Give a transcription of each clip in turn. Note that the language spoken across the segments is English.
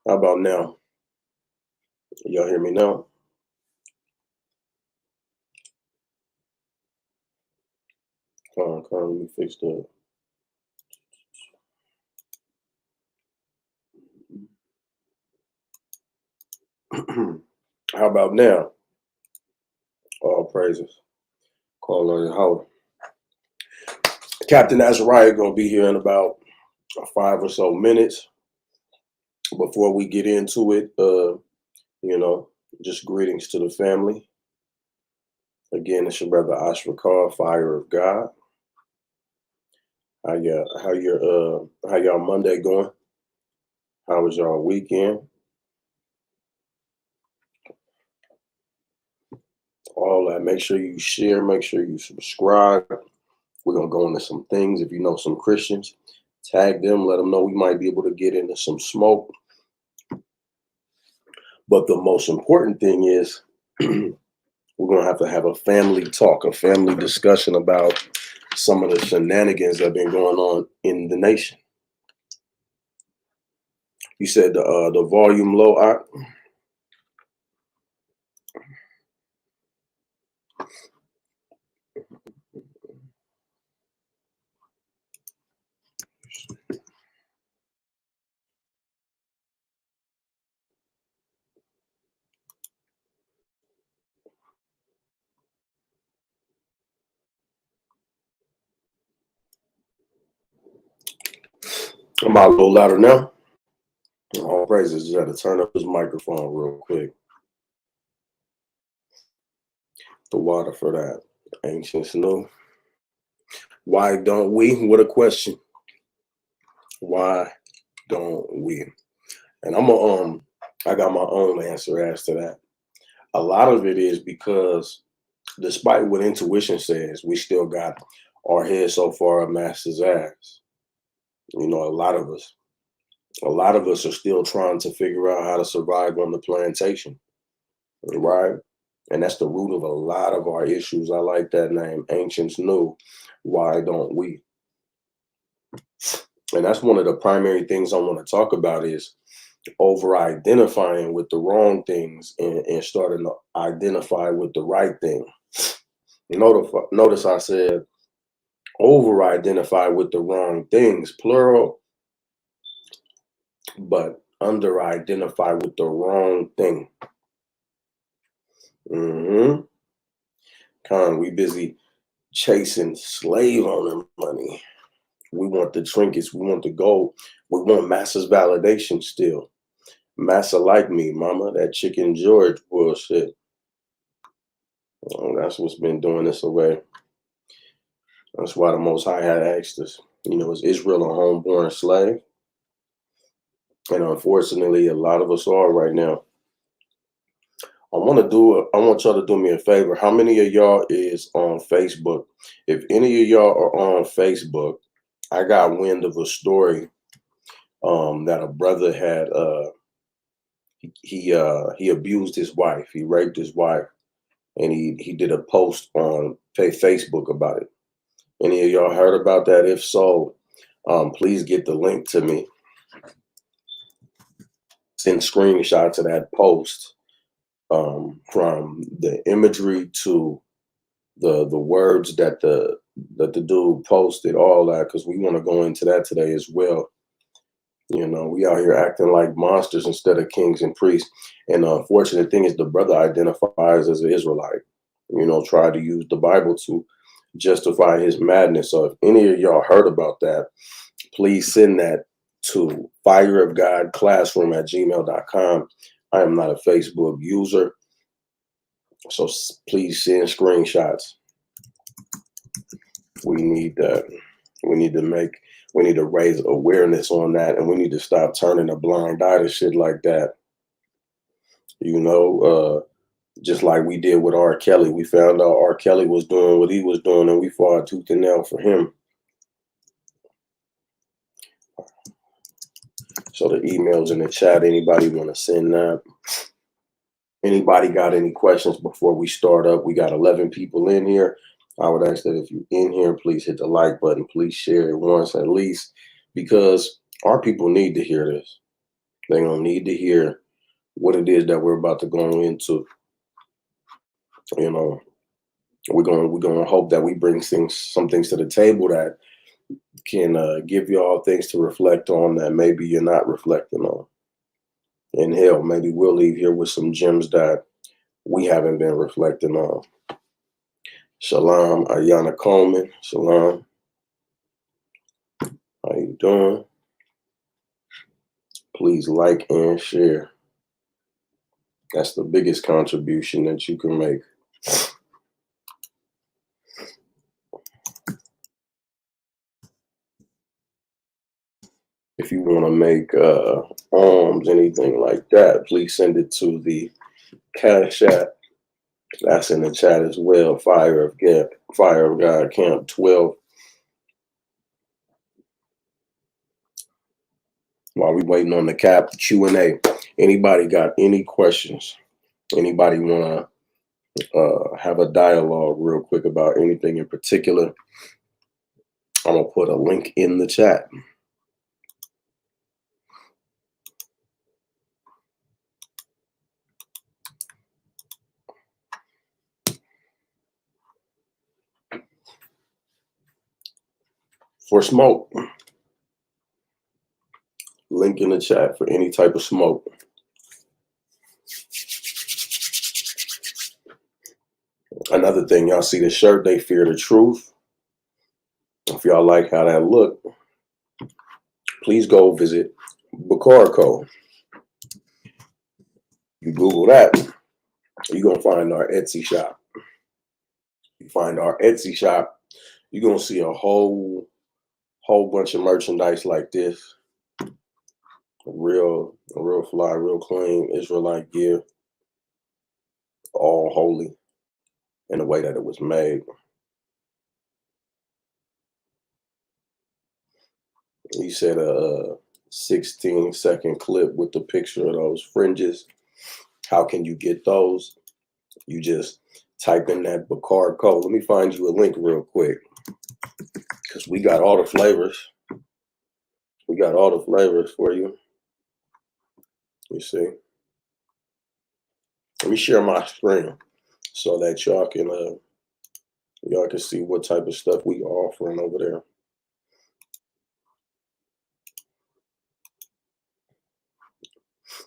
How about now? Y'all hear me now? Come on, let me fix that. How about now? All praises. Call on Yahweh. Captain Azariah gonna be here in about 5 or so minutes. Before we get into it, you know, just greetings to the family. Again, it's your brother AhshRawchaa, Fire of God. How y'all Monday going? How was y'all weekend? All that. Make sure you share, make sure you subscribe. We're gonna go into some things. If you know some Christians, tag them, let them know we might be able to get into some smoke. But the most important thing is we're gonna have a family talk, a family discussion about some of the shenanigans that have been going on in the nation. You said the volume low. I'm out a little louder now. All praises. Just had to turn up this microphone real quick. The water for that. Ancient snow. Why don't we? What a question. Why don't we? And I got my own answer as to that. A lot of it is because despite what intuition says, we still got our head so far up master's ass. You know, a lot of us are still trying to figure out how to survive on the plantation, right? And that's the root of a lot of our issues. I like that name. Ancients knew. Why don't we? And that's one of the primary things I want to talk about is over identifying with the wrong things and starting to identify with the right thing. Notice I said over identify with the wrong things, plural, but under identify with the wrong thing. We busy chasing slave owner money. We want the trinkets, we want the gold, we want masses validation still. Massa like me, mama, that chicken George bullshit. Oh, that's what's been doing this away. That's why the Most High had asked us, you know, is Israel a homeborn slave? And unfortunately, a lot of us are right now. I want y'all to do me a favor. How many of y'all is on Facebook? If any of y'all are on Facebook, I got wind of a story that a brother had he abused his wife. He raped his wife, and he did a post on Facebook about it. Any of y'all heard about that? If so, please get the link to me. Send screenshots of that post, from the imagery to the words that the dude posted, all that, because we want to go into that today as well. You know, we out here acting like monsters instead of kings and priests. And the unfortunate thing is the brother identifies as an Israelite, you know, try to use the Bible to justify his madness. So if any of y'all heard about that, please send that to fireofgodclassroom@gmail.com. I am not a Facebook user, so please send screenshots. We need that. We need to raise awareness on that, and we need to stop turning a blind eye to shit like that. You know, just like we did with R. Kelly. We found out R. Kelly was doing what he was doing, and we fought tooth and nail for him. So the email's in the chat. Anybody want to send that? Anybody got any questions before we start up? We got 11 people in here. I would ask that if you're in here, please hit the like button. Please share it once at least, because our people need to hear this. They're gonna need to hear what it is that we're about to go into. You know, we're gonna hope that we bring some things to the table that can give you all things to reflect on that maybe you're not reflecting on. And hell, maybe we'll leave here with some gems that we haven't been reflecting on. Shalom, Ayana Coleman. Shalom. How you doing? Please like and share. That's the biggest contribution that you can make. If you want to make alms, anything like that, please send it to the CASHAPP. That's in the chat as well. Fire of God Camp 12. While we waiting on the Q&A, anybody got any questions? Anybody want to have a dialogue real quick about anything in particular? I'm gonna put a link in the chat. For smoke, link in the chat for any type of smoke. Another thing, y'all see the shirt, They Fear the Truth. If y'all like how that look, please go visit Bacarco. You Google that, you're gonna find our Etsy shop. You find our Etsy shop, you're gonna see a whole bunch of merchandise like this. Real fly, real clean Israelite gear, all holy in the way that it was made. He said a 16-second clip with the picture of those fringes. How can you get those? You just type in that Bacard code. Let me find you a link real quick, because we got all the flavors. We got all the flavors for you. You see? Let me share my screen so that y'all can see what type of stuff we offering over there.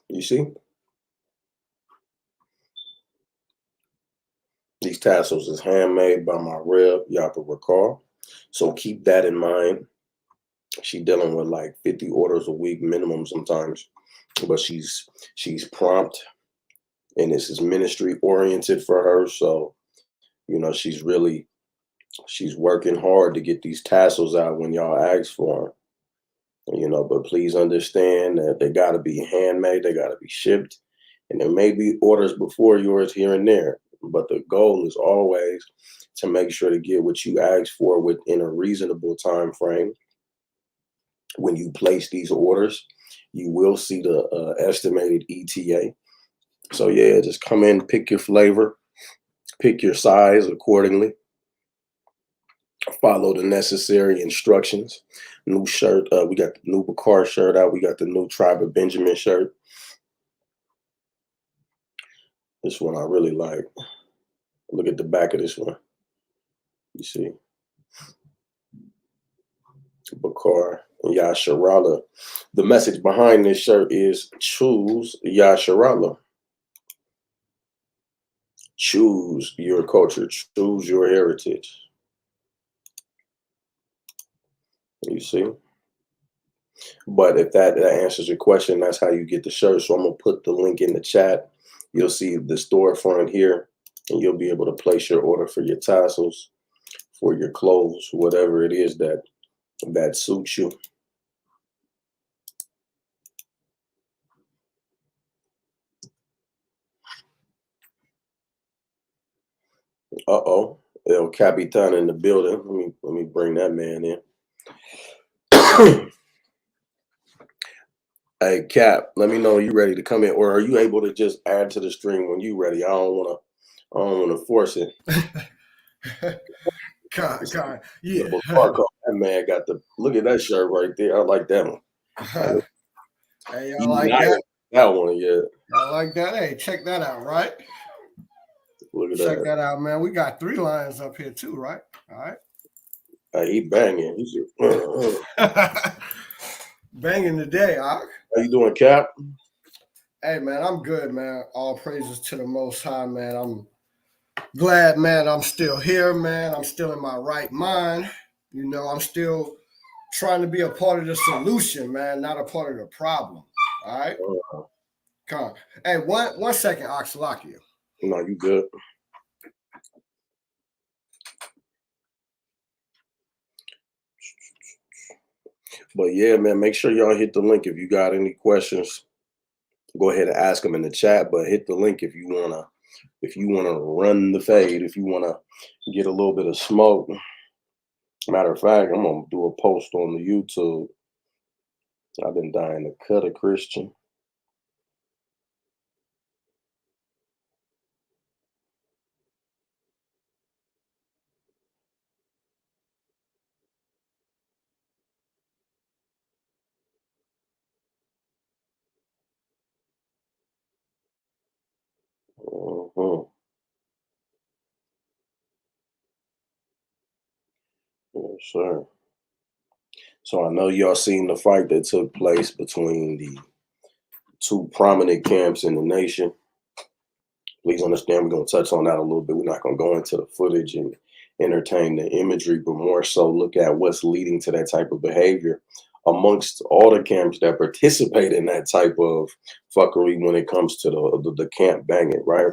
You see? These tassels is handmade by my Reb, Yahawashi. So keep that in mind. She dealing with like 50 orders a week minimum sometimes, but she's prompt, and this is ministry oriented for her. So, you know, she's working hard to get these tassels out when y'all ask for them. You know, but please understand that they got to be handmade, they got to be shipped, and there may be orders before yours here and there. But the goal is always to make sure to get what you ask for within a reasonable time frame. When you place these orders, you will see the estimated ETA. So yeah, just come in, pick your flavor, pick your size accordingly, follow the necessary instructions. New shirt, we got the new Bakar shirt out, we got the new Tribe of Benjamin shirt. This one I really like. Look at the back of this one. You see? Bakar and AhshRawchaa. The message behind this shirt is choose AhshRawchaa. Choose your culture, choose your heritage. You see? But if that answers your question, that's how you get the shirt. So I'm gonna put the link in the chat. You'll see the storefront here, and you'll be able to place your order for your tassels, for your clothes, whatever it is that suits you. Uh-oh, El Capitan in the building. Let me bring that man in. Hey Cap, let me know when you ready to come in, or are you able to just add to the stream when you ready? I don't wanna force it. Yeah. That man got look at that shirt right there. I like that one. Hey, y'all like United. That one, yeah. Y'all like that? Hey, check that out, right? Look at Check that. that out, man. We got 3 lions up here too, right? All right. He banging. He's Banging today, Ak. How you doing, Cap? Hey, man, I'm good, man. All praises to the Most High, man. I'm glad, man, I'm still here, man. I'm still in my right mind. You know, I'm still trying to be a part of the solution, man, not a part of the problem. All right? Come on. Hey, one second, AhshRawchaa. No, you good. But yeah, man, make sure y'all hit the link if you got any questions. Go ahead and ask them in the chat, but hit the link if you wanna run the fade, if you wanna get a little bit of smoke. Matter of fact, I'm gonna do a post on the YouTube. I've been dying to cut a Christian. Uh-huh. Yes, sir. So I know y'all seen the fight that took place between the two prominent camps in the nation. Please understand, we're going to touch on that a little bit. We're not going to go into the footage and entertain the imagery, but more so look at what's leading to that type of behavior amongst all the camps that participate in that type of fuckery when it comes to the camp banging, right?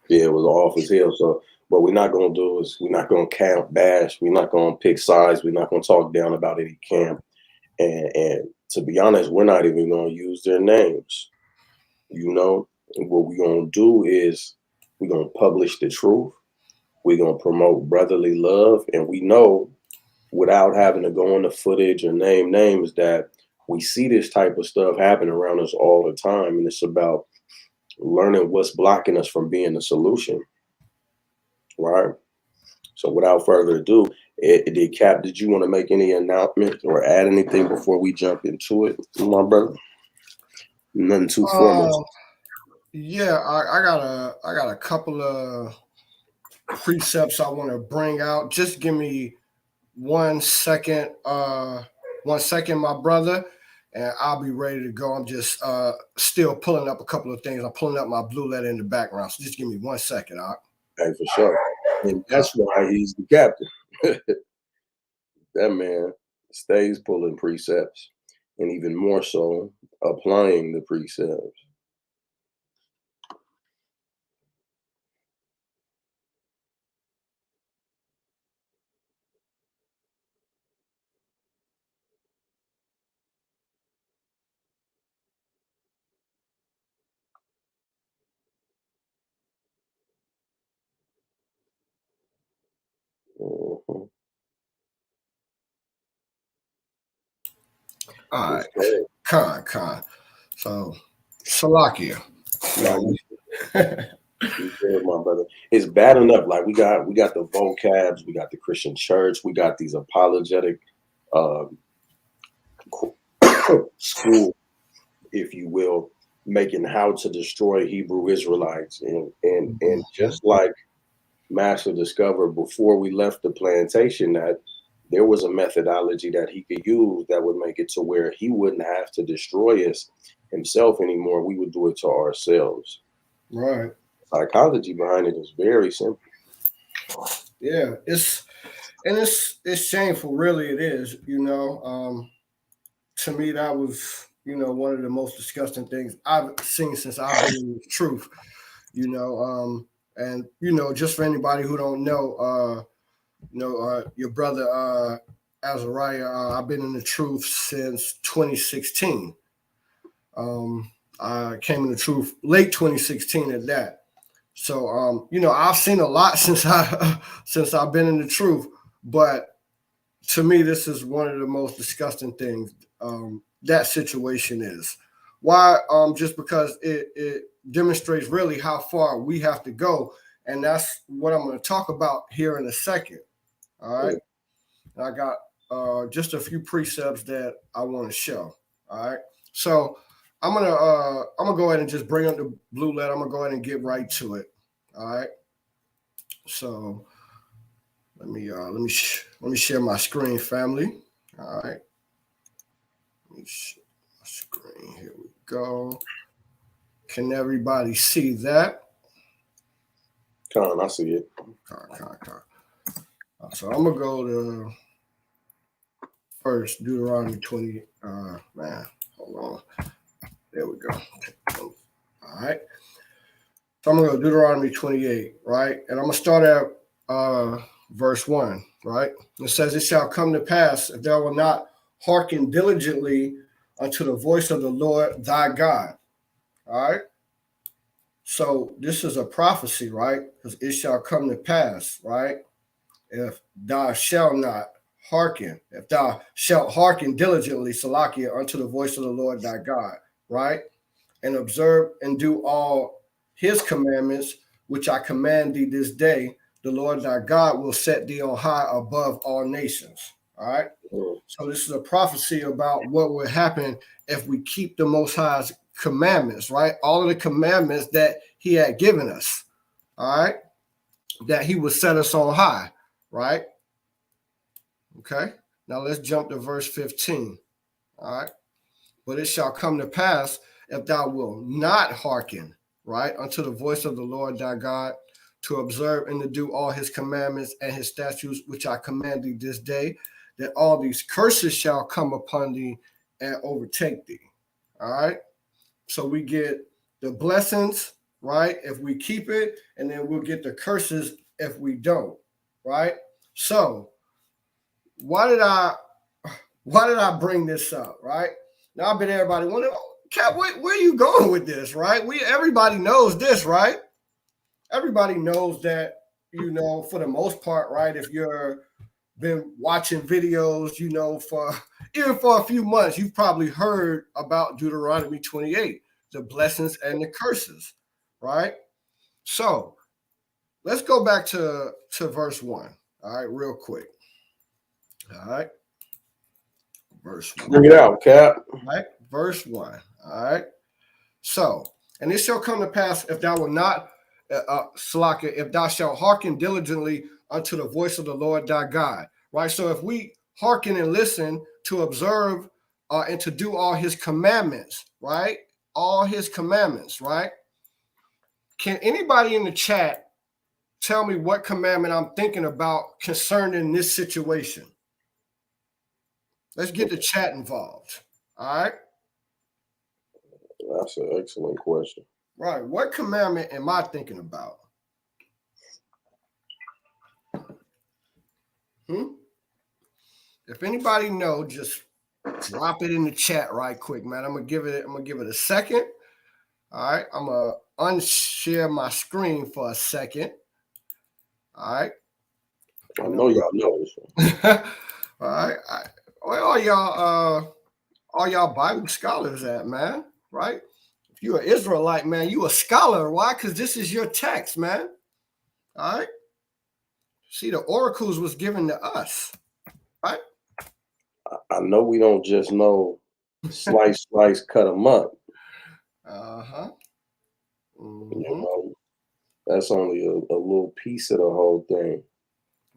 Yeah, it was off as hell. So what we're not going to do is we're not going to camp bash. We're not going to pick sides. We're not going to talk down about any camp. And to be honest, we're not even going to use their names. You know, and what we're going to do is we're going to publish the truth. We're going to promote brotherly love. And we know without having to go into footage or name names that we see this type of stuff happen around us all the time. And it's about learning what's blocking us from being the solution. Right. So without further ado, Cap, did you want to make any announcement or add anything before we jump into it, my brother? Nothing too formal. Yeah, I got a couple of precepts I want to bring out. Just give me 1 second, 1 second, my brother, and I'll be ready to go. I'm just still pulling up a couple of things. I'm pulling up my blue letter in the background. So just give me 1 second, all right? Hey, for sure. And that's why he's the captain. That man stays pulling precepts and even more so applying the precepts. Mhm. All right, Con. So, Salakia. Nah, you good, my brother. It's bad enough. Like we got the vocabs, we got the Christian church, we got these apologetic school, if you will, making how to destroy Hebrew Israelites. And just like Master discovered before we left the plantation that there was a methodology that he could use that would make it to where he wouldn't have to destroy us himself anymore. We would do it to ourselves. Right. Psychology behind it is very simple. Yeah, it's shameful, really. It is. You know, to me, that was one of the most disgusting things I've seen since I've been in the truth. And just for anybody who don't know, your brother Azariah, I've been in the truth since 2016. I came in the truth late 2016 at that. So I've seen a lot since I've been in the truth, but to me, this is one of the most disgusting things that situation is. Why? Just because it demonstrates really how far we have to go, and that's what I'm going to talk about here in a second. All right, and I got just a few precepts that I want to show. All right. So I'm gonna go ahead and just bring up the blue letter. I'm gonna go ahead and get right to it. All right. So let me share my screen, family. All right. Let me share my screen. Here we go. Can everybody see that? Con, I see it. Con. So I'm gonna go to first Deuteronomy 20. Man, hold on. There we go. All right. So I'm gonna go Deuteronomy 28, right? And I'm gonna start at verse 1, right? It says, "It shall come to pass if thou wilt not hearken diligently unto the voice of the Lord thy God." All right. So this is a prophecy, right? Because it shall come to pass, right? If thou shalt not hearken, if thou shalt hearken diligently, Salakia, unto the voice of the Lord thy God, right? And observe and do all his commandments, which I command thee this day, the Lord thy God will set thee on high above all nations. All right. So this is a prophecy about what will happen if we keep the Most High's commandments, right? All of the commandments that he had given us, all right? That he would set us on high, right? Okay. Now let's jump to verse 15. All right. But it shall come to pass if thou wilt not hearken, right, unto the voice of the Lord thy God, to observe and to do all his commandments and his statutes, which I command thee this day, that all these curses shall come upon thee and overtake thee. All right. So we get the blessings, right, if we keep it, and then we'll get the curses if we don't, right? So why did I bring this up, right? Now I bet everybody wondering, Cap, where are you going with this, right? Everybody knows this, right? Everybody knows that, for the most part, right? If you're been watching videos, for even for a few months, you've probably heard about Deuteronomy 28, the blessings and the curses, right? So let's go back to verse 1. All right, real quick. All right. Verse 1. Bring it out, Cap. All right, verse 1. All right. So, and it shall come to pass if thou wilt not, Salaka, if thou shalt hearken diligently unto the voice of the Lord thy God. Right. So if we hearken and listen to observe and to do all his commandments, right? All his commandments, right? Can anybody in the chat tell me what commandment I'm thinking about concerning this situation? Let's get the chat involved. All right. That's an excellent question. Right. What commandment am I thinking about? If anybody know, just drop it in the chat right quick, man. I'm gonna give it a second. All right. I'm gonna unshare my screen for a second. All right. I know y'all know this one. All right. Where all y'all Bible scholars at, man? Right? If you're an Israelite, man, you a scholar. Why? Because this is your text, man. All right. See, the oracles was given to us, right? I know we don't just know slice, cut them up. Uh-huh. Mm-hmm. You know, that's only a little piece of the whole thing.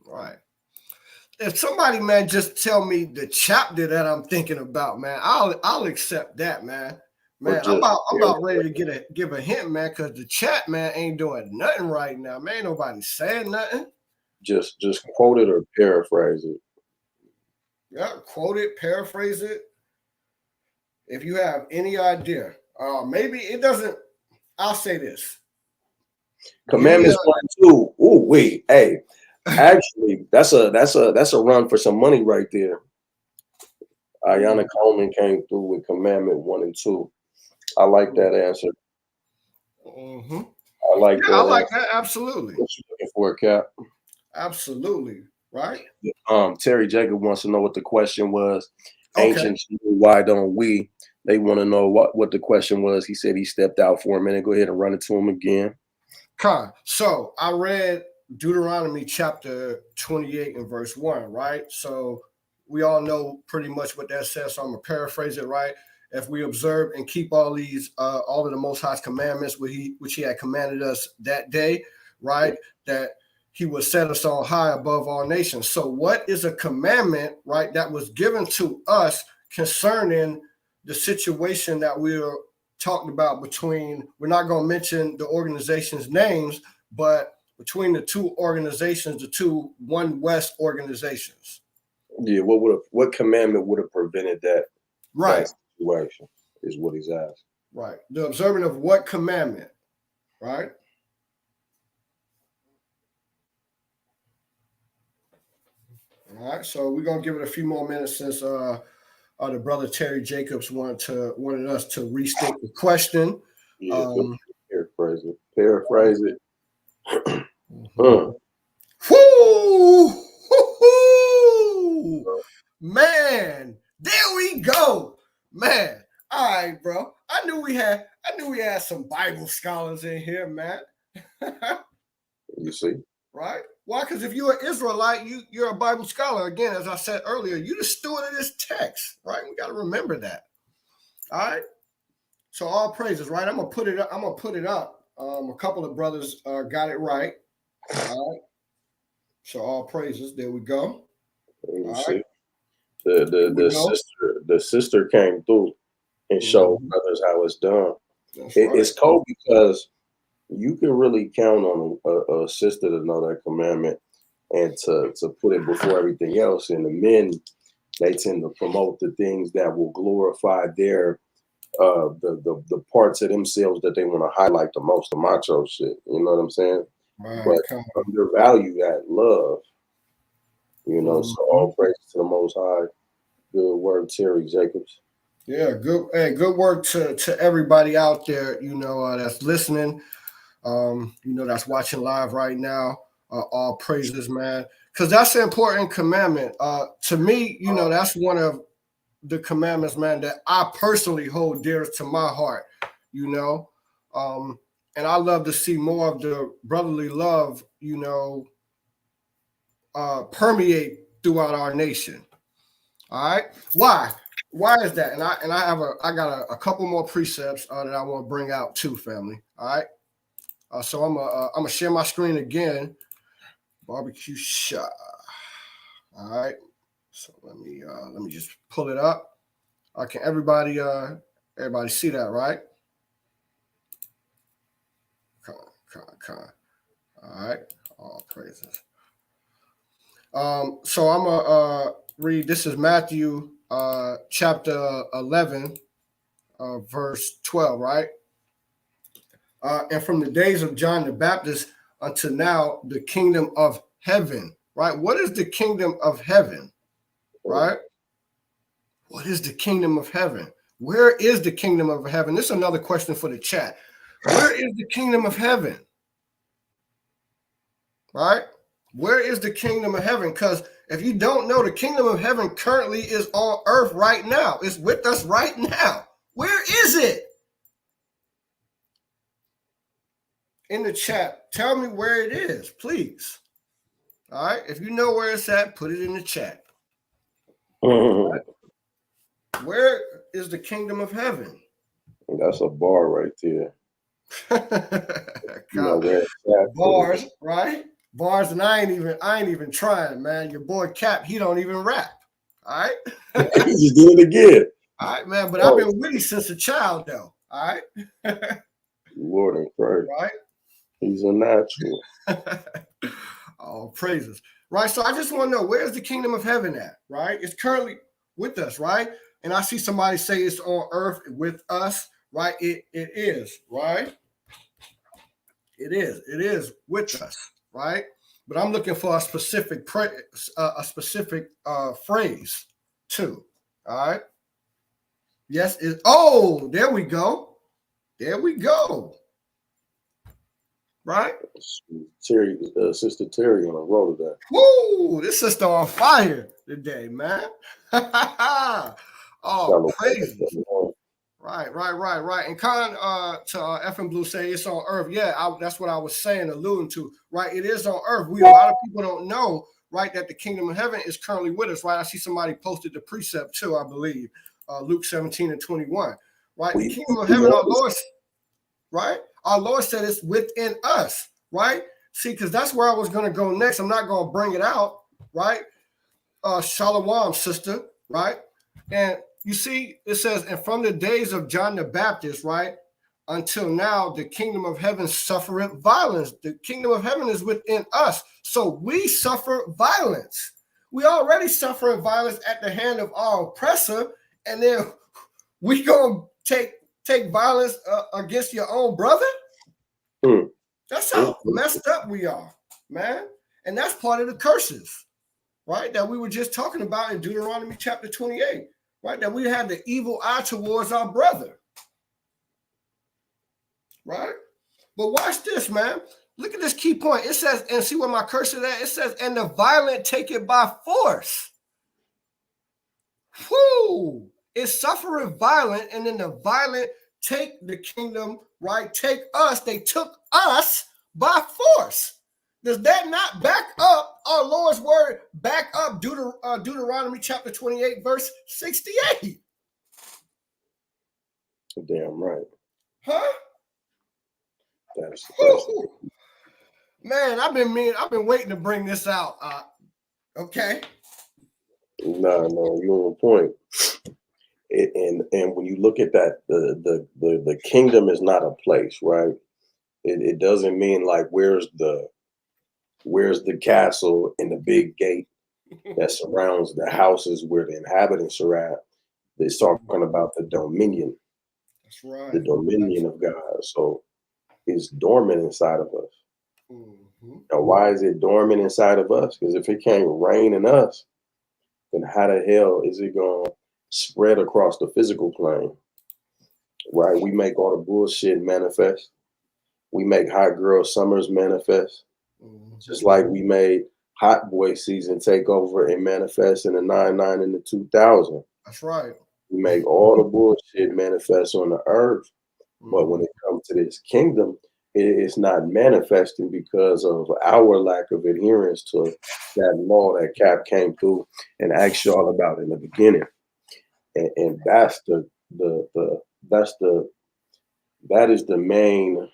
Right. If somebody, man, just tell me the chapter that I'm thinking about, man, I'll accept that, man. Man, I'm about ready to give a hint, man, because the chat, man, ain't doing nothing right now, man. Ain't nobody saying nothing. Just quote it or paraphrase it. Yeah, quote it, paraphrase it. If you have any idea, maybe it doesn't. I'll say this. Commandments 1 and 2. Ooh, wait, hey. Actually, that's a run for some money right there. Ayana Coleman came through with Commandment 1 and 2. I like that answer. Mm-hmm. I like that. I like that. Absolutely. What you looking for, Cap? Absolutely. Right. Terry Jacob wants to know what the question was. Okay. Ancients, why don't we? They want to know what the question was. He said he stepped out for a minute. Go ahead and run it to him again. So I read Deuteronomy chapter 28 and verse 1, right? So we all know pretty much what that says. So I'm going to paraphrase it, right? if we observe and keep all these, all of the Most High's commandments, which he had commanded us that day, right? That he would set us on high above all nations. So what is a commandment, right, that was given to us concerning the situation that we're talking about between, we're not going to mention the organization's names, but between the two organizations, the two One West organizations. Yeah, what commandment would have prevented that, right, that situation is what he's asked. Right. The observing of what commandment, right? All right, so we're gonna give it a few more minutes since the brother Terry Jacobs wanted us to restate the question. Yeah, paraphrase it. Mm-hmm. Woo! Man, there we go. Man. All right, bro. I knew we had some Bible scholars in here, man. You see? Right? Why? Because if you're an Israelite, you're a Bible scholar. Again, as I said earlier, you're the steward of this text, right? We got to remember that. All right. So all praises, right? I'm gonna put it up. A couple of brothers got it right. All right. So all praises. There we go. You see, the sister came through and showed brothers how it's done. It's cold because you can really count on a sister to know that commandment and to put it before everything else. And the men, they tend to promote the things that will glorify their the parts of themselves that they want to highlight the most, the macho shit. You know what I'm saying? Right, but undervalue that love. You know, so all praise to the Most High. Good word, Terry Jacobs. Yeah, good. Hey, good work to everybody out there. You know, that's listening. You know, that's watching live right now. All praises, man, because that's an important commandment. To me, you know, that's one of the commandments, man, that I personally hold dear to my heart. You know, and I love to see more of the brotherly love, you know, permeate throughout our nation. All right. Why? Why is that? And I got a couple more precepts that I want to bring out too, family. All right. So I'm gonna share my screen again. Barbecue shop. All right. So let me just pull it up. Can everybody see that, right? Con. All right. All praises. So I'm gonna read. This is Matthew chapter 11, verse 12, right? And from the days of John the Baptist until now, the kingdom of heaven, right? What is the kingdom of heaven, right? What is the kingdom of heaven? Where is the kingdom of heaven? This is another question for the chat. Where is the kingdom of heaven? Right? Where is the kingdom of heaven? Because if you don't know, the kingdom of heaven currently is on earth right now. It's with us right now. Where is it? In the chat, tell me where it is, please. All right. If you know where it's at, put it in the chat. Right. Where is the kingdom of heaven? That's a bar right there. You know, bars, right? Bars, and I ain't even trying, man. Your boy Cap, he don't even rap. All right. You did it again. All right, man. But I've been witty since a child, though. All right. Lord and Christ. Right. He's a natural. All praises. Right. So I just want to know, where's the kingdom of heaven at? Right. It's currently with us, right? And I see somebody say it's on earth with us, right? It is, right? It is with us, right? But I'm looking for a specific phrase too. All right. Yes. There we go. There we go. Right? Terry, Sister Terry on a roll of that. Woo! This sister on fire today, man. Oh, crazy. Right. And to F and Blue say it's on earth. Yeah, that's what I was saying, alluding to. Right, it is on earth. A lot of people don't know, right, that the kingdom of heaven is currently with us. Right, I see somebody posted the precept too, I believe. Luke 17:21, right? The We kingdom of heaven, our Lord, right? Our Lord said it's within us, right? See, because that's where I was going to go next. I'm not going to bring it out, right? Shalom, sister, right? And you see, it says, and from the days of John the Baptist, right, until now, the kingdom of heaven suffereth violence. The kingdom of heaven is within us. So we suffer violence. We already suffering violence at the hand of our oppressor, and then we gonna take violence against your own brother? That's how messed up we are, man. And that's part of the curses, right? That we were just talking about in Deuteronomy chapter 28, right? That we had the evil eye towards our brother, right? But watch this, man. Look at this key point. It says, and see where my cursor is at? It says, and the violent take it by force. Whoo! It's suffering violent, and then the violent take the kingdom, right? Take us. They took us by force. Does that not back up our Lord's word? Back up Deuteronomy chapter 28, verse 68. Damn right. Huh? That's man, I've been waiting to bring this out. Okay. No, you're on point. And when you look at that, the kingdom is not a place, right? It doesn't mean like where's the castle and the big gate that surrounds the houses where the inhabitants are at. It's talking about the dominion. That's right. The dominion of God. So it's dormant inside of us. Now, why is it dormant inside of us? Because if it can't reign in us, then how the hell is it going to spread across the physical plane? Right? We make all the bullshit manifest. We make hot girl summers manifest. Just like we made hot boy season take over and manifest in the 99 and the 2000. That's right. We make all the bullshit manifest on the earth. But when it comes to this kingdom, it is not manifesting because of our lack of adherence to that law that Cap came through and asked y'all about in the beginning. And that is the main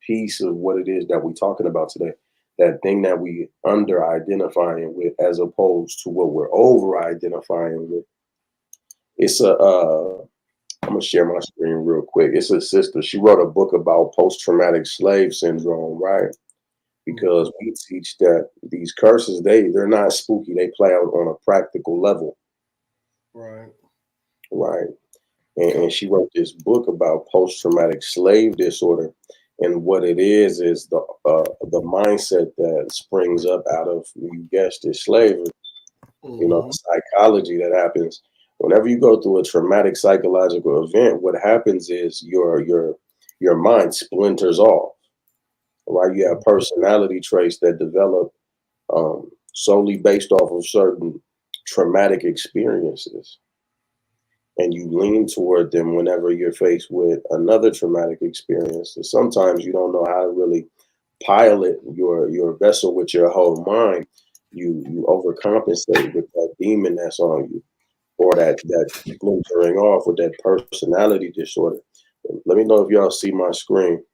piece of what it is that we're talking about today. That thing that we under identifying with as opposed to what we're over identifying with. It's I'm gonna share my screen real quick. It's a sister. She wrote a book about post-traumatic slave syndrome, right? Because we teach that these curses, they're not spooky. They play out on a practical level. Right. Right. And she wrote this book about post-traumatic slave disorder. And what it is the mindset that springs up out of, you guessed it, slavery. You know, the psychology that happens whenever you go through a traumatic psychological event. What happens is your mind splinters off, right? You have personality traits that develop solely based off of certain traumatic experiences, and you lean toward them whenever you're faced with another traumatic experience. And sometimes you don't know how to really pilot your vessel with your whole mind. You overcompensate with that demon that's on you, or that splintering off with that personality disorder. Let me know if y'all see my screen.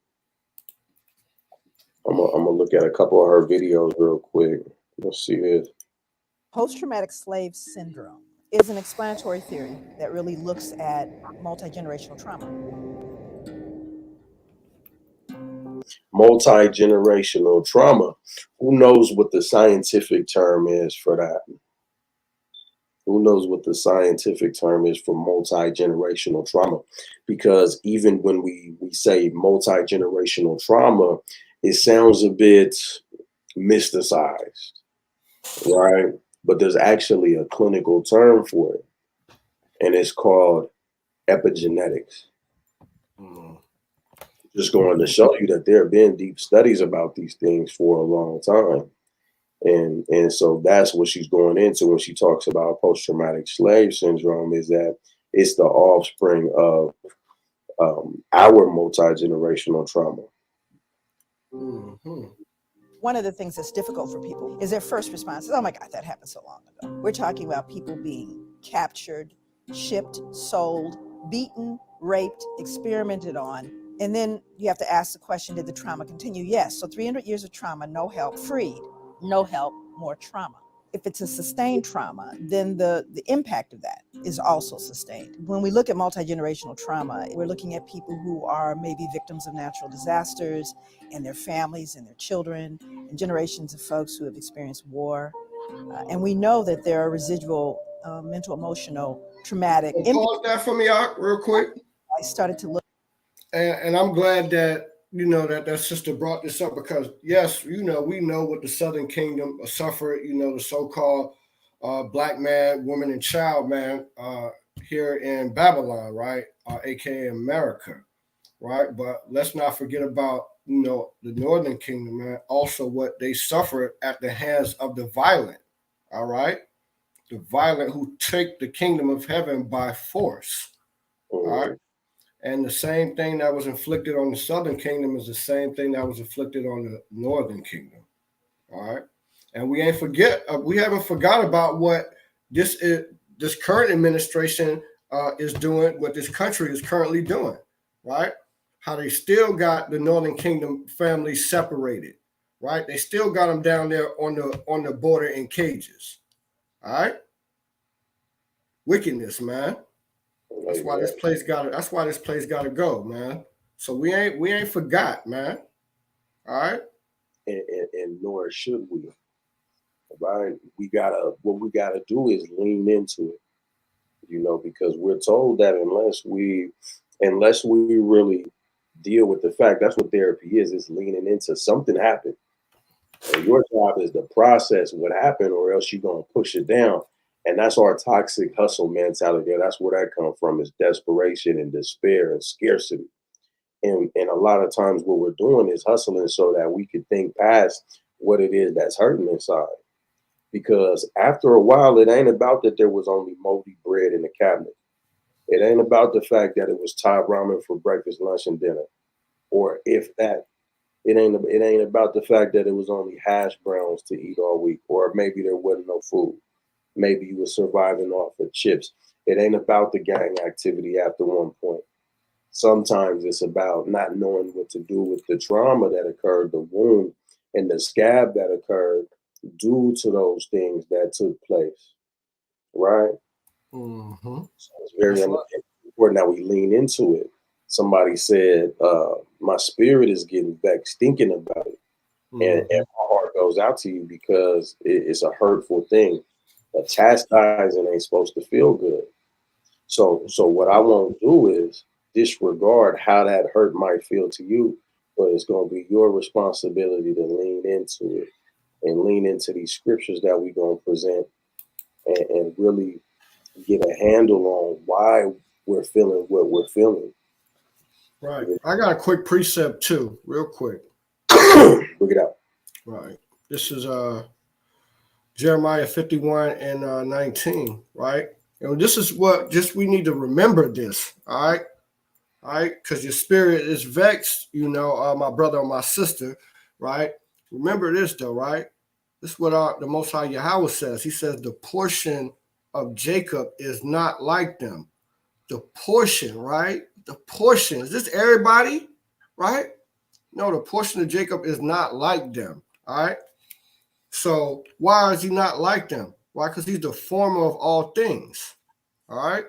I'm gonna look at a couple of her videos real quick. Let's see this. Post-traumatic slave syndrome is an explanatory theory that really looks at multi-generational trauma. Multi-generational trauma. Who knows what the scientific term is for that? Who knows what the scientific term is for multi-generational trauma? Because even when we say multi-generational trauma, it sounds a bit mysticized, right? But there's actually a clinical term for it, and it's called epigenetics. Just going to show you that there have been deep studies about these things for a long time. And so that's what she's going into when she talks about post-traumatic slave syndrome, is that it's the offspring of our multi-generational trauma. One of the things that's difficult for people is their first response is, oh my God, that happened so long ago. We're talking about people being captured, shipped, sold, beaten, raped, experimented on. And then you have to ask the question, did the trauma continue? Yes. So 300 years of trauma, no help, freed, no help, more trauma. If it's a sustained trauma, then the impact of that is also sustained. When we look at multi-generational trauma, we're looking at people who are maybe victims of natural disasters and their families and their children, and generations of folks who have experienced war. And we know that there are residual mental, emotional, traumatic impacts. Pause that for me out real quick. I started to look. And I'm glad that, you know, that sister brought this up, because yes, you know, we know what the Southern Kingdom suffered, you know, the so-called black man, woman, and child man here in Babylon, right? AKA America, right? But let's not forget about, you know, the Northern Kingdom, man, also what they suffered at the hands of the violent, all right? The violent who take the kingdom of heaven by force, all right? And the same thing that was inflicted on the Southern Kingdom is the same thing that was inflicted on the Northern Kingdom. All right. And we haven't forgot about what this current administration is doing, what this country is currently doing, right? How they still got the Northern Kingdom families separated, right? They still got them down there on the border in cages. All right. Wickedness, man. That's why this place gotta go, man. So we ain't forgot, man. All right. And nor should we. Right? What we gotta do is lean into it, you know, because we're told that unless we really deal with the fact, that's what therapy is leaning into something happened. And your job is to process what happened, or else you're gonna push it down. And that's our toxic hustle mentality. That's where that comes from, is desperation and despair and scarcity. And a lot of times what we're doing is hustling so that we can think past what it is that's hurting inside. Because after a while, it ain't about that there was only moldy bread in the cabinet. It ain't about the fact that it was Thai ramen for breakfast, lunch, and dinner, or if that. It ain't about the fact that it was only hash browns to eat all week, or maybe there wasn't no food. Maybe you were surviving off of chips. It ain't about the gang activity after one point. Sometimes it's about not knowing what to do with the trauma that occurred, the wound and the scab that occurred due to those things that took place, right? Mm-hmm. So it's very important that we lean into it. Somebody said, my spirit is getting vexed thinking about it. And my heart goes out to you, because it's a hurtful thing. A chastising ain't supposed to feel good. So what I won't do is disregard how that hurt might feel to you, but it's going to be your responsibility to lean into it and lean into these scriptures that we're going to present, and really get a handle on why we're feeling what we're feeling. Right. I got a quick precept too, real quick. Look it out. Right. This is Jeremiah 51 and 19, right? And this is what we need to remember this, all right? All right, because your spirit is vexed, you know, my brother or my sister, right? Remember this though, right? This is what the Most High Yahweh says. He says the portion of Jacob is not like them. The portion, right? The portion. Is this everybody, right? No, the portion of Jacob is not like them, all right? So why is he not like them? Why? Because he's the former of all things, all right?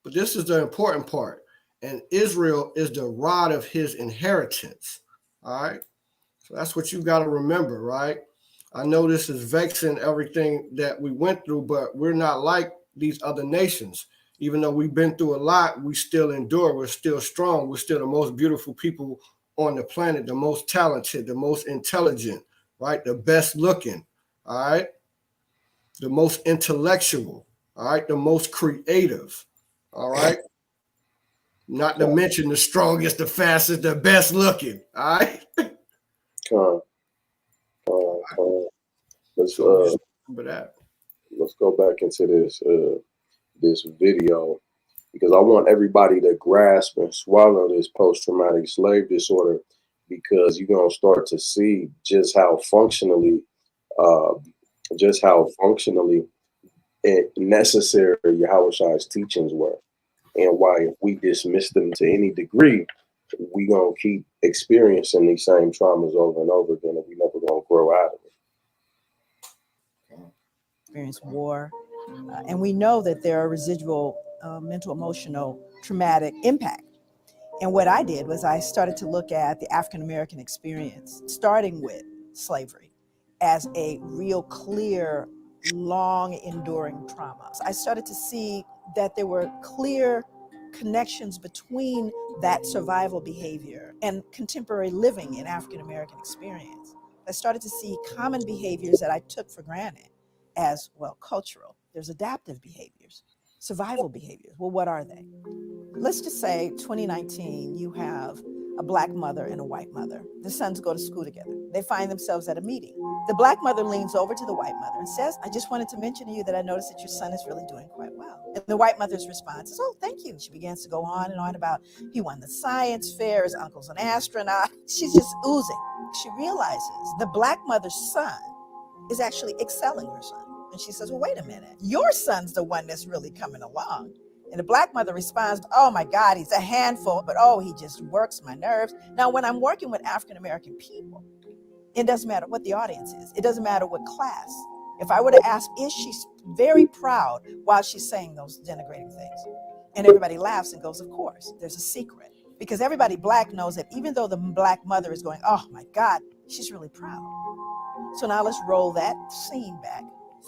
But this is the important part. And Israel is the rod of his inheritance, all right? So that's what you got to remember, right? I know this is vexing everything that we went through, but we're not like these other nations. Even though we've been through a lot, we still endure. We're still strong. We're still the most beautiful people on the planet, the most talented, the most intelligent, right? The best looking, all right? The most intellectual, all right? The most creative, all right? Not to mention the strongest, the fastest, the best looking, all right? Let's remember that. Let's go back into this video, because I want everybody to grasp and swallow this post-traumatic slave disorder, because you're gonna start to see just how functionally necessary Yahawashi's teachings were, and why if we dismiss them to any degree, we gonna keep experiencing these same traumas over and over again, and we never gonna grow out of it. Experience war, and we know that there are residual mental, emotional, traumatic impact. And what I did was I started to look at the African American experience, starting with slavery, as a real clear, long enduring trauma. So I started to see that there were clear connections between that survival behavior and contemporary living in African American experience. I started to see common behaviors that I took for granted as, well, cultural. There's adaptive behaviors, survival behaviors. Well, what are they? Let's just say 2019, you have a Black mother and a white mother. The sons go to school together. They find themselves at a meeting. The Black mother leans over to the white mother and says, I just wanted to mention to you that I noticed that your son is really doing quite well. And the white mother's response is, oh, thank you. She begins to go on and on about he won the science fair, his uncle's an astronaut. She's just oozing. She realizes the Black mother's son is actually excelling her son. And she says, well, wait a minute. Your son's the one that's really coming along. And the Black mother responds, oh my God, he's a handful, but oh, he just works my nerves. Now, when I'm working with African American people, it doesn't matter what the audience is. It doesn't matter what class. If I were to ask, is she very proud while she's saying those denigrating things? And everybody laughs and goes, of course, there's a secret. Because everybody Black knows that even though the Black mother is going, oh my God, she's really proud. So now let's roll that scene back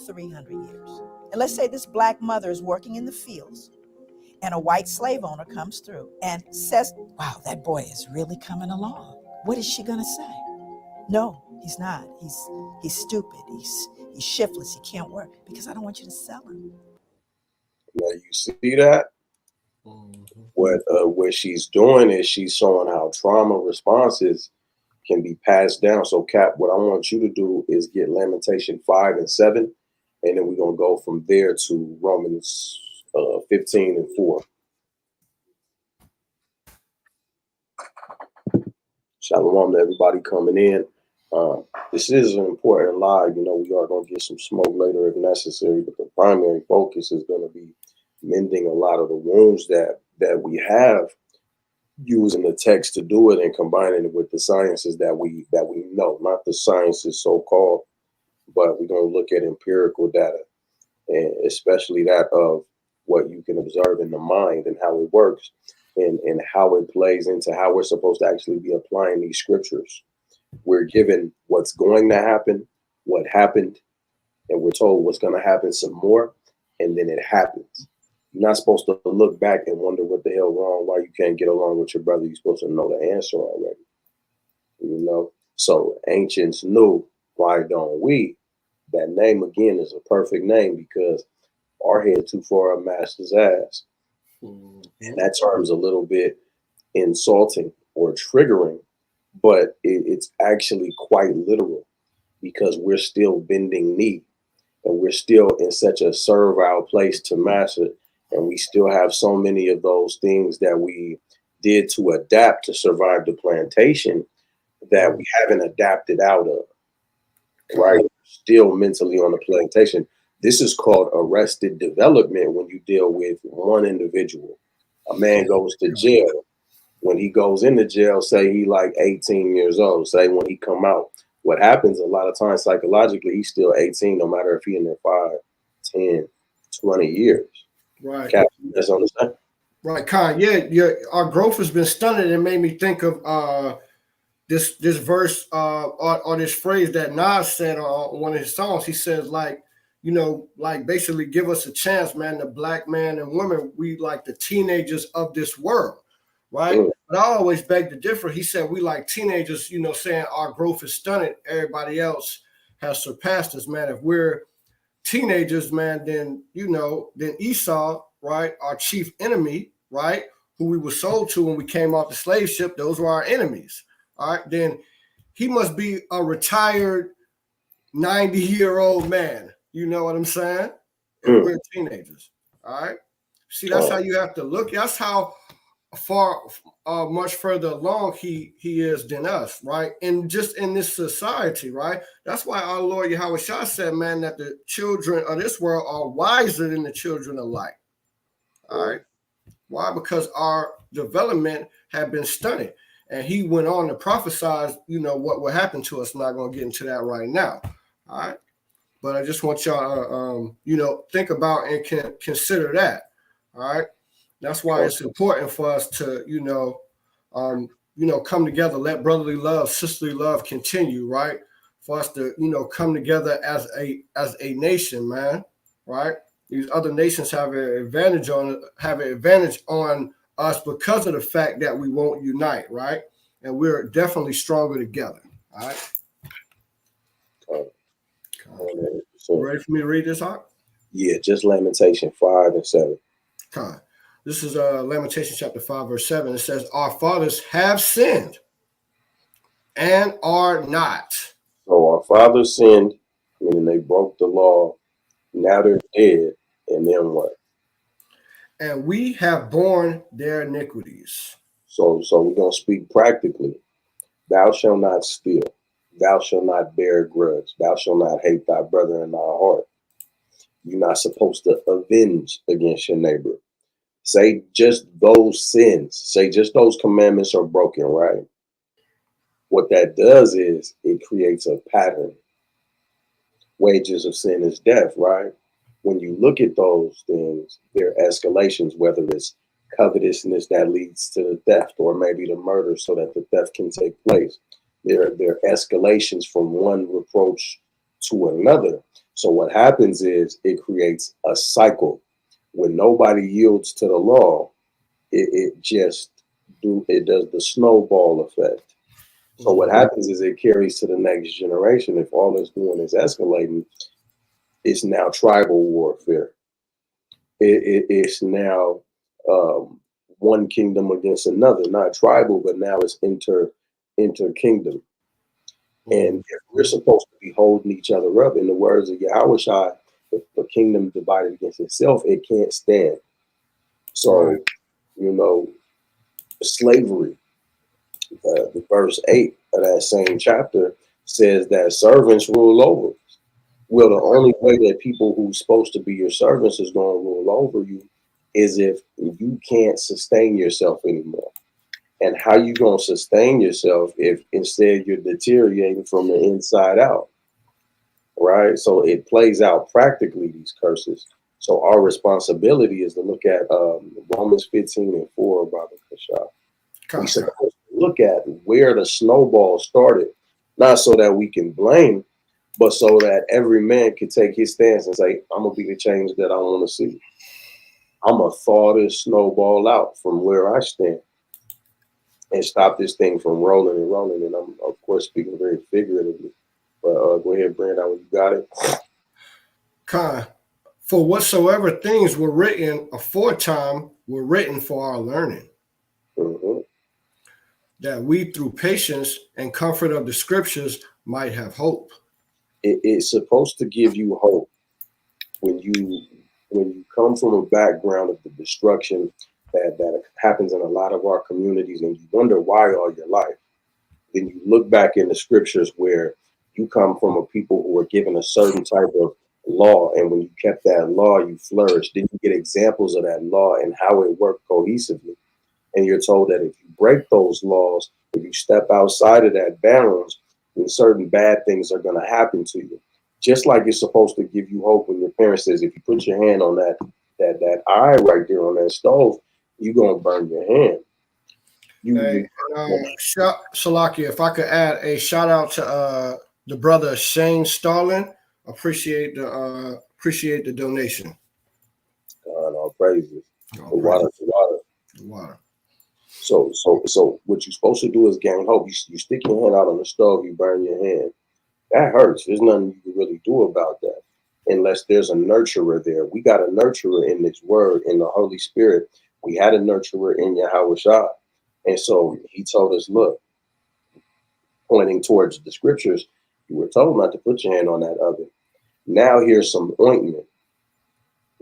300 years. And let's say this Black mother is working in the fields, and a white slave owner comes through and says, wow, that boy is really coming along. What is she gonna say? No, he's not. He's stupid. He's shiftless. He can't work, because I don't want you to sell him. Now you see that? What she's doing is she's showing how trauma responses can be passed down. So Cap, what I want you to do is get Lamentation 5 and 7, and then we're gonna go from there to Romans 15 and 4. Shalom to everybody coming in. This is an important live. You know, we are going to get some smoke later if necessary, but the primary focus is going to be mending a lot of the wounds that we have, using the text to do it and combining it with the sciences that we know, not the sciences so-called, but we're going to look at empirical data, and especially that of what you can observe in the mind and how it works, and how it plays into how we're supposed to actually be applying these scriptures. We're given what's going to happen, what happened, and we're told what's going to happen some more, and then it happens. You're not supposed to look back and wonder what the hell wrong, why you can't get along with your brother. You're supposed to know the answer already. You know? So ancients knew, why don't we? That name again is a perfect name, because our head too far up master's ass. And that term's a little bit insulting or triggering, but it's actually quite literal, because we're still bending knee, and we're still in such a servile place to master, and we still have so many of those things that we did to adapt to survive the plantation that we haven't adapted out of, right? We're still mentally on the plantation. This is called arrested development when you deal with one individual. A man goes to jail. When he goes into jail, say he like 18 years old, say when he come out, what happens a lot of times psychologically, he's still 18, no matter if he in there 5, 10, 20 years. Right. Captain, that's understand. Right, Khan. Yeah, our growth has been stunted. It made me think of this verse or this phrase that Nas said on one of his songs. He says, like, you know, like basically give us a chance, man. The Black man and woman, we like the teenagers of this world, right? But I always beg to differ. He said we like teenagers, you know, saying our growth is stunted. Everybody else has surpassed us, man. If we're teenagers, man, then, you know, then Esau, right, our chief enemy, right, who we were sold to when we came off the slave ship, those were our enemies. All right, then he must be a retired 90-year-old man. You know what I'm saying? And we're teenagers. All right. See, that's how you have to look. That's how far much further along he is than us, right? And just in this society, right? That's why our Lord Yahawashi said, man, that the children of this world are wiser than the children of light. All right. Why? Because our development had been stunted. And he went on to prophesy, what will happen to us. I'm not going to get into that right now. All right. But I just want y'all to, think about and consider that. All right. That's why it's important for us to, come together, let brotherly love, sisterly love continue, right? For us to, come together as a nation, man, right? These other nations have an advantage on us because of the fact that we won't unite, right? And we're definitely stronger together. All right. Ready for me to read this out? Yeah, just Lamentation 5 and 7. Okay. This is Lamentation chapter 5, verse 7. It says, our fathers have sinned and are not. So our fathers sinned, meaning they broke the law. Now they're dead. And then what? And we have borne their iniquities. So we're going to speak practically. Thou shalt not steal. Thou shalt not bear a grudge. Thou shalt not hate thy brother in thy heart. You're not supposed to avenge against your neighbor. Say just those sins. Say just those commandments are broken, right? What that does is it creates a pattern. Wages of sin is death, right? When you look at those things, they're escalations, whether it's covetousness that leads to the theft or maybe the murder so that the theft can take place. They're escalations from one reproach to another. So what happens is it creates a cycle. When nobody yields to the law, it does the snowball effect. So what happens is it carries to the next generation. If all it's doing is escalating, it's now tribal warfare. It's now one kingdom against another, not tribal, but now it's inter-kingdom. And if we're supposed to be holding each other up, in the words of Yahawashi, if a kingdom divided against itself, it can't stand. So, slavery, the verse 8 of that same chapter says that servants rule over. Well, the only way that people who's supposed to be your servants is going to rule over you is if you can't sustain yourself anymore. And how you going to sustain yourself if instead you're deteriorating from the inside out, right? So it plays out practically, these curses. So our responsibility is to look at Romans 15 and 4, Brother CASHAPP. We're supposed to look at where the snowball started, not so that we can blame, but so that every man can take his stance and say, I'm going to be the change that I want to see. I'm going to thaw this snowball out from where I stand and stop this thing from rolling and rolling. And I'm, of course, speaking very figuratively. But go ahead, Brandon, you got it. For whatsoever things were written aforetime were written for our learning, that we through patience and comfort of the scriptures might have hope. It's supposed to give you hope when you come from a background of the destruction that happens in a lot of our communities, and you wonder why all your life. Then you look back in the scriptures where you come from a people who were given a certain type of law, and when you kept that law, you flourished. Then you get examples of that law and how it worked cohesively. And you're told that if you break those laws, if you step outside of that bounds, then certain bad things are going to happen to you. Just like it's supposed to give you hope when your parent says, if you put your hand on that eye right there on that stove, you're going to burn your hand. Salaki, if I could add a shout out to the brother Shane Starlin, appreciate the donation. All praises. The water. So what you're supposed to do is gain hope. You stick your hand out on the stove, you burn your hand. That hurts. There's nothing you can really do about that unless there's a nurturer there. We got a nurturer in this word, in the Holy Spirit. We had a nurturer in Yahawashi. And so he told us, look, pointing towards the scriptures, you were told not to put your hand on that oven. Now here's some ointment.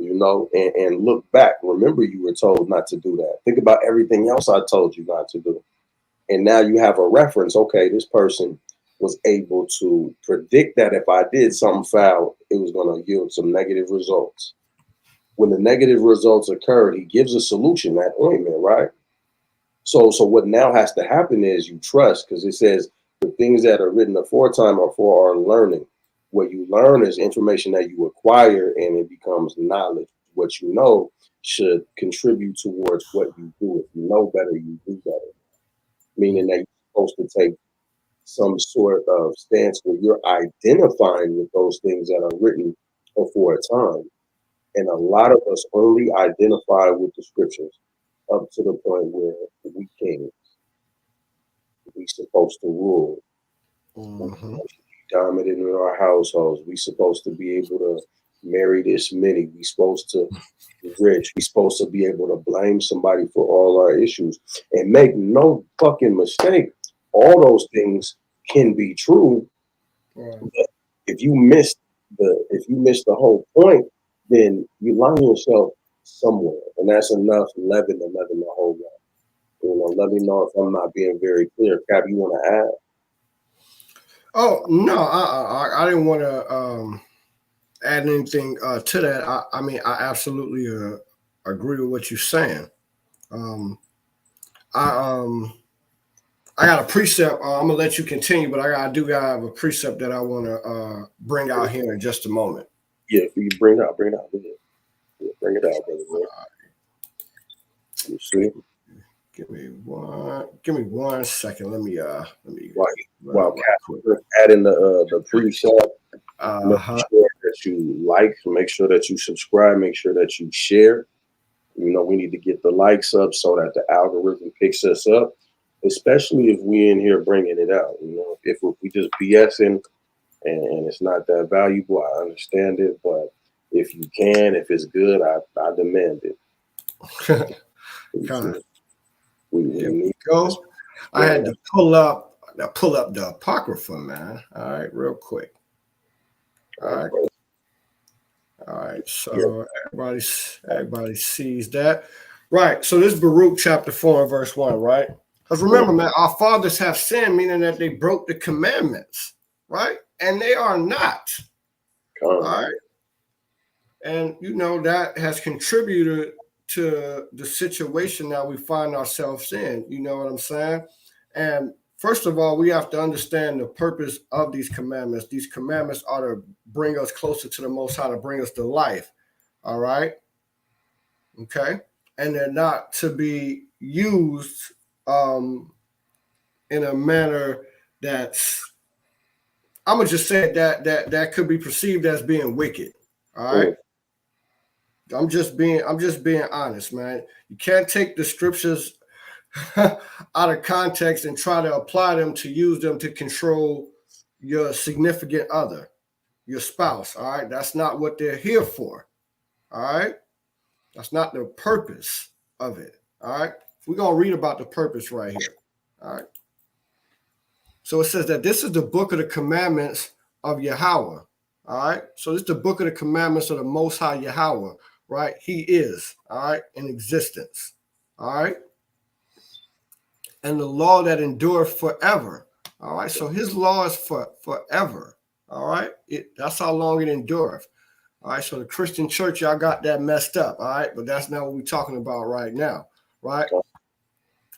you know, and look back. Remember, you were told not to do that. Think about everything else I told you not to do. And now you have a reference. Okay, this person was able to predict that if I did something foul, it was going to yield some negative results. When the negative results occurred, he gives a solution, that ointment, right? So what now has to happen is you trust, because it says the things that are written aforetime are for our learning. What you learn is information that you acquire, and it becomes knowledge. What you know should contribute towards what you do. If you know better, you do better. Meaning that you're supposed to take some sort of stance where you're identifying with those things that are written before a time. And a lot of us only identify with the scriptures up to the point where we kings, we supposed to rule. We supposed to be dominant in our households. We supposed to be able to marry this many. We supposed to be rich. We supposed to be able to blame somebody for all our issues. And make no fucking mistake, all those things can be true. But if you miss the whole point, then you line yourself somewhere, and that's enough leaven to leaven the whole lot. You know, let me know if I'm not being very clear. Cap, you want to add? Oh no, I didn't want to add anything to that. I mean, I absolutely agree with what you're saying. I got a precept. I'm gonna let you continue, but I do have a precept that I want to bring out here in just a moment. Yeah, if you bring it out. Yeah, bring it out, brother. You see? Give me one second. Let me While Cap adding the precept, make sure that you like, make sure that you subscribe, make sure that you share. You know, we need to get the likes up so that the algorithm picks us up, especially if we in here bringing it out. You know, if we just BSing and it's not that valuable, I understand it. But if you can, if it's good, I demand it. We need go. I had to pull up the Apocrypha, man. All right, real quick. All right. So everybody sees that, right? So this is Baruch chapter 4 and verse 1, right? Because remember, man, our fathers have sinned, meaning that they broke the commandments, right? And they are not. All right. And you know that has contributed to the situation that we find ourselves in. You know what I'm saying? And first of all, we have to understand the purpose of these commandments. These commandments are to bring us closer to the Most High, to bring us to life. All right? Okay? And they're not to be used in a manner that's, I'm going to just say that could be perceived as being wicked. All right? I'm just being honest, man. You can't take the scriptures out of context and try to apply them to use them to control your significant other, your spouse. All right. That's not what they're here for. All right. That's not the purpose of it. All right. We're going to read about the purpose right here. All right. So it says that this is the book of the commandments of Yahweh. All right. So this is the book of the commandments of the Most High Yahweh. Right. He is. All right. In existence. All right. And the law that endureth forever. All right. So his law is for forever. All right. That's how long it endureth. All right. So the Christian church, y'all got that messed up. All right. But that's not what we're talking about right now. Right.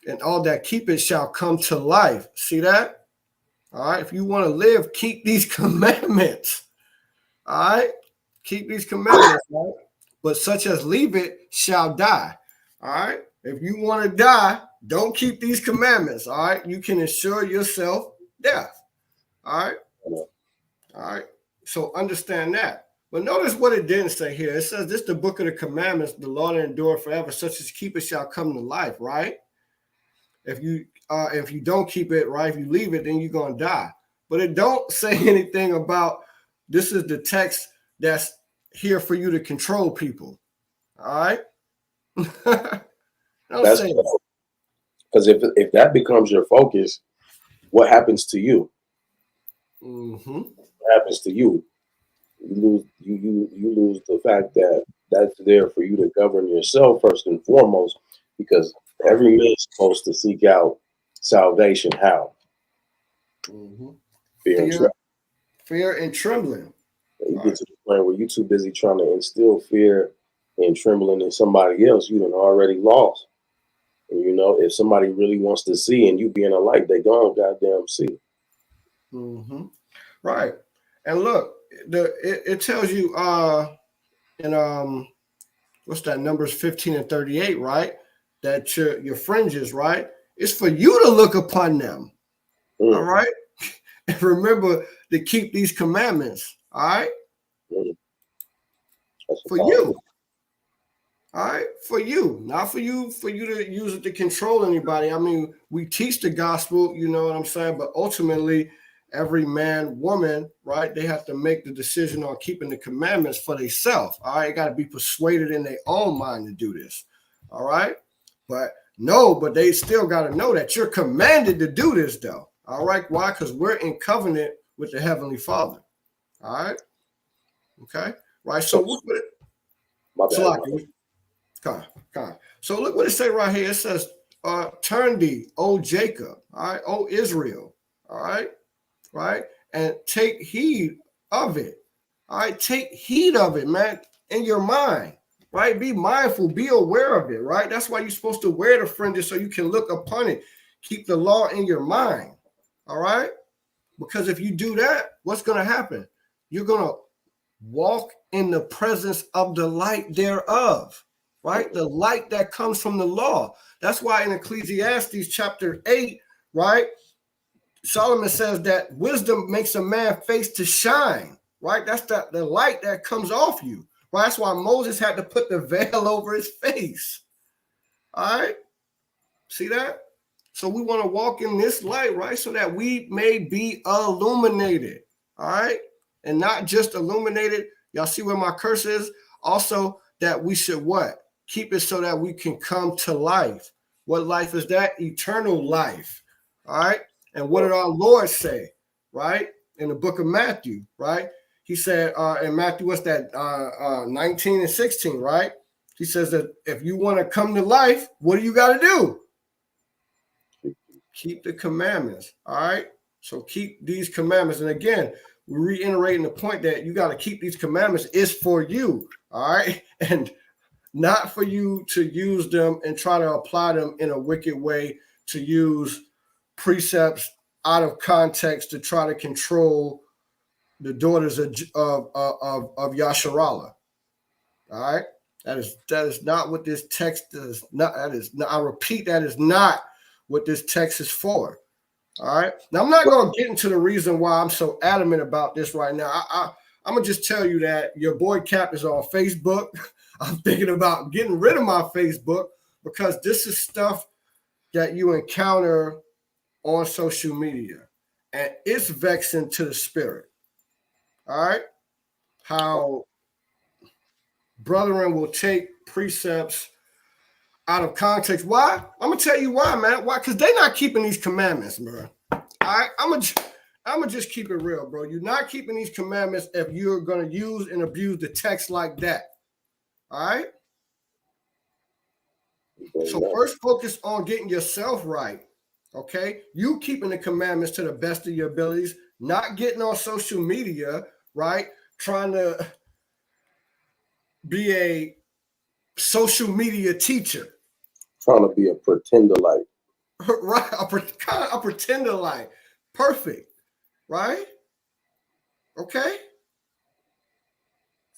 And all that keep it shall come to life. See that? All right. If you want to live, keep these commandments. All right. Keep these commandments. Right? But such as leave it shall die. All right. If you want to die, don't keep these commandments. All right. You can assure yourself death. All right. All right. So understand that. But notice what it didn't say here. It says this is the book of the commandments, the law that endure forever, such as keep it shall come to life. Right. If you don't keep it, right, if you leave it, then you're going to die. But it don't say anything about this is the text that's here for you to control people. All right. That's because if that becomes your focus, what happens to you? What happens to you? You lose the fact that That's there for you to govern yourself first and foremost, because every man is supposed to seek out salvation. How? Mm-hmm. Fear and trembling. Fear and trembling. You get to the point where you're too busy trying to instill fear and trembling in somebody else, you done already lost. And you know, if somebody really wants to see and you being a light, they gonna goddamn see. Mm-hmm. Right. And look, it tells you in what's that, Numbers 15 and 38, right? That your fringes, right? It's for you to look upon them. All right. And remember to keep these commandments. All right. For you. All right, for you, not for you to use it to control anybody. I mean, we teach the gospel, you know what I'm saying? But ultimately, every man, woman, right, they have to make the decision on keeping the commandments for themselves. All right, got to be persuaded in their own mind to do this. All right, but they still got to know that you're commanded to do this, though. All right, why? Because we're in covenant with the Heavenly Father. All right, okay, right. So what? So look what it say right here. It says, turn thee, O Jacob, all right, O Israel, all right, and take heed of it. All right, take heed of it, man, in your mind, right? Be mindful, be aware of it, right? That's why you're supposed to wear the fringes so you can look upon it. Keep the law in your mind, all right? Because if you do that, what's going to happen? You're going to walk in the presence of the light thereof. Right? The light that comes from the law. That's why in Ecclesiastes chapter 8, right? Solomon says that wisdom makes a man's face to shine, right? That's the light that comes off you. Right? That's why Moses had to put the veil over his face. All right? See that? So we want to walk in this light, right? So that we may be illuminated. All right? And not just illuminated. Y'all see where my curse is? Also, that we should what? Keep it so that we can come to life. What life is that? Eternal life. All right. And what did our Lord say? Right? In the book of Matthew, right? He said in Matthew, what's that? 19 and 16, right? He says that if you want to come to life, what do you got to do? Keep the commandments. All right. So keep these commandments. And again, we're reiterating the point that you got to keep these commandments is for you. All right. And not for you to use them and try to apply them in a wicked way, to use precepts out of context to try to control the daughters of Yasharallah. All right, that is not what this text does. Not that is. I repeat, that is not what this text is for. All right. Now I'm not going to get into the reason why I'm so adamant about this right now. I'm gonna just tell you that your boy Cap is on Facebook. I'm thinking about getting rid of my Facebook because this is stuff that you encounter on social media, and it's vexing to the spirit. All right, how brethren will take precepts out of context. Why? I'm gonna tell you why, man. Why? Because they're not keeping these commandments, bro. All right, I'm gonna just keep it real, bro. You're not keeping these commandments if you're gonna use and abuse the text like that. All right. So first focus on getting yourself right. Okay. You keeping the commandments to the best of your abilities, not getting on social media, right? Trying to be a social media teacher. Trying to be a pretender light. Right. A pretender light. Perfect. Right? Okay.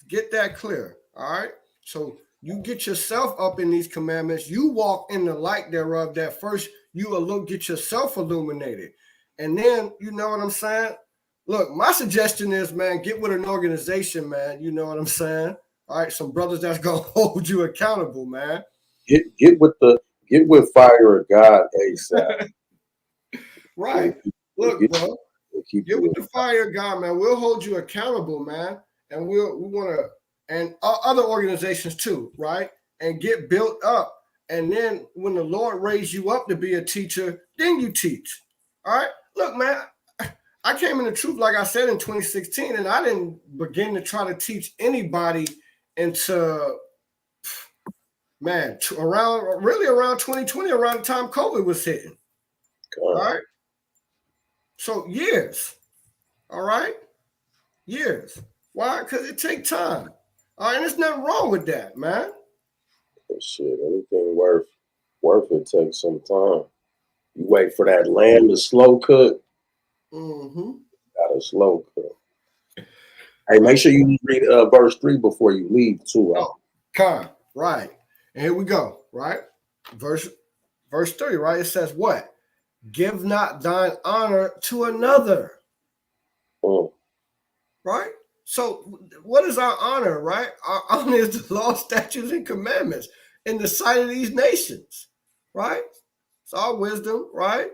Get that clear. All right. So you get yourself up in these commandments. You walk in the light thereof. That first you get yourself illuminated. And then, you know what I'm saying? Look, my suggestion is, man, get with an organization, man. You know what I'm saying? All right. Some brothers that's going to hold you accountable, man. Get with Fire of God ASAP. Right. Look, bro. Get with the Fire of God, man. We'll hold you accountable, man. And we want to, and other organizations too, right? And get built up. And then when the Lord raised you up to be a teacher, then you teach. All right. Look, man, I came in the truth, like I said, in 2016, and I didn't begin to try to teach anybody into man, around 2020, around the time COVID was hitting. All right. So years. All right. Years. Why? Because it takes time. All right, and there's nothing wrong with that, man. Shit, anything worth it takes some time. You wait for that lamb to slow cook. Gotta slow cook. Hey, make sure you read verse 3 before you leave too. Right. And here we go. Right. Verse 3. Right. It says what? Give not thine honor to another. Right. So what is our honor? Right. Our honor is the law, statutes, and commandments in the sight of these nations. Right. It's our wisdom. Right.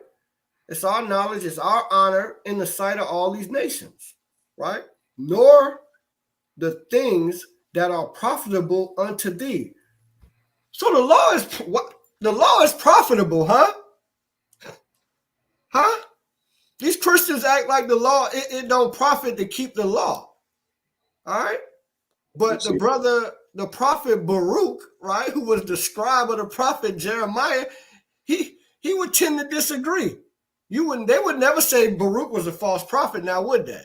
It's our knowledge. It's our honor in the sight of all these nations. Right. Nor the things that are profitable unto thee. So the law is what? The law is profitable, huh? Huh? These Christians act like the law, it don't profit to keep the law. All right. But the prophet Baruch, right, who was the scribe of the prophet Jeremiah, he would tend to disagree. They would never say Baruch was a false prophet, now would they?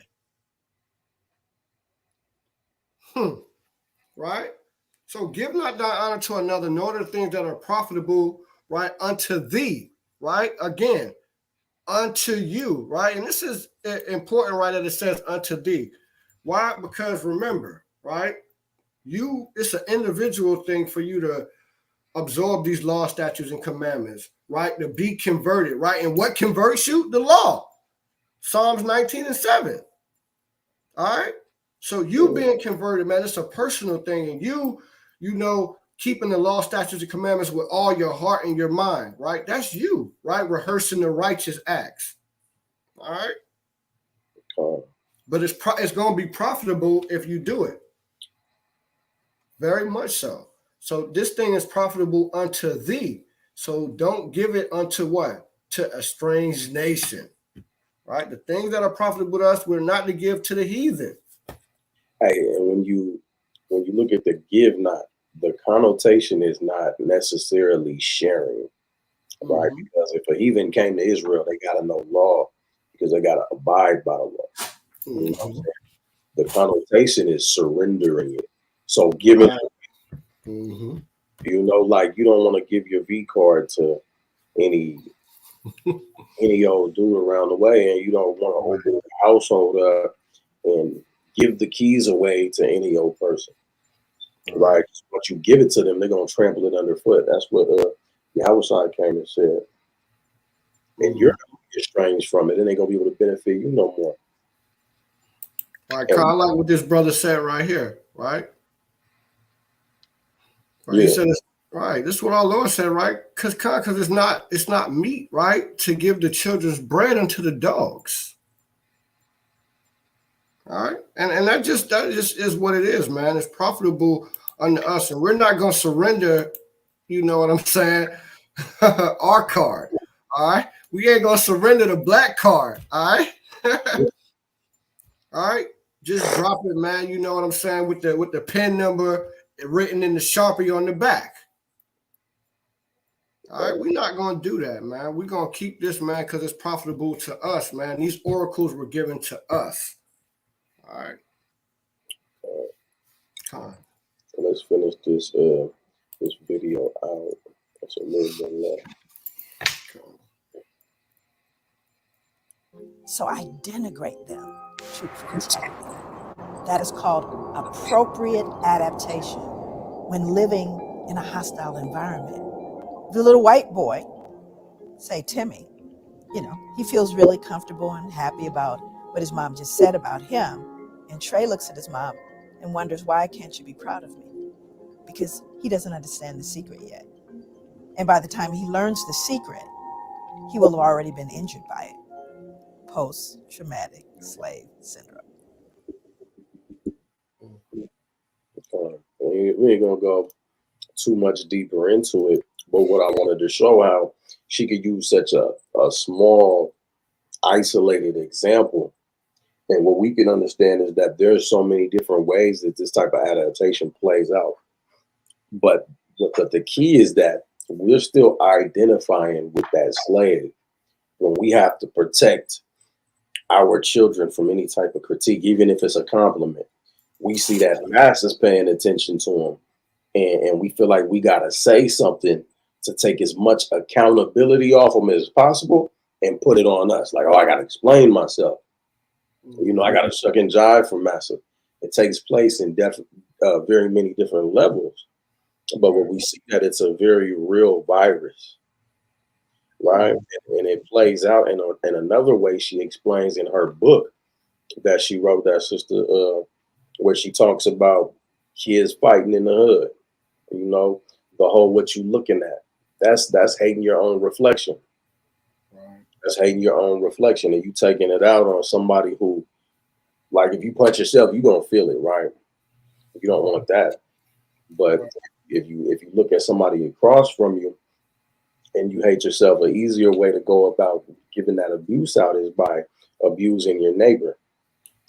Right? So give not thy honor to another, nor the things that are profitable, right, unto thee, right? Again, unto you, right? And this is important, right, that it says unto thee. Why? Because remember, right, it's an individual thing for you to absorb these law, statutes, and commandments, right? To be converted, right? And what converts you? The law. Psalms 19:7. All right? So you being converted, man, it's a personal thing. And you keeping the law, statutes, and commandments with all your heart and your mind, right? That's you, right? Rehearsing the righteous acts. All right? But it's going to be profitable if you do it. Very much so. So this thing is profitable unto thee. So don't give it unto what? To a strange nation. Right? The things that are profitable to us, we're not to give to the heathen. Hey, and when you look at the give not, the connotation is not necessarily sharing, right? Because if a heathen came to Israel, they got to know law because they got to abide by the law. You know what I'm saying? The connotation is surrendering it. So giving, like you don't want to give your V card to any old dude around the way, and you don't want to open the household up and give the keys away to any old person. Right? Once you give it to them, they're gonna trample it underfoot. That's what Yahawashi came and said. And you're gonna be estranged from it, and they're gonna be able to benefit you no more. All right, Carl, I like what this brother said right here, right? He said, right, this is what our Lord said, right? Because it's not meat, right, to give the children's bread unto the dogs. All right, and that just is what it is, man. It's profitable unto us, and we're not gonna surrender. You know what I'm saying? Our card, all right. We ain't gonna surrender the black card, all right. All right, just drop it, man. You know what I'm saying, with the pen number written in the Sharpie on the back. All right, we're not gonna do that, man. We're gonna keep this, man, because it's profitable to us, man. These oracles were given to us. All right. So let's finish this video out. That's a little bit left. So I denigrate them. That is called appropriate adaptation when living in a hostile environment. The little white boy, say Timmy, he feels really comfortable and happy about what his mom just said about him. And Trey looks at his mom and wonders, why can't you be proud of me? Because he doesn't understand the secret yet. And by the time he learns the secret, he will have already been injured by it. Post-traumatic slave syndrome. We ain't gonna go too much deeper into it, but what I wanted to show how she could use such a small, isolated example. And what we can understand is that there's so many different ways that this type of adaptation plays out. But But the key is that we're still identifying with that slave when we have to protect our children from any type of critique, even if it's a compliment. We see that mass is paying attention to them, and we feel like we got to say something to take as much accountability off them as possible and put it on us. Like, oh, I got to explain myself. You know, I got to shuck and jive for massa. It takes place in very many different levels. But what we see that it's a very real virus, right? And it plays out in another way. She explains in her book that she wrote, that sister, where she talks about kids fighting in the hood. You know, the whole what you looking at. That's hating your own reflection. Right. That's hating your own reflection, and you taking it out on somebody who, like, if you punch yourself, you gonna feel it, right? You don't want that. But if you look at somebody across from you and you hate yourself, an easier way to go about giving that abuse out is by abusing your neighbor,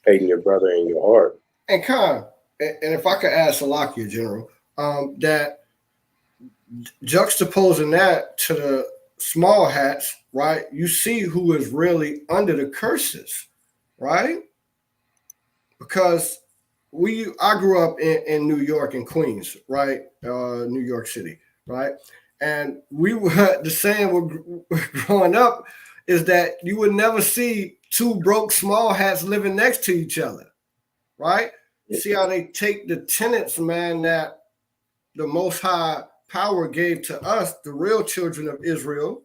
hating your brother in your heart. And and if I could add Salakia, General, that juxtaposing that to the small hats, right? You see who is really under the curses, right? Because I grew up in New York and Queens, right? New York City, right? And we were the saying growing up is that you would never see two broke small hats living next to each other, right? See how they take the tenets, man, that the Most High power gave to us, the real children of Israel,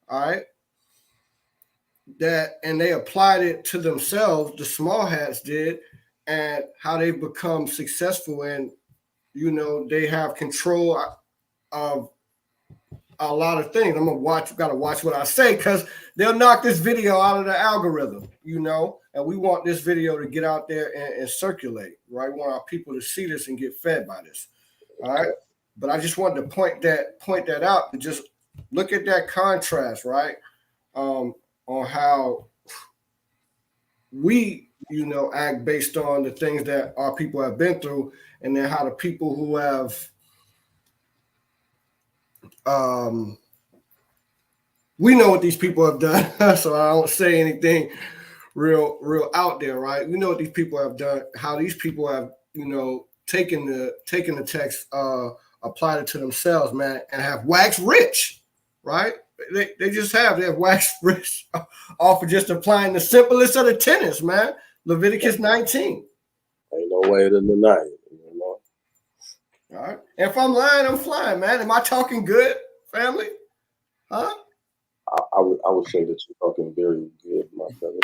all right? And they applied it to themselves, the small hats did, and how they've become successful, and they have control of a lot of things. Gotta watch what I say, because they'll knock this video out of the algorithm, and we want this video to get out there and circulate, right? We want our people to see this and get fed by this. All right. But I just wanted to point that out, and just look at that contrast, right? On how we, act based on the things that our people have been through, and then how the people who have we know what these people have done, so I don't say anything real out there, right? We know what these people have done, how these people have, taken the text, applied it to themselves, man, and have waxed rich, right? They just have waxed rich off of just applying the simplest of the tenets, man. Leviticus 19. Ain't no way to deny it. All right. And if I'm lying, I'm flying, man. Am I talking good, family? Huh? I would say that you're talking very good, my brother.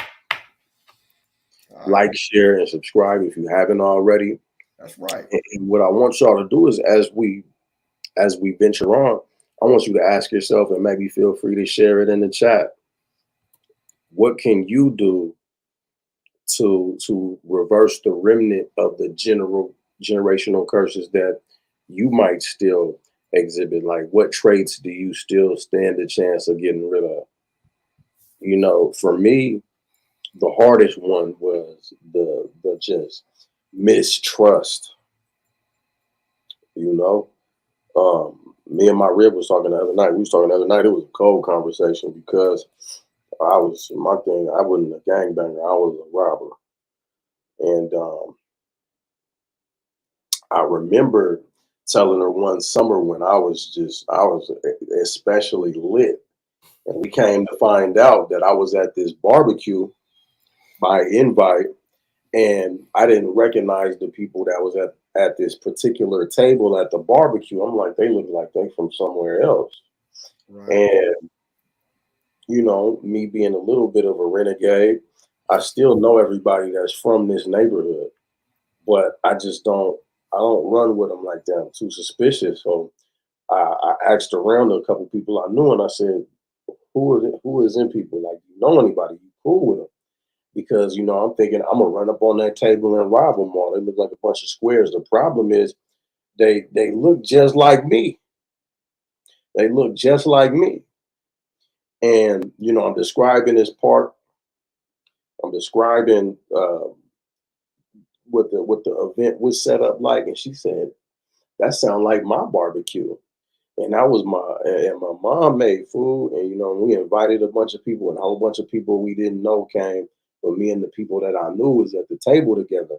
Like, share, and subscribe if you haven't already. That's right. And what I want y'all to do is, as we venture on, I want you to ask yourself, and maybe feel free to share it in the chat. What can you do to reverse the remnant of the generational curses that you might still exhibit? Like, what traits do you still stand a chance of getting rid of? For me, the hardest one was the just mistrust. Me and my rib was talking the other night. We was talking the other night. It was a cold conversation, because I wasn't a gangbanger. I was a robber. And I remember telling her one summer when I was especially lit. And we came to find out that I was at this barbecue by invite, and I didn't recognize the people that was at this particular table at the barbecue. I'm like, they look like they from somewhere else. Right. And, me being a little bit of a renegade, I still know everybody that's from this neighborhood, but I don't run with them like that. I'm too suspicious. So I asked around a couple people I knew, and I said, who is in people? Like, you know anybody? You cool with them? Because, I'm thinking I'm going to run up on that table and rob them all. They look like a bunch of squares. The problem is they look just like me. They look just like me. And, I'm describing this part. I'm describing what the event was set up like. And she said, that sound like my barbecue. And that was and my mom made food, and we invited a bunch of people, and a whole bunch of people we didn't know came. But me and the people that I knew was at the table together.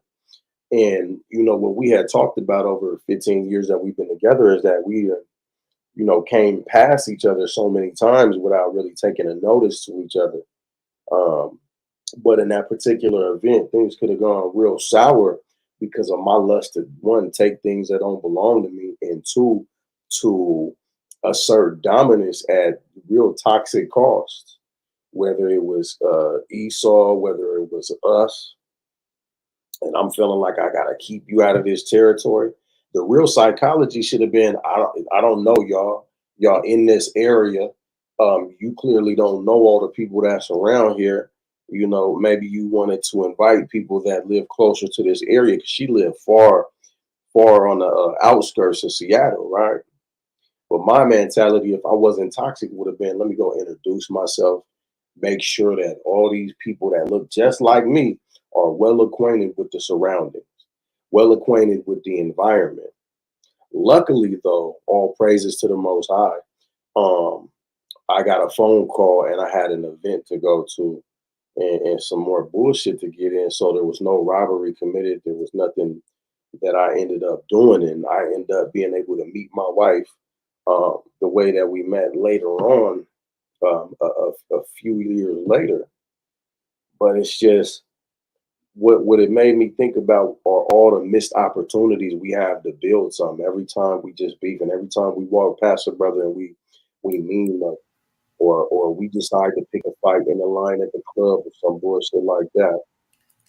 And what we had talked about over 15 years that we've been together is that we came past each other so many times without really taking a notice to each other. But in that particular event, things could have gone real sour because of my lust to, one, take things that don't belong to me, and two, to assert dominance at real toxic cost. Whether it was Esau, whether it was us, and I'm feeling like I gotta keep you out of this territory. The real psychology should have been, I don't know y'all in this area. You clearly don't know all the people that's around here. Maybe you wanted to invite people that live closer to this area because she lived far on the outskirts of Seattle, right? But my mentality, if I wasn't toxic, would have been, let me go introduce myself, make sure that all these people that look just like me are well acquainted with the surroundings, well acquainted with the environment. Luckily, though, all praises to the Most High, I got a phone call and I had an event to go to, and some more bullshit to get in. So there was no robbery committed. There was nothing that I ended up doing, and I ended up being able to meet my wife the way that we met later on, a few years later. But it's just what it made me think about are all the missed opportunities we have to build something. Every time we just beef, and every time we walk past a brother and we mean like, or we decide to pick a fight in the line at the club or some bullshit like that.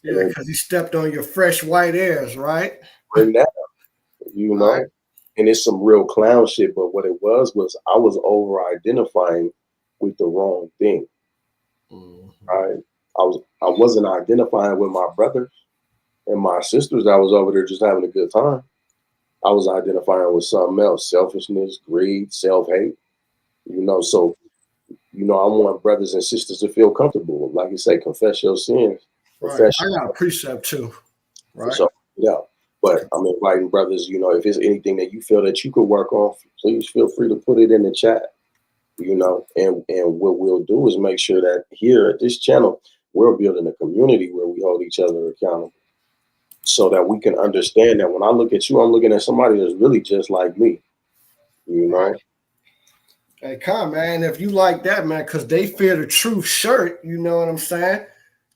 Yeah, because he stepped on your fresh white airs, right? Bring that up, Right. and it's some real clown shit. But what it was I was over identifying with the wrong thing. Right? I wasn't identifying with my brothers and my sisters that was over there just having a good time. I was identifying with something else: selfishness, greed, self-hate. So I want brothers and sisters to feel comfortable. Like you say, confess your sins. Right. Confess. I got a precept too. Right. So yeah. But I'm inviting brothers, if there's anything that you feel that you could work on, please feel free to put it in the chat. And what we'll do is make sure that here at this channel, we're building a community where we hold each other accountable, so that we can understand that when I look at you, I'm looking at somebody that's really just like me. Right. Hey, come, man. If you like that, man, because they fear the truth shirt, you know what I'm saying?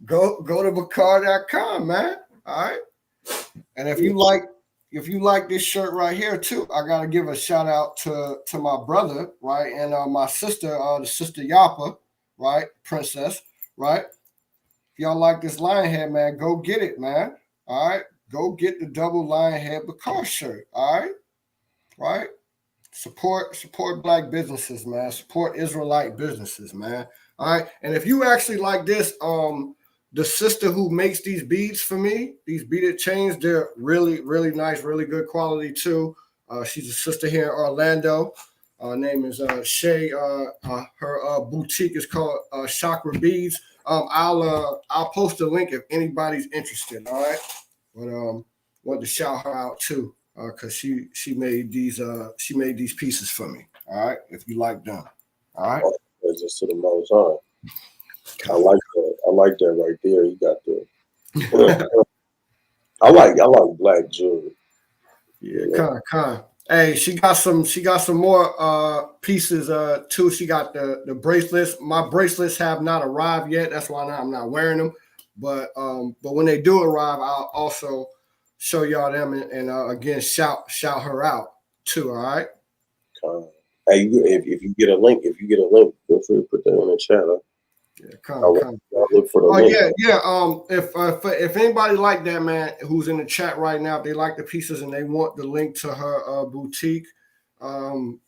Go to Bakar.com, man. All right. And if you like this shirt right here too, I gotta give a shout out to my brother, right, and my sister, the sister Yapa, right, Princess, right. If y'all like this lion head, man, go get it, man. All right, go get the double lion head Bakar shirt. All right, right. Support black businesses, man. Support Israelite businesses, man. All right. And if you actually like this, the sister who makes these beads for me, these beaded chains, they're really, really nice, really good quality too. She's a sister here in Orlando. Her name is Shay. Her boutique is called Chakra Beads. I'll post a link if anybody's interested. All right. But want to shout her out too. Because she made these pieces for me. All right, if you like them. All right. Just to the Most High. I like that right there. You got the. I like black jewelry. Yeah, kind. Hey, she got some more pieces too. She got the bracelets. My bracelets have not arrived yet. That's why I'm not wearing them. But when they do arrive, I'll also show y'all them and again shout her out too. All right. Hey, if you get a link, feel free to put that in the chat. I'll look for the link. If anybody like that, man, who's in the chat right now, if they like the pieces and they want the link to her boutique through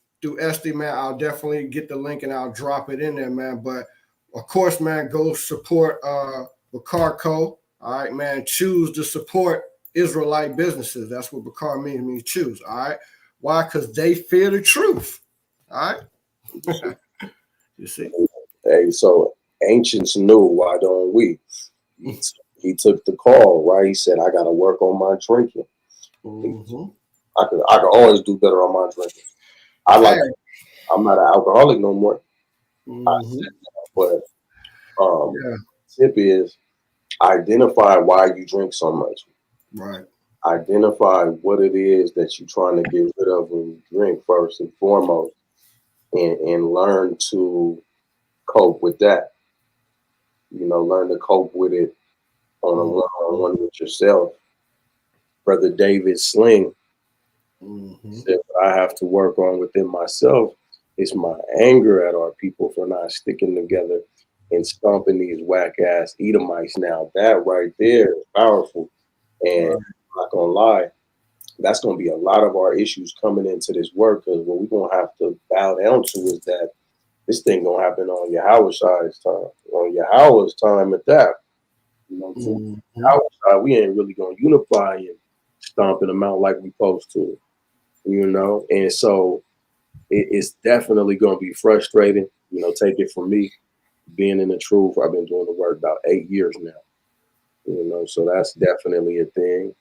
Esty, man, I'll definitely get the link and I'll drop it in there, man. But of course, man, go support Bakar Co. All right, man. Choose to support Israelite businesses. That's what Bakar means choose. All right. Why? Because they fear the truth. All right. You see? Hey, so ancients knew, why don't we? He took the call, right? He said, I got to work on my drinking. Mm-hmm. I could always do better on my drinking. I like. I'm not an alcoholic no more. I said that, but Yeah. tip is identify why you drink so much. Right. Identify what it is that you're trying to get rid of when you drink first and foremost, and learn to cope with that. You know, learn to cope with it on a one-on-one with yourself. Brother David Sling said, what I have to work on within myself is my anger at our people for not sticking together and stomping these whack ass Edomites. Now, that right there is powerful. And I'm not going to lie, that's going to be a lot of our issues coming into this work, because what we're going to have to bow down to is that this thing going to happen on Yahawashi's time, on Yahweh's time at that. You know, to Yahweh, we ain't really going to unify and stomping them out like we supposed to, you know? And so it's definitely going to be frustrating. You know, take it from me, being in the truth. I've been doing the work about 8 years now, you know, so that's definitely a thing.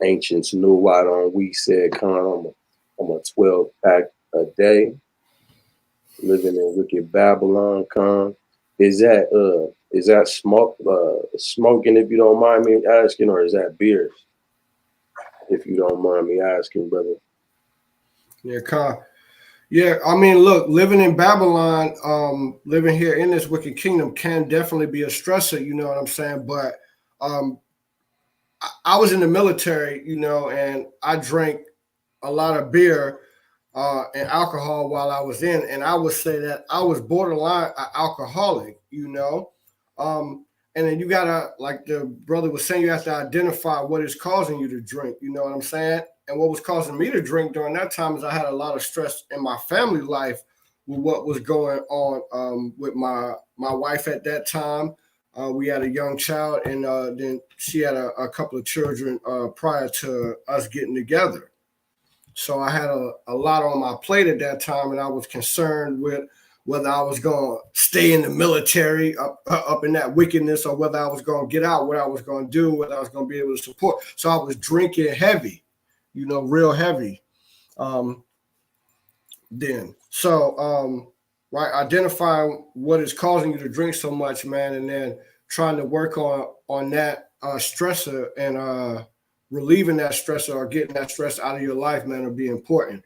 Ancients knew why don't we said, come, I'm a 12 pack a day, living in wicked Babylon, come. Is that smoking, if you don't mind me asking, or is that beers? If you don't mind me asking, brother. Yeah, yeah, I mean, look, living in Babylon, living here in this wicked kingdom can definitely be a stressor, you know what I'm saying? But I was in the military, you know, and I drank a lot of beer and alcohol while I was in, and I would say that I was borderline alcoholic, you know. And then you gotta, like the brother was saying, you have to identify what is causing you to drink, you know what I'm saying? And what was causing me to drink during that time is I had a lot of stress in my family life with what was going on with my wife at that time. We had a young child, and then she had a couple of children prior to us getting together. So I had a lot on my plate at that time, and I was concerned with whether I was going to stay in the military up in that wickedness, or whether I was going to get out, what I was going to do, whether I was going to be able to support. So I was drinking heavy, you know, real heavy then. So, right, identifying what is causing you to drink so much, man, and then trying to work on that stressor and relieving that stressor or getting that stress out of your life, man, will be important.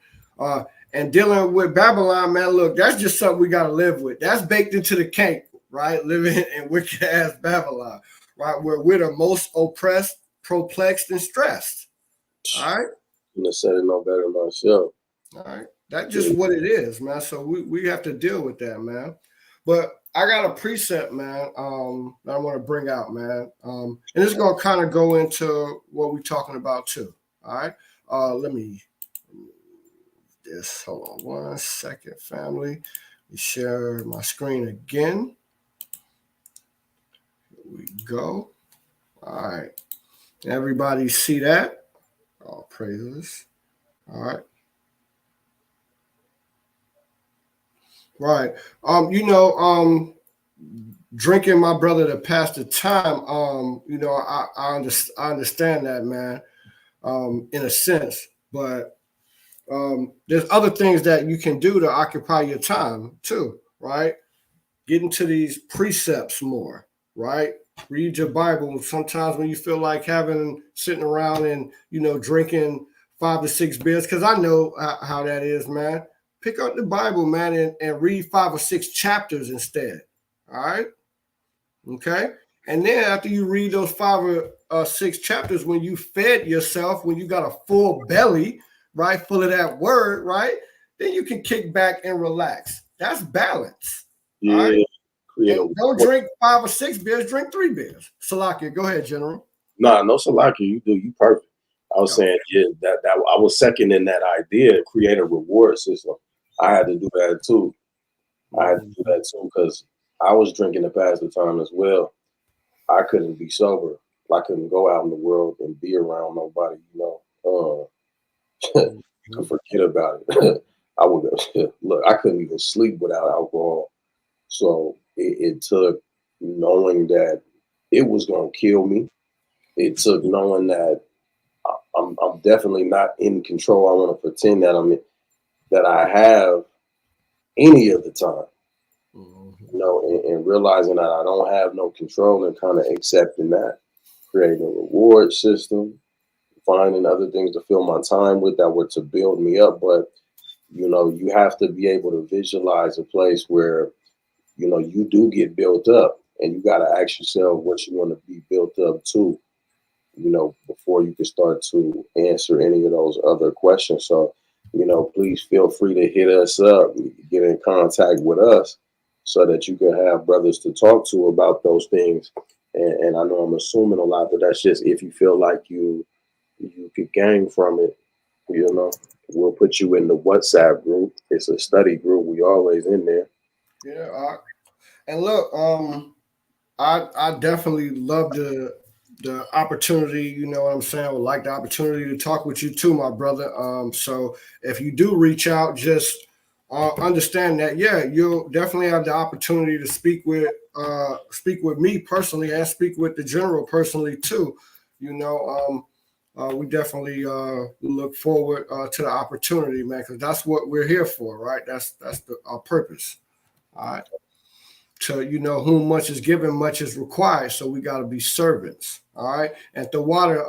And dealing with Babylon, man, look, that's just something we got to live with. That's baked into the cake, right? Living in wicked ass Babylon, right? Where we're the most oppressed, perplexed, and stressed. All right. Couldn't have said it no better myself. All right. That's just what it is, man. So we have to deal with that, man. But I got a precept, man, that I want to bring out, man. And it's going to kind of go into what we're talking about, too. All right. Let me this. Hold on 1 second, family. Let me share my screen again. Here we go. All right. Everybody see that? All praises. All right. Right. You know, drinking my brother to pass the time, you know, I understand that, man, in a sense. But there's other things that you can do to occupy your time too, right? Get into these precepts more, right? Read your Bible. Sometimes when you feel like sitting around and, you know, drinking 5 to 6 beers, because I know how that is, man. Pick up the Bible, man, and read 5 or 6 chapters instead. All right. Okay. And then after you read those 5 or 6 chapters, when you fed yourself, when you got a full belly, right, full of that word, right, then you can kick back and relax. That's balance. Yeah. All right? Don't drink 5 or 6 beers, drink 3 beers. Salakia, go ahead, General. Nah, no Salakia, you do, you perfect. I was saying, yeah, that I was seconding that idea, create a reward system. I had to do that too. I had to do that too, because I was drinking to pass the time as well. I couldn't be sober. I couldn't go out in the world and be around nobody, you know. You could forget about it. I would look, I couldn't even sleep without alcohol. So it took knowing that it was gonna kill me. It took knowing that I'm definitely not in control. I want to pretend that I have any of the time. You know, and realizing that I don't have no control and kind of accepting that, creating a reward system, finding other things to fill my time with that were to build me up. But, you know, you have to be able to visualize a place where, you know, you do get built up, and you got to ask yourself what you want to be built up to, you know, before you can start to answer any of those other questions. So, you know, please feel free to hit us up, get in contact with us so that you can have brothers to talk to about those things. And I know I'm assuming a lot, but that's just if you feel like you could gain from it, you know. We'll put you in the WhatsApp group. It's a study group. We always in there. Yeah. And look, I definitely love the opportunity, you know what I'm saying? I would like the opportunity to talk with you too, my brother. So if you do reach out, just understand that, yeah, you'll definitely have the opportunity to speak with me personally and speak with the general personally too. You know, we definitely look forward to the opportunity, man, because that's what we're here for, right? That's our purpose. All right. To, you know, whom much is given, much is required. So we got to be servants. All right. And the water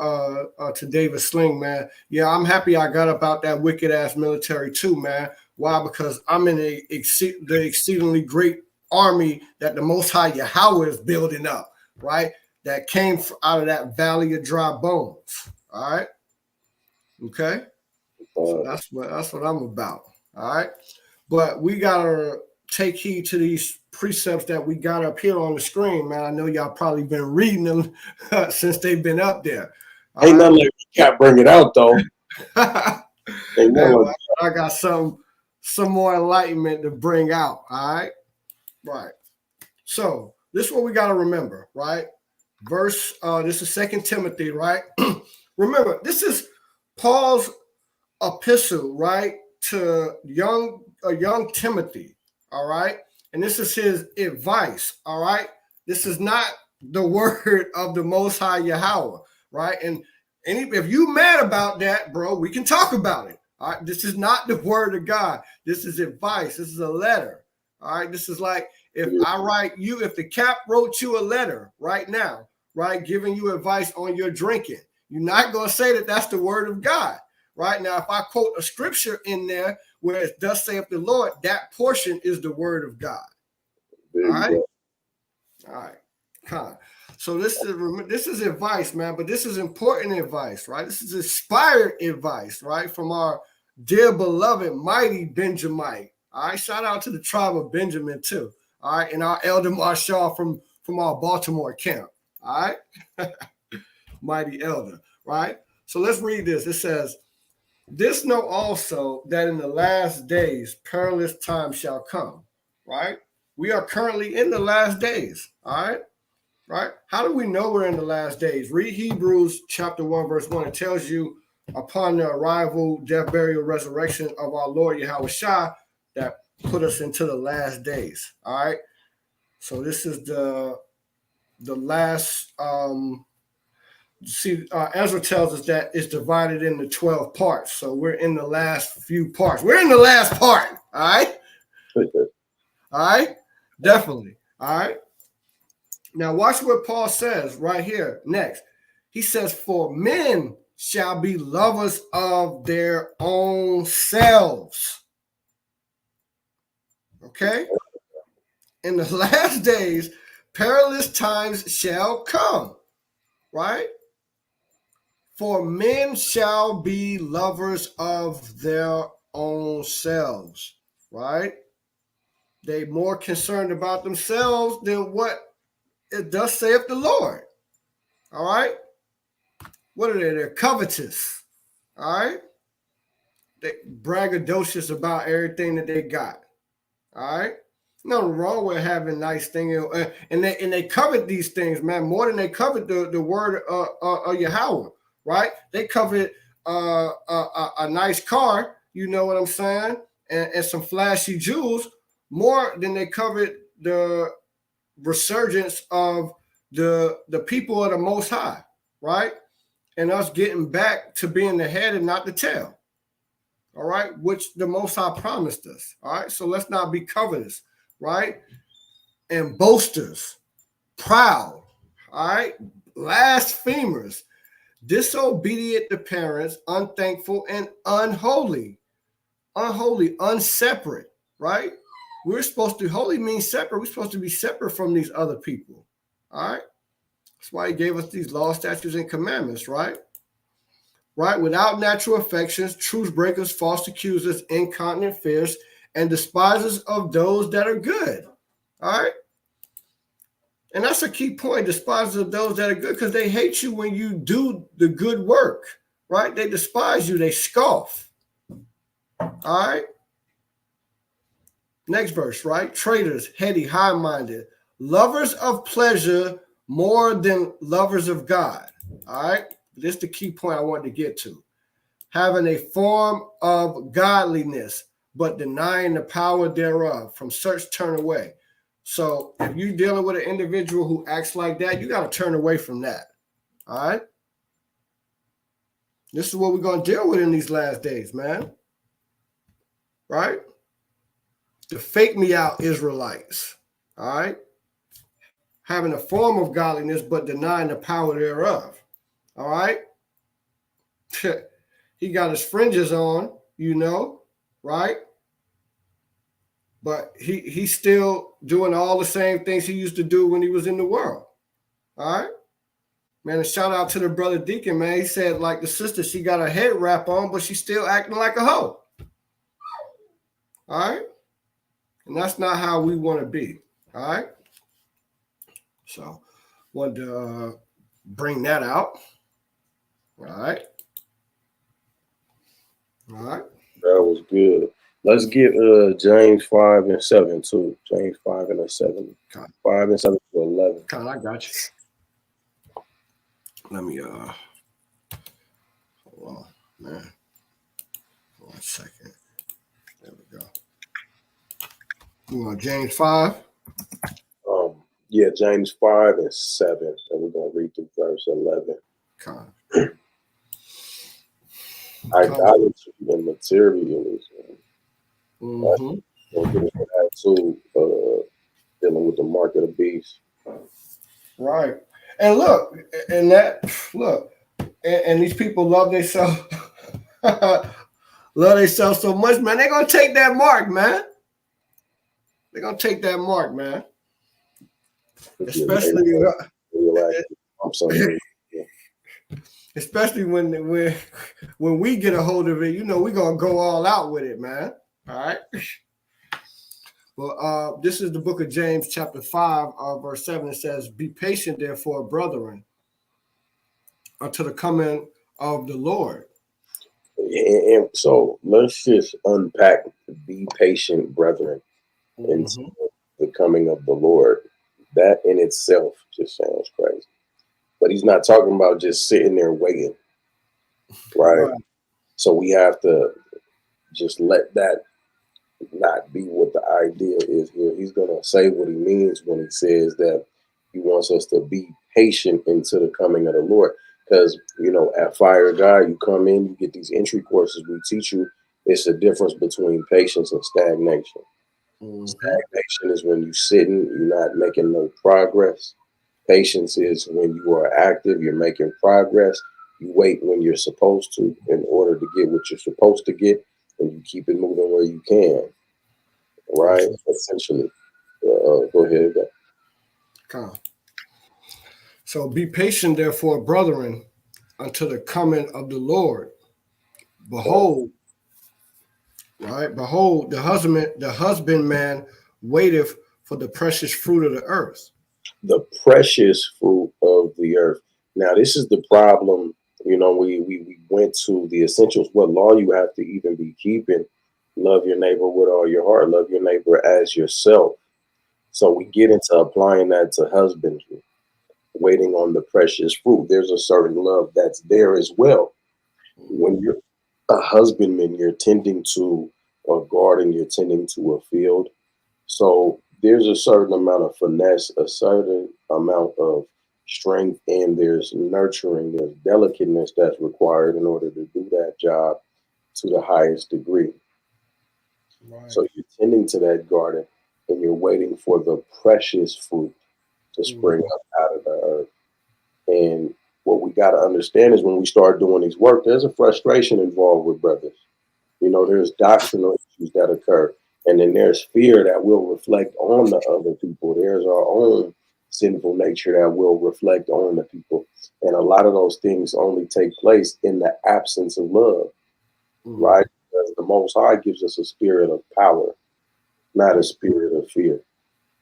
to David Sling, man. Yeah, I'm happy I got up out that wicked ass military too, man. Why? Because I'm in the exceedingly great army that the Most High Yahweh is building up, right? That came out of that valley of dry bones. All right. Okay. So that's what I'm about. All right. But we gotta take heed to these precepts that we got up here on the screen, man. I know y'all probably been reading them since they've been up there. Ain't nothing like we can't bring it out though. Hey, well, I got some more enlightenment to bring out. All right. Right. So this is what we got to remember, right? Verse, this is 2 Timothy, right? Remember, this is Paul's epistle, right, to young Timothy, all right? And this is his advice, all right? This is not the word of the Most High Yahweh, right? And if you mad about that, bro, we can talk about it, all right? This is not the word of God. This is advice. This is a letter, all right? This is like if the cap wrote you a letter right now, right, giving you advice on your drinking, you're not going to say that that's the word of God. Right now, if I quote a scripture in there where it does say of the Lord, that portion is the word of God. All right, all right, huh. So this is advice, man. But this is important advice, right? This is inspired advice, right, from our dear beloved mighty Benjamite. All right, shout out to the tribe of Benjamin too. All right, and our elder Marshall from our Baltimore camp. All right, mighty elder. Right. So let's read this. It says, "This know also that in the last days perilous times shall come." Right? We are currently in the last days. All right? Right? How do we know we're in the last days? Read Hebrews chapter 1, verse 1. It tells you upon the arrival, death, burial, resurrection of our Lord Yahawashi that put us into the last days. All right. So this is the last Ezra tells us that it's divided into 12 parts. So we're in the last few parts. We're in the last part. All right. All right. Definitely. All right. Now watch what Paul says right here next. He says, "For men shall be lovers of their own selves." Okay. In the last days, perilous times shall come. Right. For men shall be lovers of their own selves, right? They more concerned about themselves than what it does saith the Lord. All right? What are they? They're covetous. All right? They braggadocious about everything that they got. All right? Nothing wrong with having nice things, and they covet these things, man, more than they covet the word of Yahweh. Right? They covet a nice car, you know what I'm saying, and some flashy jewels more than they covet the resurgence of the people of the Most High, right? and us getting back to being the head and not the tail. All right, which the Most High promised us. All right, so let's not be covetous, right? And boasters, proud, all right, blasphemers, disobedient to parents, unthankful, and unholy, unseparate, right? We're supposed to, holy means separate. We're supposed to be separate from these other people, all right? That's why he gave us these laws, statutes, and commandments, right? Right? Without natural affections, truth breakers, false accusers, incontinent fears, and despisers of those that are good, all right? And that's a key point, despisers of those that are good, because they hate you when you do the good work, right? They despise you, they scoff. All right. Next verse, right? Traitors, heady, high-minded, lovers of pleasure more than lovers of God. All right. This is the key point I wanted to get to. Having a form of godliness, but denying the power thereof. From such turn away. So if you're dealing with an individual who acts like that, you got to turn away from that. All right. This is what we're going to deal with in these last days, man. Right? The fake me out Israelites. All right. Having a form of godliness, but denying the power thereof. All right. He got his fringes on, you know, right? But he's still doing all the same things he used to do when he was in the world. All right. Man, a shout out to the brother Deacon, man. He said, like the sister, she got her head wrap on, but she's still acting like a hoe. All right. And that's not how we want to be. All right. So, wanted to bring that out. All right. All right. That was good. Let's get James 5 and 7 too. James 5 and 7. 5 and 7 to 11. Con, I got you. Let me hold on, man. 1 second. There we go. You want James 5? Yeah, James 5 and 7. And we're gonna read through verse 11. Con. Idolatry and materialism. Mm-hmm. We'll get into that too, dealing with the mark of the beast. Right. And look, and these people love themselves, love themselves so much, man. They're gonna take that mark, man. They're gonna take that mark, man. Especially especially when we get a hold of it, you know, we're gonna go all out with it, man. All right. Well, this is the book of James, chapter 5, verse 7. It says, "Be patient, therefore, brethren, until the coming of the Lord." And so let's just unpack "be patient, brethren," until the coming of the Lord. That in itself just sounds crazy. But he's not talking about just sitting there waiting, right? So we have to just let that not be what the idea is here. He's going to say what he means when he says that he wants us to be patient until the coming of the Lord. Because, you know, at Fire God, you come in, you get these entry courses. We teach you it's a difference between patience and stagnation. Stagnation is when you're sitting, you're not making no progress. Patience is when you are active, you're making progress. You wait when you're supposed to in order to get what you're supposed to get, and you keep it moving where you can. Right? Essentially. Go ahead. Come on. So be patient, therefore, brethren, until the coming of the Lord. Behold, right? Behold, the husbandman waiteth for the precious fruit of the earth. The precious fruit of the earth. Now, this is the problem. You know, we went to the essentials. What law you have to even be keeping? Love your neighbor with all your heart. Love your neighbor as yourself. So we get into applying that to husbandry, waiting on the precious fruit. There's a certain love that's there as well. When you're a husbandman, you're tending to a garden, you're tending to a field. So there's a certain amount of finesse, a certain amount of strength and there's nurturing, there's delicateness that's required in order to do that job to the highest degree. Right. So you're tending to that garden and you're waiting for the precious fruit to spring up out of the earth. And what we got to understand is when we start doing these work, there's a frustration involved with brothers. You know, there's doctrinal issues that occur. And then there's fear that will reflect on the other people. There's our own sinful nature that will reflect on the people. And a lot of those things only take place in the absence of love, right? Because the Most High gives us a spirit of power, not a spirit of fear.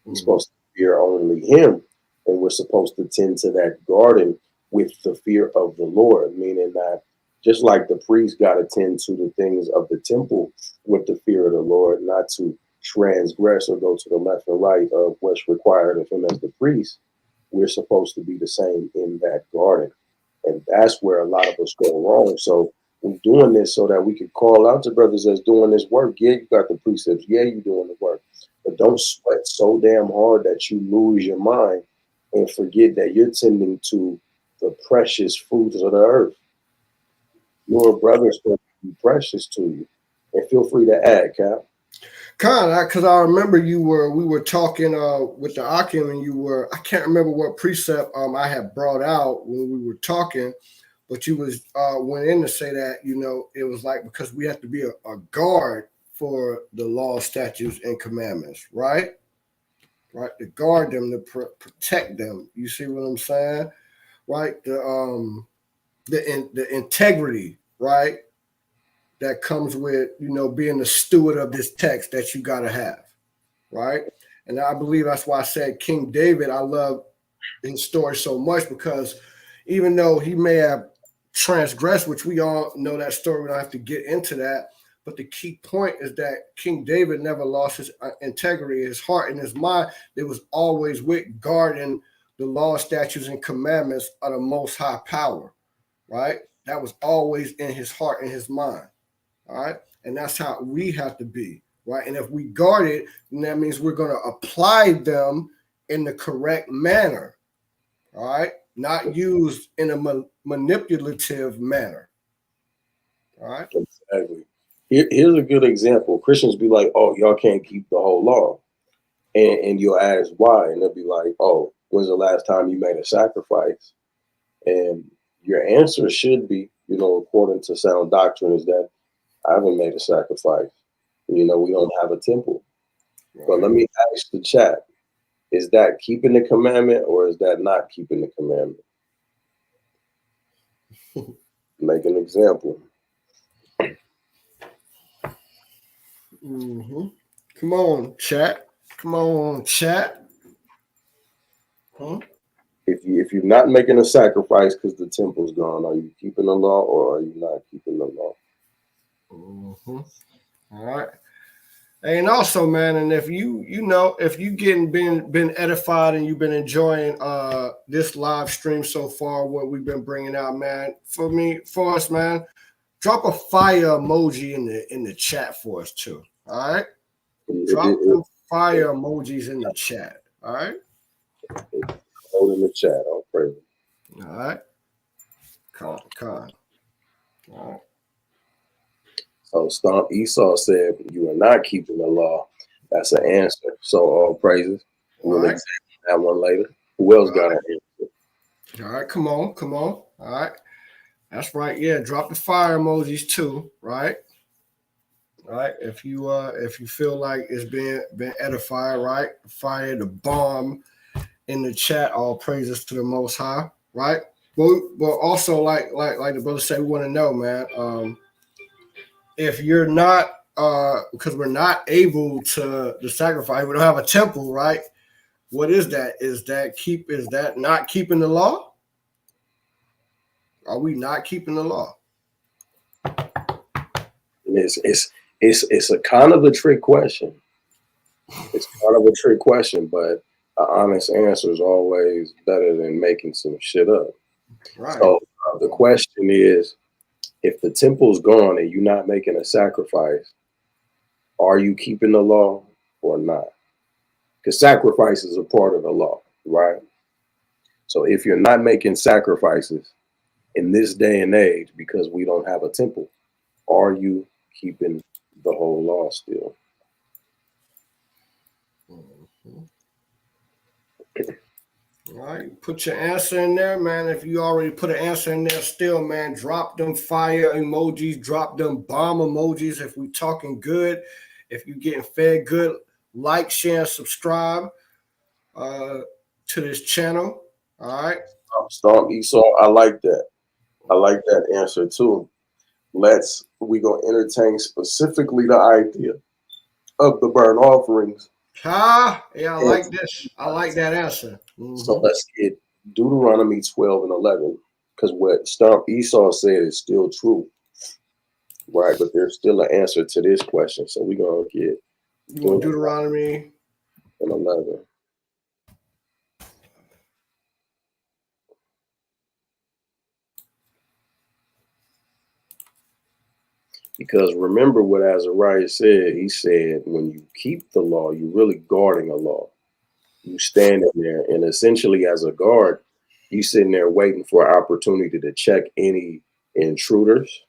We're supposed to fear only Him. And we're supposed to tend to that garden with the fear of the Lord, meaning that just like the priest got to tend to the things of the temple with the fear of the Lord, not to transgress or go to the left and right of what's required of him as the priest, we're supposed to be the same in that garden. And that's where a lot of us go wrong. So we're doing this so that we can call out to brothers that's doing this work. Yeah, you got the precepts. Yeah, you're doing the work. But don't sweat so damn hard that you lose your mind and forget that you're tending to the precious fruits of the earth. Your brother's supposed to be precious to you. And feel free to add, Cap. Because I remember we were talking with the Akim, and I can't remember what precept I had brought out when we were talking, but you went in to say that, it was like because we have to be a guard for the law, statutes, and commandments, right? Right, to guard them, to protect them. You see what I'm saying? Right, the integrity, right, that comes with being the steward of this text that you got to have, right? And I believe that's why I said King David. I love his story so much because even though he may have transgressed, which we all know that story, we don't have to get into that. But the key point is that King David never lost his integrity, his heart, and his mind. It was always with guarding the law, statutes, and commandments of the Most High power, right? That was always in his heart and his mind, all right? And that's how we have to be, right? And if we guard it, then that means we're going to apply them in the correct manner, all right? Not used in a manipulative manner, all right? Exactly. Here's a good example. Christians be like, oh, y'all can't keep the whole law. And you'll ask why. And they'll be like, oh, when's the last time you made a sacrifice? And your answer should be, according to sound doctrine, is that I haven't made a sacrifice. We don't have a temple. Right. But let me ask the chat, is that keeping the commandment or is that not keeping the commandment? Make an example. Come on, chat. Come on, chat. Huh? If you're not making a sacrifice because the temple's gone, are you keeping the law or are you not keeping the law? All right. And also, man, and if if you been edified and you've been enjoying this live stream so far, what we've been bringing out, man, for us, man, drop a fire emoji in the chat for us too. All right. Drop some fire emojis in the chat. All right. Hold in the chat. I'll pray. All right. Con. All right. So Stomp Esau said, you are not keeping the law. That's an answer. So all praises. We'll examine that one later. Who else got an answer? All right, come on. All right. That's right. Yeah, drop the fire emojis too, right? All right. If you feel like it's been edified, right? Fire the bomb in the chat, all praises to the Most High, right? But also like the brother said, we want to know, man, if you're not because we're not able to sacrifice, we don't have a temple, right? What is that? Is that not keeping the law? Are we not keeping the law? It's a kind of a trick question. It's kind of a trick question, but an honest answer is always better than making some shit up. Right. So the question is, if the temple's gone and you're not making a sacrifice, are you keeping the law or not? Because sacrifice is a part of the law, right? So if you're not making sacrifices in this day and age because we don't have a temple, are you keeping the whole law still? Mhm. All right, put your answer in there, man. If you already put an answer in there still, man, drop them fire emojis, drop them bomb emojis if we talking good. If you getting fed good, like, share, and subscribe to this channel. All right. Stomp Esau, I like that. I like that answer too. We gonna entertain specifically the idea of the burnt offerings. Yeah, I And like this. I like that answer. so let's get Deuteronomy 12 and 11, because what Stomp Esau said is still true, right? But there's still an answer to this question. So we're gonna get You want Deuteronomy and 11. Because remember what Azariah said. He said, when you keep the law, you're really guarding a law. You stand in there, and essentially as a guard, you sitting there waiting for an opportunity to check any intruders,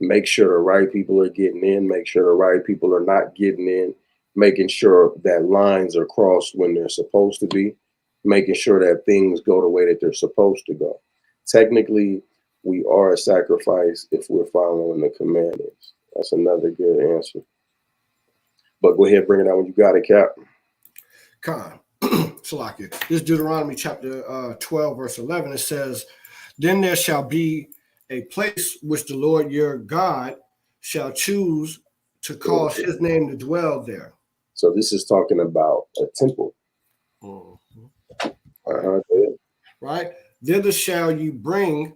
make sure the right people are getting in, make sure the right people are not getting in, making sure that lines are crossed when they're supposed to be, making sure that things go the way that they're supposed to go. Technically, we are a sacrifice if we're following the commandments. That's another good answer. But go ahead, bring it out when you got it, Cap. Con. Salakia. This Deuteronomy chapter 12, verse 11. It says, "Then there shall be a place which the Lord your God shall choose to cause his name to dwell there." So this is talking about a temple. Right? "Thither shall you bring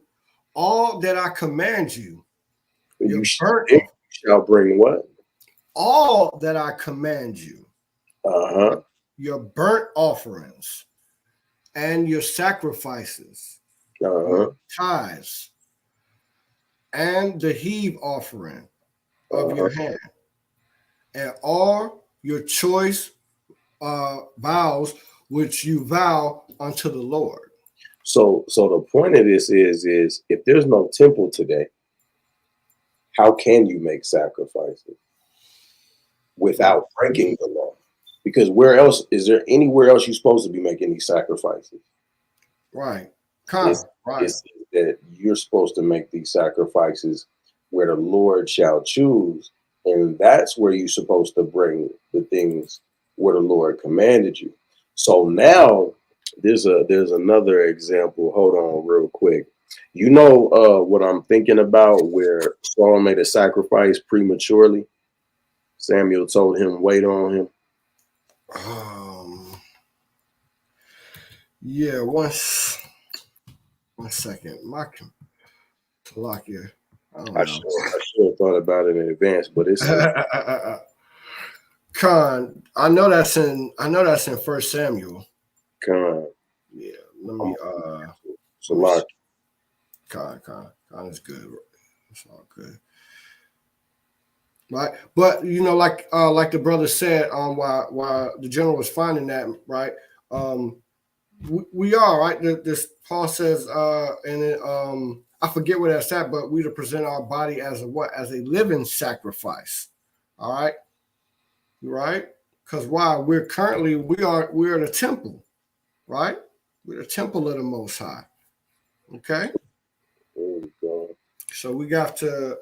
all that I command you." You shall bring what? All that I command you. Your burnt offerings and your sacrifices, your tithes, and the heave offering of your hand, and all your choice vows which you vow unto the Lord. So the point of this is if there's no temple today, how can you make sacrifices without breaking the law? Because where else is there anywhere else you're supposed to be making these sacrifices? Right. It's that you're supposed to make these sacrifices where the Lord shall choose, and that's where you're supposed to bring the things where the Lord commanded you. So now there's another example. Hold on real quick. You know what I'm thinking about, where Saul made a sacrifice prematurely. Samuel told him, wait on him. Yeah, one second. I should have thought about it in advance, but it's Con. I know that's in 1 Samuel. Con. Yeah, let me Salak. Con is good. It's all good. Right. But you know, like the brother said, while the general was finding that, right? We are right. This Paul says, and it, I forget where that's at, but we to present our body as a what? As a living sacrifice. All right. Right? Because why? We're the temple, right? We're the temple of the Most High. Okay. So we have to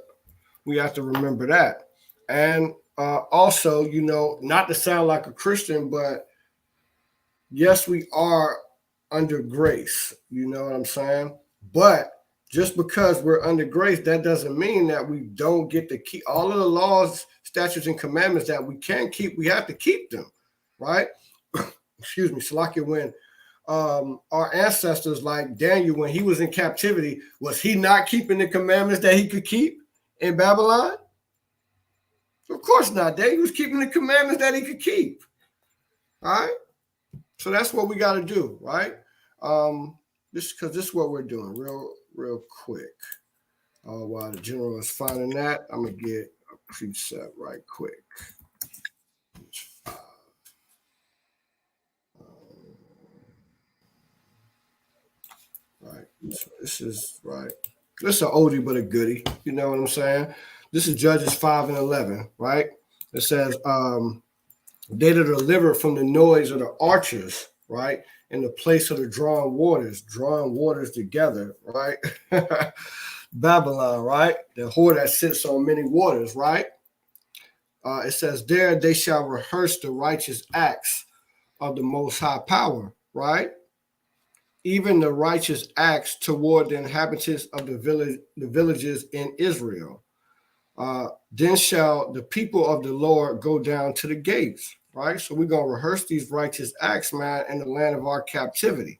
remember that. And also, you know, not to sound like a Christian, but yes, we are under grace. You know what I'm saying? But just because we're under grace, that doesn't mean that we don't get to keep all of the laws, statutes, and commandments that we can keep. We have to keep them, right? Excuse me, Salakia, when our ancestors, like Daniel, when he was in captivity, was he not keeping the commandments that he could keep in Babylon? Of course not. Daniel was keeping the commandments that he could keep. All right. So that's what we got to do, right? This is what we're doing, real quick. While the general is finding that, I'm gonna get a precept right quick. This is right. This is an oldie but a goodie. You know what I'm saying? This is Judges 5 and 11, right? It says, they that are delivered from the noise of the archers, right? In the place of the drawing waters together, right? Babylon, right? The whore that sits on many waters, right? It says, there they shall rehearse the righteous acts of the Most High Power, right? Even the righteous acts toward the inhabitants of the villages in Israel. Then shall the people of the Lord go down to the gates, right? So we're going to rehearse these righteous acts, man, in the land of our captivity,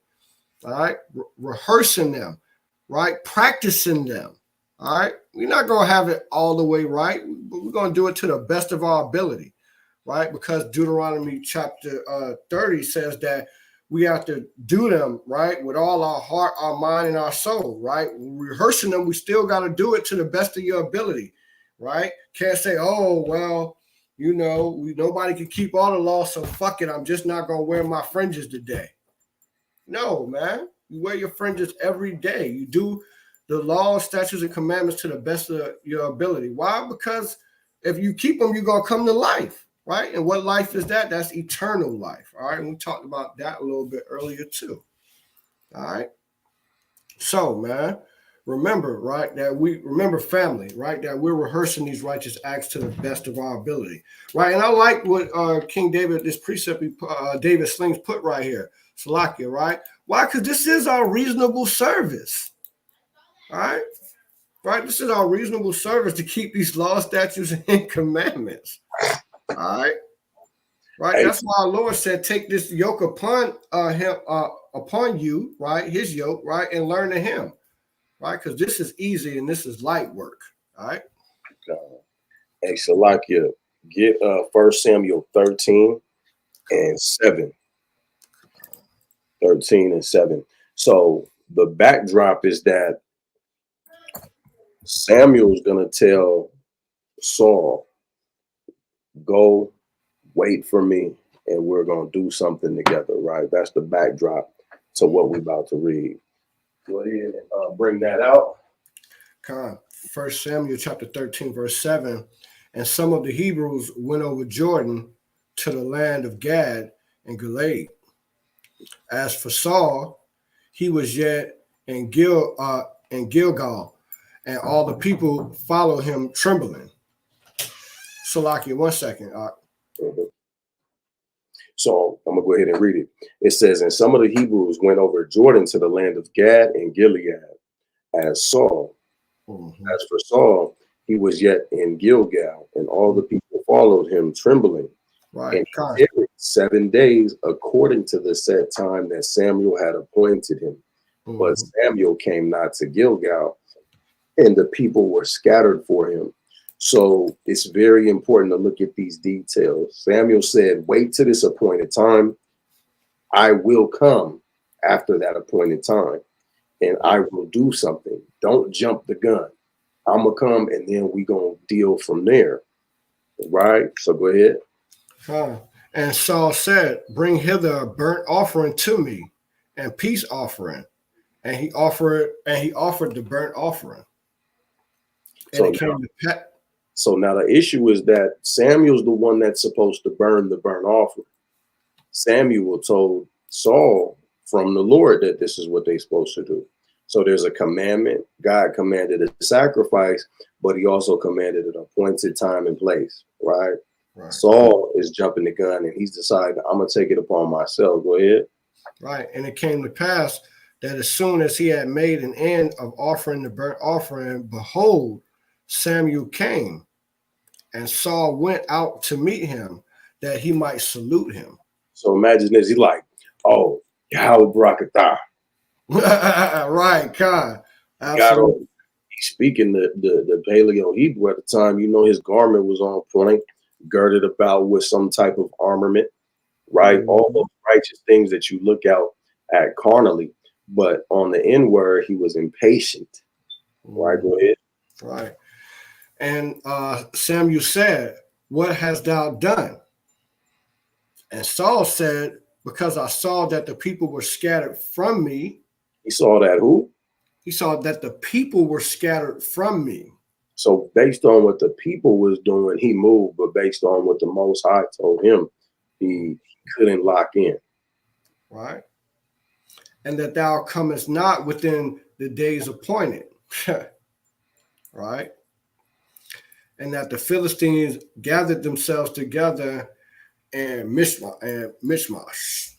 all right? Rehearsing them, right? Practicing them, all right? We're not going to have it all the way right, but we're going to do it to the best of our ability, right? Because Deuteronomy chapter 30 says that we have to do them, right, with all our heart, our mind, and our soul, right? We're rehearsing them. We still got to do it to the best of your ability, right? Can't say, oh, well, you know, nobody can keep all the laws, so fuck it, I'm just not going to wear my fringes today. No, man. You wear your fringes every day. You do the laws, statutes, and commandments to the best of your ability. Why? Because if you keep them, you're going to come to life, right? And what life is that? That's eternal life, all right? And we talked about that a little bit earlier too, all right? So, man, remember, right, remember family, right, that we're rehearsing these righteous acts to the best of our ability, right? And I like what King David, this precept David Slings put right here, Salakia, right? Why? Because this is our reasonable service, all right? Right? This is our reasonable service to keep these laws, statutes, and commandments, all right? Right? Hey. That's why our Lord said, take this yoke upon him, upon you, right? His yoke, right? And learn to him. Right, because this is easy and this is light work. All right. Hey, Salakia, get 1 Samuel 13 and 7. 13 and 7. So the backdrop is that Samuel's gonna tell Saul, go wait for me, and we're gonna do something together. Right. That's the backdrop to what we're about to read. Go ahead and bring that out. Come on. 1 Samuel chapter 13, verse 7. And some of the Hebrews went over Jordan to the land of Gad and Gilead. As for Saul, he was yet in Gilgal, and all the people followed him trembling. Salakia, 1 second. So I'm going to go ahead and read it. It says, and some of the Hebrews went over Jordan to the land of Gad and Gilead as Saul. As for Saul, he was yet in Gilgal, and all the people followed him trembling. Right. And he tarried 7 days according to the set time that Samuel had appointed him. But Samuel came not to Gilgal, and the people were scattered for him. So it's very important to look at these details. Samuel said, wait till this appointed time. I will come after that appointed time, and I will do something. Don't jump the gun. I'm going to come, and then we're going to deal from there. Right? So go ahead. And Saul said, bring hither a burnt offering to me and peace offering. And he offered the burnt offering. So now the issue is that Samuel's the one that's supposed to burn the burnt offering. Samuel told Saul from the Lord that this is what they're supposed to do. So there's a commandment. God commanded a sacrifice, but he also commanded an appointed time and place, right? Saul is jumping the gun, and he's decided, I'm going to take it upon myself. Go ahead. Right. And it came to pass that as soon as he had made an end of offering the burnt offering, behold, Samuel came, and Saul went out to meet him that he might salute him. So imagine this. He's like, oh, Yahawashi. Right, God. Absolutely. He's speaking the Paleo Hebrew at the time. You know, his garment was on point, girded about with some type of armament, right? All those righteous things that you look out at carnally. But on the inward, he was impatient. Right, go ahead. Right. And Samuel said, what hast thou done? And Saul said, because I saw that the people were scattered from me. He saw that who? He saw that the people were scattered from me. So based on what the people was doing, he moved, but based on what the Most High told him, he couldn't lock in. Right. And that thou comest not within the days appointed. Right. And that the Philistines gathered themselves together and Mishmash.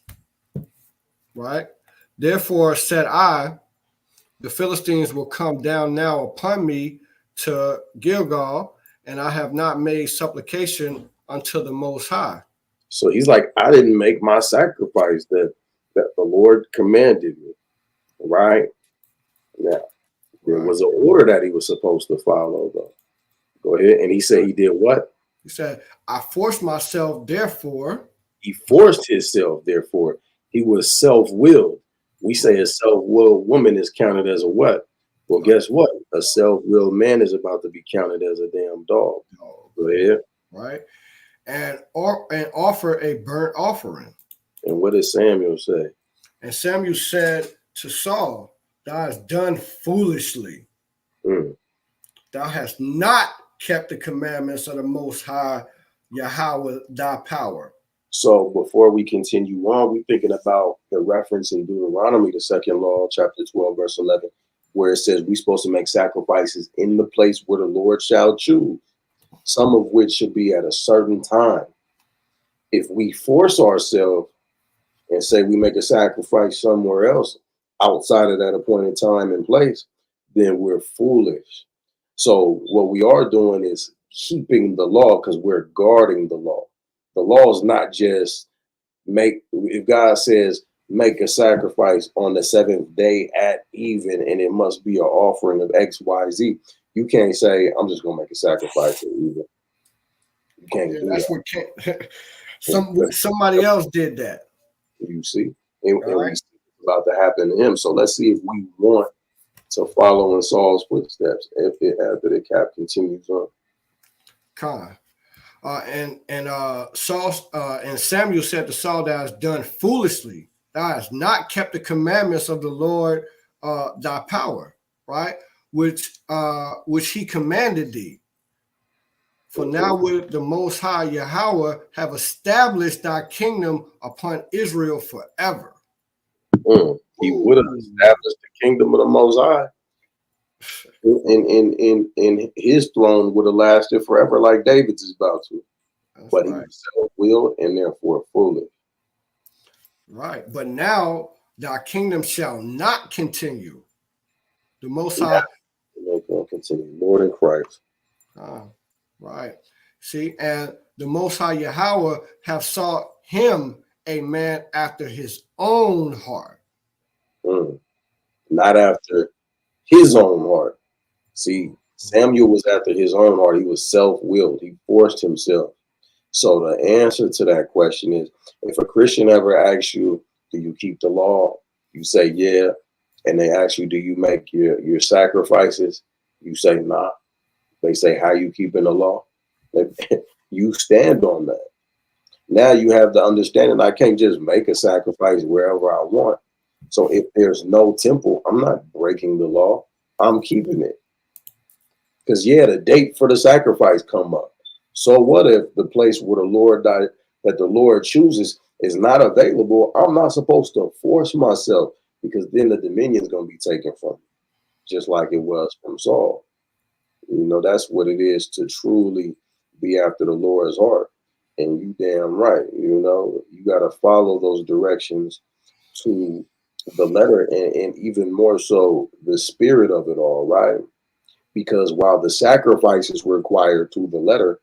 Right. Therefore said I, the Philistines will come down now upon me to Gilgal, and I have not made supplication unto the Most High. So he's like, I didn't make my sacrifice that the Lord commanded me. Right. Now, there was an order that he was supposed to follow, though. Go ahead. And he said he did what? He said, I forced myself, therefore. He forced himself, therefore. He was self-willed. We say a self-willed woman is counted as a what? Well, guess what? A self-willed man is about to be counted as a damn dog. Go ahead. Right. And offer a burnt offering. And what did Samuel say? And Samuel said to Saul, thou hast done foolishly. Thou hast not kept the commandments of the Most High, Yahweh, thy power. So before we continue on, we're thinking about the reference in Deuteronomy, the second law, chapter 12, verse 11, where it says we're supposed to make sacrifices in the place where the Lord shall choose, some of which should be at a certain time. If we force ourselves and say we make a sacrifice somewhere else outside of that appointed time and place, then we're foolish. So what we are doing is keeping the law because we're guarding the law. The law is not just if God says make a sacrifice on the seventh day at even, and it must be an offering of X, Y, Z. You can't say, I'm just going to make a sacrifice at even. You can't do that's that. Somebody else did that. You see? And we see it's about to happen to him. So let's see if we want to follow in Saul's footsteps after the cap continues on. Saul and Samuel said to Saul, thou hast done foolishly. Thou hast not kept the commandments of the Lord thy power, right? Which he commanded thee. For now would the Most High Yahweh have established thy kingdom upon Israel forever. He would have established the kingdom of the Most High. And his throne would have lasted forever like David's is about to. But he was self-willed and therefore foolish. Right. But now thy kingdom shall not continue. The Most High. Not going to continue. Lord in Christ. Right. See, and the Most High Yahweh have sought him a man after his own heart. Not after his own heart. See, Samuel was after his own heart. He was self-willed. He forced himself. So the answer to that question is, if a Christian ever asks you, do you keep the law? You say, yeah. And they ask you, do you make your sacrifices? You say, nah. They say, how you keeping the law? You stand on that. Now you have the understanding I can't just make a sacrifice wherever I want. So if there's no temple, I'm not breaking the law. I'm keeping it. Because, yeah, the date for the sacrifice come up. So what if the place where the Lord died, that the Lord chooses is not available? I'm not supposed to force myself, because then the dominion is going to be taken from me, just like it was from Saul. You know, that's what it is to truly be after the Lord's heart. And you damn right, you know, you got to follow those directions to the letter, and even more so the spirit of it all, right? Because while the sacrifices were required to the letter,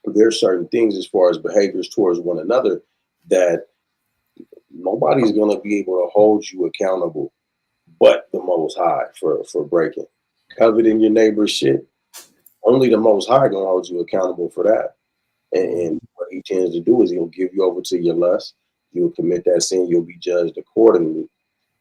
there's certain things as far as behaviors towards one another that nobody's going to be able to hold you accountable but the Most High for breaking. Coveting your neighbor's shit, only the Most High going to hold you accountable for that. And what he tends to do is he'll give you over to your lust. You'll commit that sin. You'll be judged accordingly.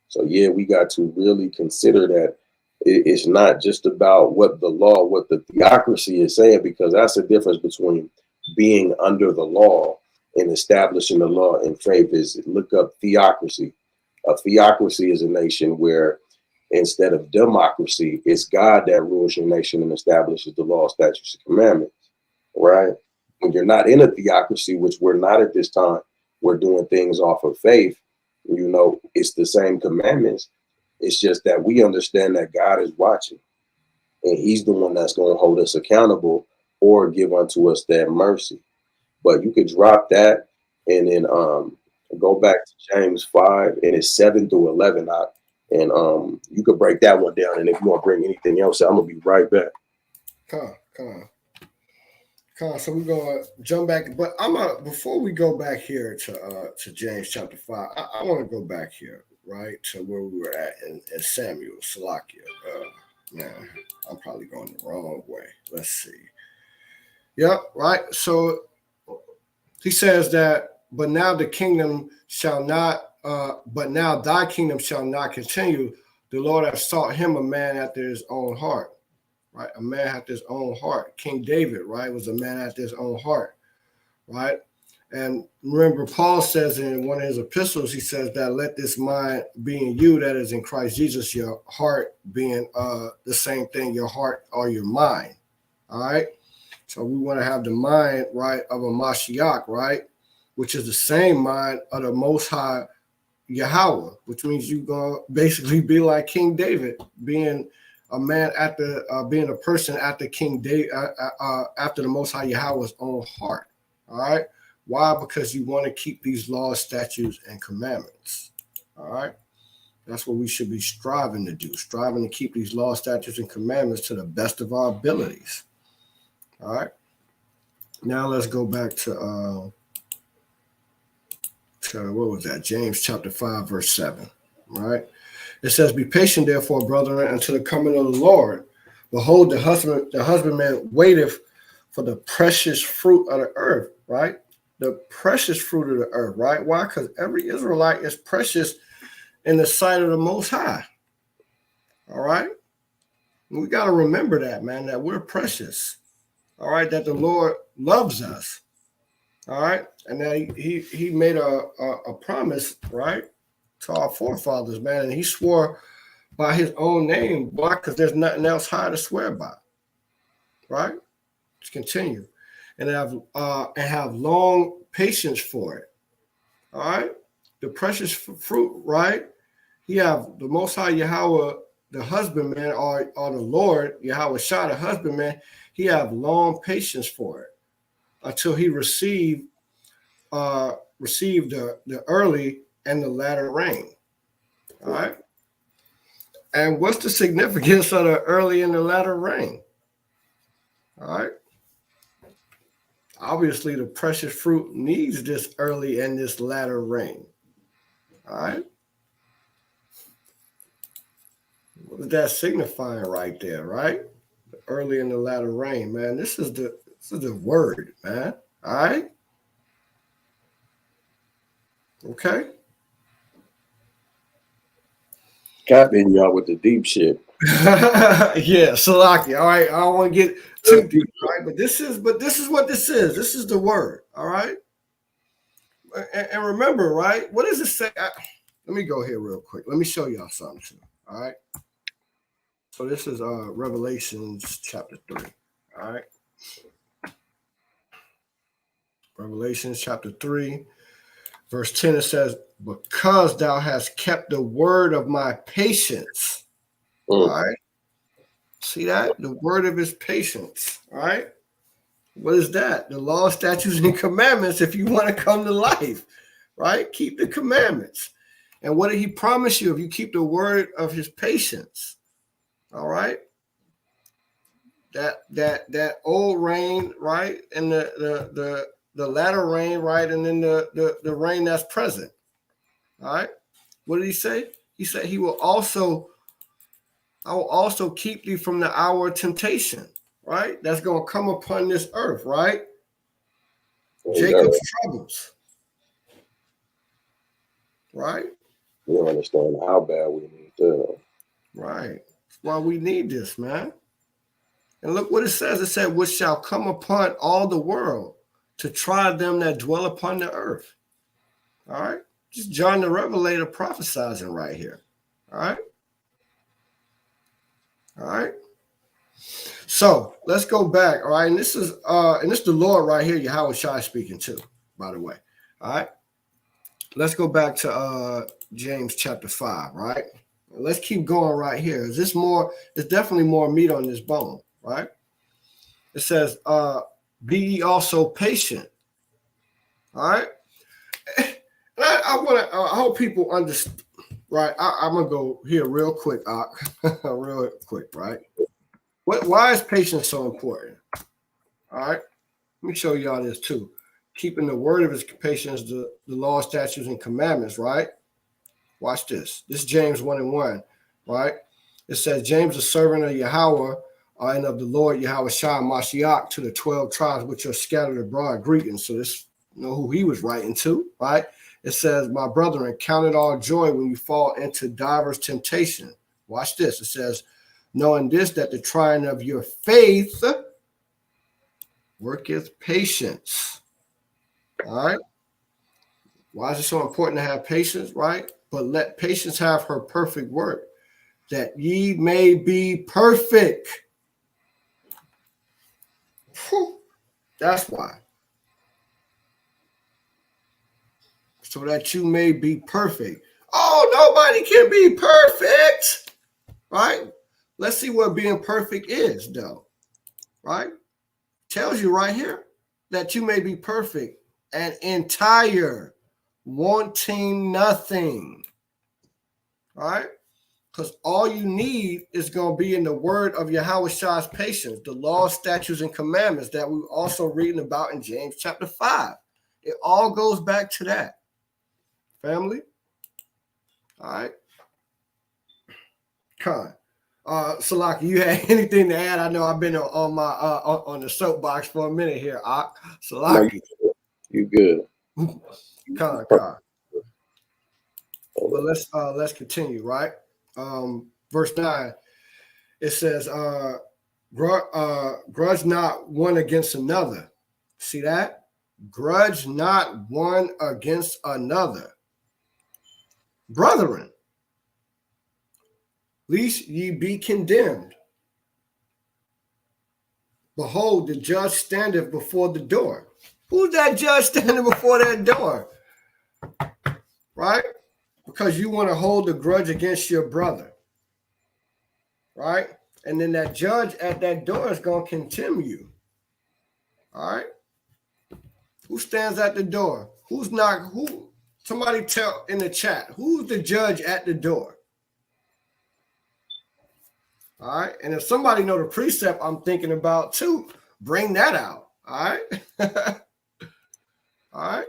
So, yeah, we got to really consider that it's not just about what the law, what the theocracy is saying, because that's the difference between being under the law and establishing the law in faith. Is look up theocracy. A theocracy is a nation where Instead of democracy, it's God that rules your nation and establishes the law, statutes, and commandments, right? When you're not in a theocracy, which we're not at this time, we're doing things off of faith, you know, it's the same commandments. It's just that we understand that God is watching and he's the one that's going to hold us accountable or give unto us that mercy. But you could drop that and then go back to James 5 and it's 7 through 11. And you could break that one down. And if you want to bring anything else, I'm going to be right back. Come on. So we're gonna jump back, but before we go back here to James chapter 5, I want to go back here, right, to where we were at in Samuel, Salakia. Man, I'm probably going the wrong way. Let's see. Yep, right. So he says that, but now thy kingdom shall not continue. The Lord hath sought him a man after his own heart. Right, a man after his own heart. King David, right, was a man after his own heart, right? And remember, Paul says in one of his epistles, he says that let this mind be in you that is in Christ Jesus, your heart being the same thing, your heart or your mind, all right? So we want to have the mind, right, of a hamashiach, right, which is the same mind of the Most High Yahweh, which means you're going to basically be like King David, being a man after being a person after King David, after the Most High Yahweh's own heart. All right. Why? Because you want to keep these laws, statutes, and commandments. All right. That's what we should be striving to do, striving to keep these laws, statutes, and commandments to the best of our abilities. All right. Now let's go back to what was that? James chapter 5, verse 7. All right. It says, be patient, therefore, brethren, until the coming of the Lord. Behold, the husbandman waiteth for the precious fruit of the earth, right? The precious fruit of the earth, right? Why? Because every Israelite is precious in the sight of the Most High. All right? We got to remember that, man, that we're precious. All right? That the Lord loves us. All right? And that he made a promise, right, to our forefathers, man, and he swore by his own name. Why? Because there's nothing else high to swear by. Right? Let's continue. And have long patience for it. All right? The precious fruit, right? He have the Most High Yahweh, the husbandman, or the Lord, Yahawashi, the husbandman, he have long patience for it until he received the early and the latter rain. All right. And what's the significance of the early and the latter rain? All right. Obviously, the precious fruit needs this early and this latter rain. All right. What is that signifying right there, right? The early and the latter rain, man. This is the word, man. All right. Okay. Got in y'all with the deep shit. Yeah, Salaki. All right. I don't want to get too deep, right? But this is what this is. This is the word. All right. And remember, right? What does it say? Let me go here real quick. Let me show y'all something too. All right. So this is Revelations chapter 3. All right. Revelations chapter 3, verse 10, it says, because thou hast kept the word of my patience. All right. See that? The word of his patience. All right. What is that? The law, statutes, and commandments if you want to come to life. Right? Keep the commandments. And what did he promise you if you keep the word of his patience? All right. That old rain, right? And the latter rain, right? And then the rain that's present. All right. What did he say? He said I will also keep thee from the hour of temptation, right? That's going to come upon this earth, right? Jacob's troubles. Right? We don't understand how bad we need to. Right. That's why we need this, man. And look what it says. It said, which shall come upon all the world to try them that dwell upon the earth. All right. Just John the Revelator prophesizing right here. All right. All right. So let's go back. All right. And this is the Lord right here, Yahawashi speaking too, by the way. All right. Let's go back to James chapter 5, right? Let's keep going right here. Is this more? There's definitely more meat on this bone, right? It says, be ye also patient. All right. I hope people understand. Right, I'm gonna go here real quick, real quick, right? Why is patience so important? All right, let me show y'all this too. Keeping the word of his patience, the law, statutes, and commandments, right? Watch this. This is James 1:1, right? It says, James, a servant of Yahweh and of the Lord Yahawashi, hamashiach, to the 12 tribes which are scattered abroad, greetings. So this, you know who he was writing to, right? It says, my brethren, count it all joy when you fall into diverse temptation. Watch this. It says, knowing this, that the trying of your faith worketh patience. All right. Why is it so important to have patience, right? But let patience have her perfect work, that ye may be perfect. Whew. That's why. So that you may be perfect. Oh, nobody can be perfect, right? Let's see what being perfect is, though, right? Tells you right here that you may be perfect and entire, wanting nothing, right? Because all you need is going to be in the word of Yahawashi's patience, the law, statutes, and commandments that we're also reading about in James chapter 5. It all goes back to that. Family? All right. Con. Salaki, you had anything to add? I know I've been on my on the soapbox for a minute here. Salaki. No, you good. Con. But let's continue, right? Verse 9, it says, grudge not one against another. See that? Grudge not one against another. Brethren, lest ye be condemned. Behold, the judge standeth before the door. Who's that judge standing before that door? Right? Because you want to hold a grudge against your brother. Right? And then that judge at that door is going to condemn you. All right? Who stands at the door? Who's not? Who? Somebody tell in the chat. Who's the judge at the door? All right. And if somebody know the precept I'm thinking about too, bring that out. All right. All right.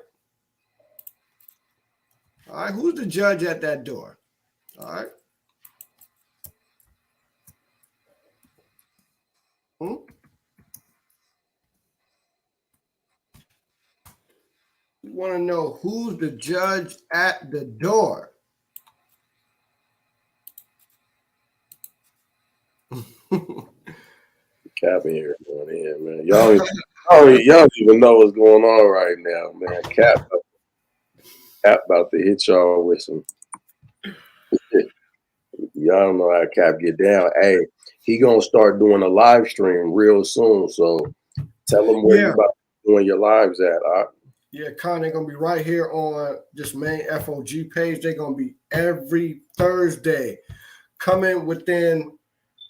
All right. Who's the judge at that door? All right. You want to know who's the judge at the door? Cap in here going in, man. Y'all don't even know what's going on right now, man. Cap about to hit y'all with some. Y'all don't know how Cap get down. Hey, he gonna start doing a live stream real soon. So tell him where you about doing your lives at. Yeah, Con, they're gonna be right here on this main FOG page. They're gonna be every Thursday, coming within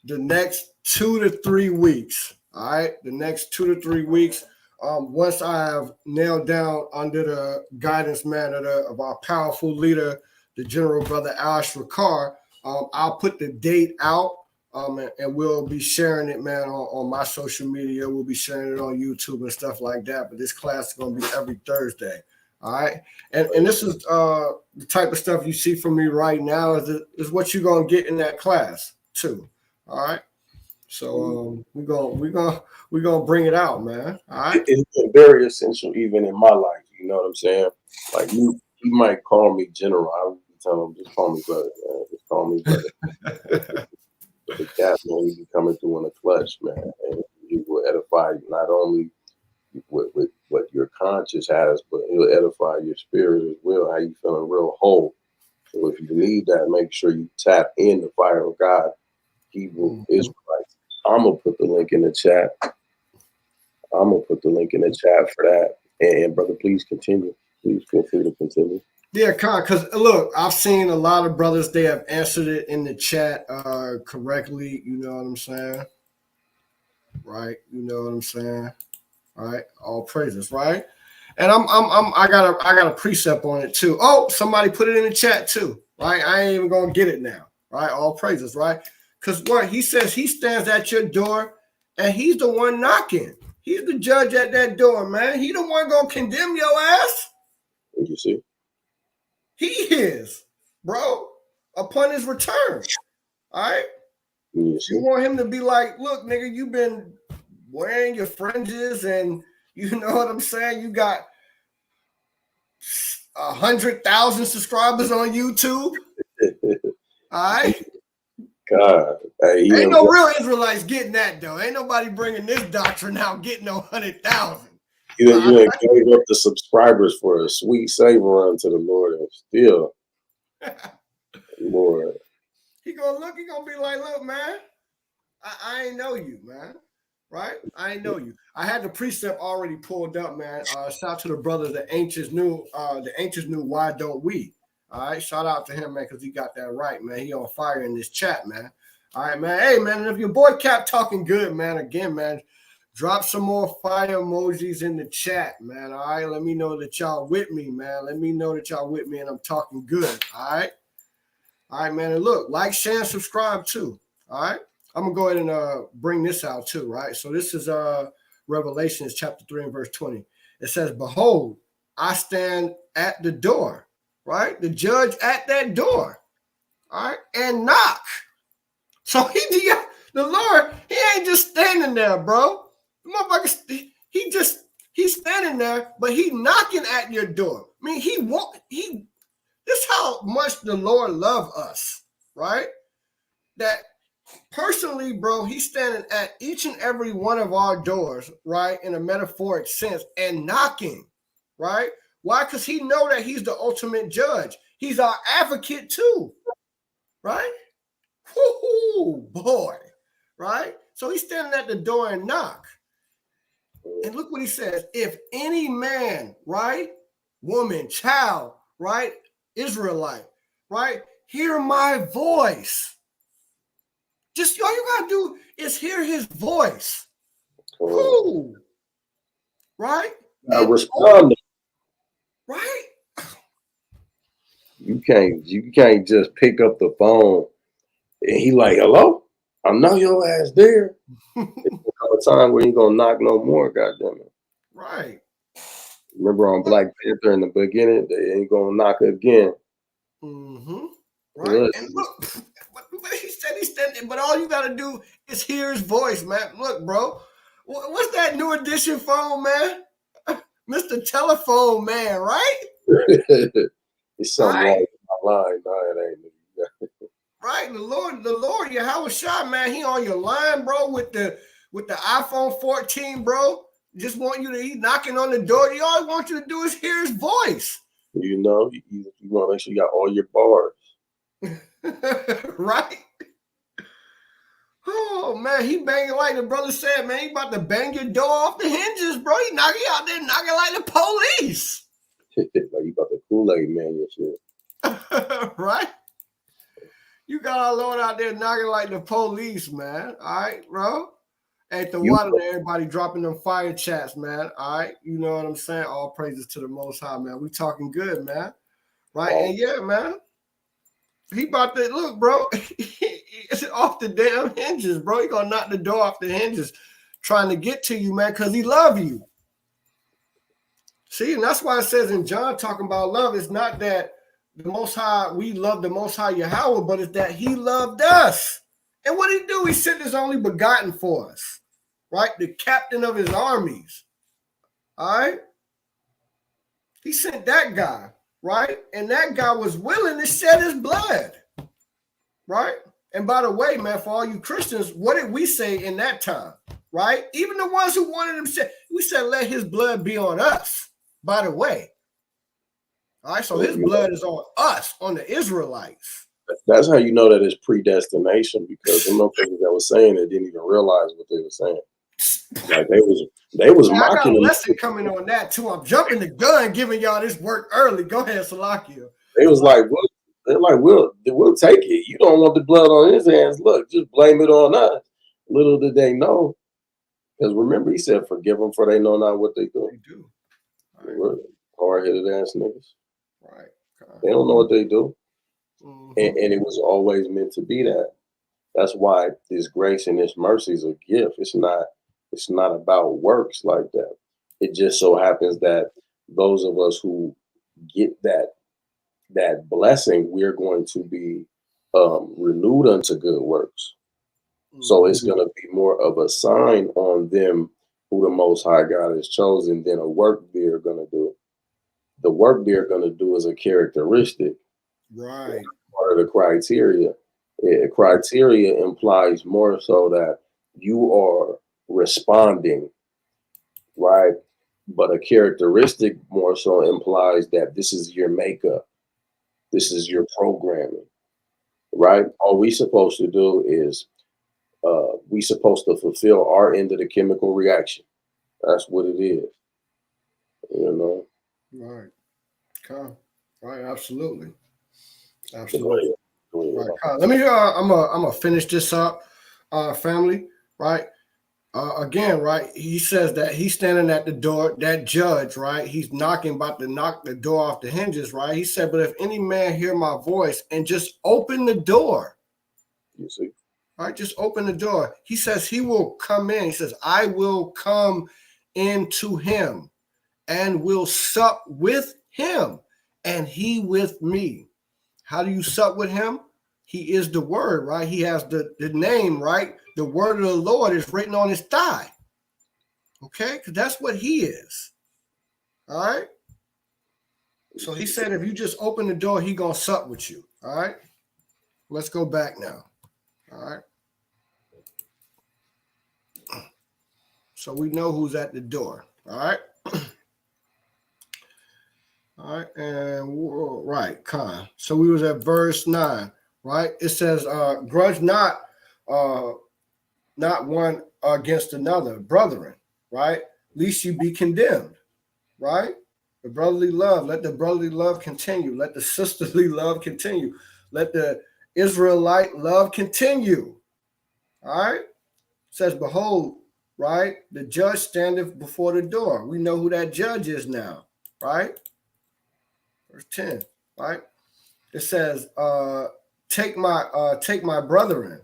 the next 2 to 3 weeks. All right, the next 2 to 3 weeks. Once I have nailed down under the guidance, man, of our powerful leader, the General Brother AhshRawchaa, I'll put the date out, and we'll be sharing it, man, on my social media. We'll be sharing it on YouTube and stuff like that. But this class is going to be every Thursday. All right. And this is the type of stuff you see from me right now is what you're going to get in that class too. All right. So we're gonna bring it out, man. All right. It's been very essential even in my life. You know what I'm saying? Like you might call me General. I would tell him, just call me brother, man. Just call me brother. The Cap, man, he be coming through in the clutch, man. And he will edify you not only with what your conscience has, but he'll edify your spirit as well. How you feeling real whole. So if you need that, make sure you tap in the fire of God Hebrew Israelites. I'm gonna put the link in the chat. I'm gonna put the link in the chat for that. And brother, please continue. Please feel free to continue. Yeah, because look, I've seen a lot of brothers, they have answered it in the chat correctly. You know what I'm saying? Right? You know what I'm saying? Right? All praises, right? And I got a precept on it too. Oh, somebody put it in the chat too, right? I ain't even gonna get it now, right? All praises, right? Because what he says, he stands at your door and he's the one knocking. He's the judge at that door, man. He the one gonna condemn your ass. What you see? He is, bro, upon his return. All right. You want him to be like, look, nigga, you've been wearing your fringes and you know what I'm saying? You got 100,000 subscribers on YouTube. All right. God. Hey, ain't no real Israelites getting that, though. Ain't nobody bringing this doctrine out getting no 100,000. You gave up the subscribers for a sweet savor unto the Lord, and still, Lord. He gonna be like, look, man, I ain't know you, man. Right? I ain't know you. I had the precept already pulled up, man. Shout out to the brother, the ancients knew why don't we? All right, shout out to him, man, because he got that right, man. He on fire in this chat, man. All right, man. Hey, man, if your boy Cap talking good, man, again, man, drop some more fire emojis in the chat, man. All right, let me know that y'all with me, man. Let me know that y'all with me and I'm talking good. All right, man. And look, like, share, and subscribe too. All right. I'm gonna go ahead and bring this out too, right? So this is Revelations chapter 3 and verse 20. It says, "Behold, I stand at the door," right? The judge at that door, all right, and knock. So the Lord, he ain't just standing there, bro. The motherfucker, he's standing there, but he knocking at your door. I mean, this is how much the Lord loves us, right? That personally, bro, he's standing at each and every one of our doors, right, in a metaphoric sense, and knocking, right? Why? Because he know that he's the ultimate judge. He's our advocate too, right? Woo-hoo, boy, right? So he's standing at the door and knock. And look what he says. If any man, right, woman, child, right, Israelite, right, hear my voice. Just all you gotta do is hear his voice. Ooh. Right? I respond. Right? You can't just pick up the phone and he like, hello? I know your ass there. It's a time where you gonna knock no more, goddamn it. Right. Remember on Black Panther in the beginning, they ain't gonna knock again. Mm-hmm. Right. And look, but he said he's standing, but all you gotta do is hear his voice, man. Look, bro, what's that new edition phone, man? Mr. Telephone Man, right? It's something right. Wrong with my line. No, it ain't. Right, the Lord, Yahawashi, man, he on your line, bro, with the iPhone 14, bro. Just want you to, he knocking on the door. He all want you to do is hear his voice. You know, you want to make sure you got all your bars. Right? Oh, man, he banging like the brother said, man. He about to bang your door off the hinges, bro. He knocking out there, knocking like the police. Like you about the Kool-Aid man and shit. Right? You got our Lord out there knocking like the police, man. All right, bro? At the water, everybody dropping them fire chats, man. All right? You know what I'm saying? All praises to the Most High, man. We talking good, man. Right? And yeah, man. He about to, look, bro. It's off the damn hinges, bro. He gonna knock the door off the hinges trying to get to you, man, because he love you. See, and that's why it says in John talking about love, it's not that the Most High, we love the Most High Yahweh, but it's that he loved us. And what did he do? He sent his only begotten for us, right? The captain of his armies, all right? He sent that guy, right? And that guy was willing to shed his blood, right? And by the way, man, for all you Christians, what did we say in that time, right? Even the ones who wanted him said, we said, let his blood be on us, by the way. All right, so his blood is on us, on the Israelites. That's how you know that it's predestination, because the motherfuckers that was saying it didn't even realize what they were saying. Like they was I got mocking a them. lesson coming on that too. I'm jumping the gun, giving y'all this work early. Go ahead, Salakia. They was like, well, they're like, we'll take it. You don't want the blood on his hands. Look, just blame it on us. Little did they know, because remember he said, "Forgive them, for they know not what they do." They do. Right. Hard-headed ass niggas. Right. They don't know what they do, Mm-hmm. and it was always meant to be that. That's why this grace and this mercy is a gift. It's not about works like that. It just so happens that those of us who get that blessing, we're going to be renewed unto good works. So it's going to be more of a sign on them who the Most High God has chosen than a work they're going to do. The work they're going to do is a characteristic. Right. Part of the criteria. Criteria implies more so that you are responding, right? But a characteristic more so implies that this is your makeup. This is your programming, right? All we supposed to do is we supposed to fulfill our end of the chemical reaction. That's what it is, you know. Right. Okay. Right. Absolutely. Absolutely. Right. Let me. I'm gonna finish this up, family. Right. Again, right. He says that he's standing at the door. That judge, right. He's knocking, about to knock the door off the hinges. Right. He said, "But if any man hear my voice and just open the door." You see. Right, just open the door. He says he will come in. He says, I will come into him and will sup with him and he with me. How do you sup with him? He is the word, right? He has the name, right? The word of the Lord is written on his thigh. Okay, because that's what he is. All right. So he said, if you just open the door, he gonna sup with you. All right. Let's go back now. All right. So we know who's at the door. All right. All right. And right, Con. So we was at verse 9, right? It says, grudge not one against another, brethren, right? Lest you be condemned, right? The brotherly love, let the brotherly love continue. Let the sisterly love continue. Let the Israelite love continue. All right. It says, behold, right? The judge standeth before the door. We know who that judge is now, right? Verse 10, right? It says, take my brethren,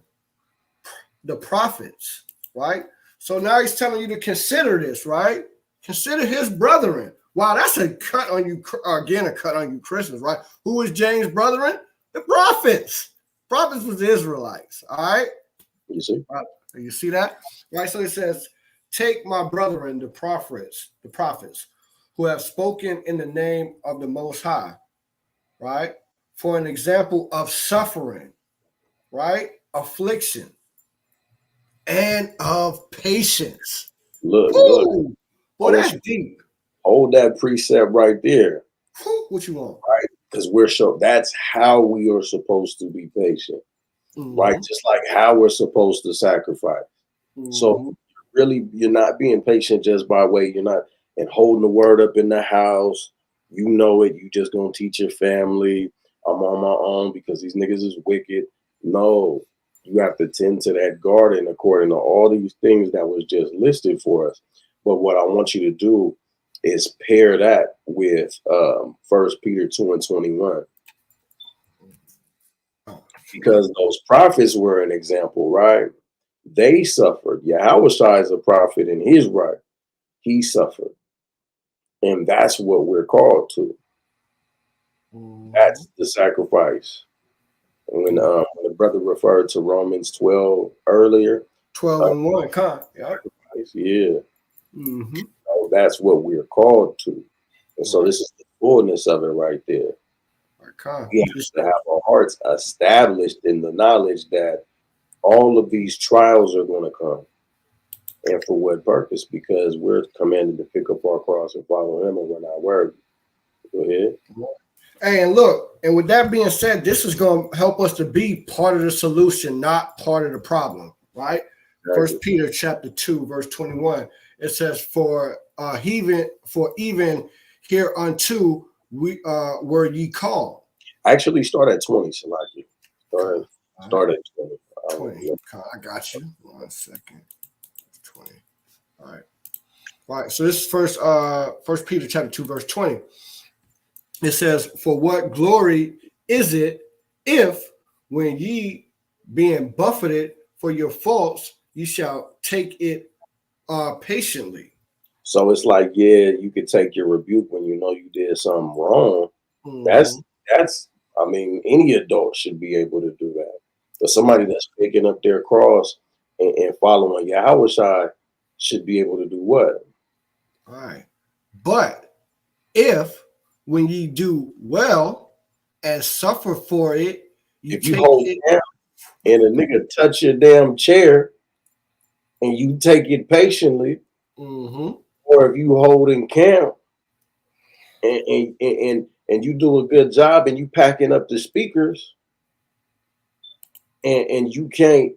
the prophets, right? So now he's telling you to consider this, right? Consider his brethren. Wow, that's a cut on you, again, a cut on you Christians, right? Who is James' brethren? The prophets. Prophets was the Israelites, all right? You see? You see that? Right, so it says, take my brethren, the prophets, who have spoken in the name of the Most High, right? For an example of suffering, right? Affliction, and of patience. Look. Boy, that's deep. Hold that precept right there. What you want? Right? Because that's how we are supposed to be patient. Right? Just like how we're supposed to sacrifice. So really, you're not being patient just by way, you're not and holding the word up in the house. You know it. You just gonna teach your family, I'm on my own because these niggas is wicked. No, you have to tend to that garden according to all these things that was just listed for us. But what I want you to do is pair that with 1 Peter 2:21. Because those prophets were an example, right? They suffered. Yahawashi is a prophet in his right. He suffered. And that's what we're called to. That's the sacrifice. When the brother referred to Romans 12 earlier. 12:1, yeah. So that's what we're called to. And so this is the fullness of it right there. We have to have our hearts established in the knowledge that all of these trials are going to come. And for what purpose? Because we're commanded to pick up our cross and follow him, and we're not worthy. Go ahead. Hey, and look, And with that being said, this is going to help us to be part of the solution, not part of the problem, right? First Peter chapter 2, verse 21. It says, For even hereunto we were ye called. Actually, start at 20, Salaki. Start at 20. 20. I got you. 1 second. 20. All right. All right. So this is First Peter chapter 2, verse 20. It says, For what glory is it if, when ye being buffeted for your faults, you shall take it patiently. So it's like, yeah, you could take your rebuke when you know you did something wrong. That's I mean, any adult should be able to do that. But somebody that's picking up their cross and following Yahawashi should be able to do what? All right. But if when ye do well and suffer for it, if you hold it down and a nigga touch your damn chair and you take it patiently, or if you hold in camp and you do a good job and you packing up the speakers and you can't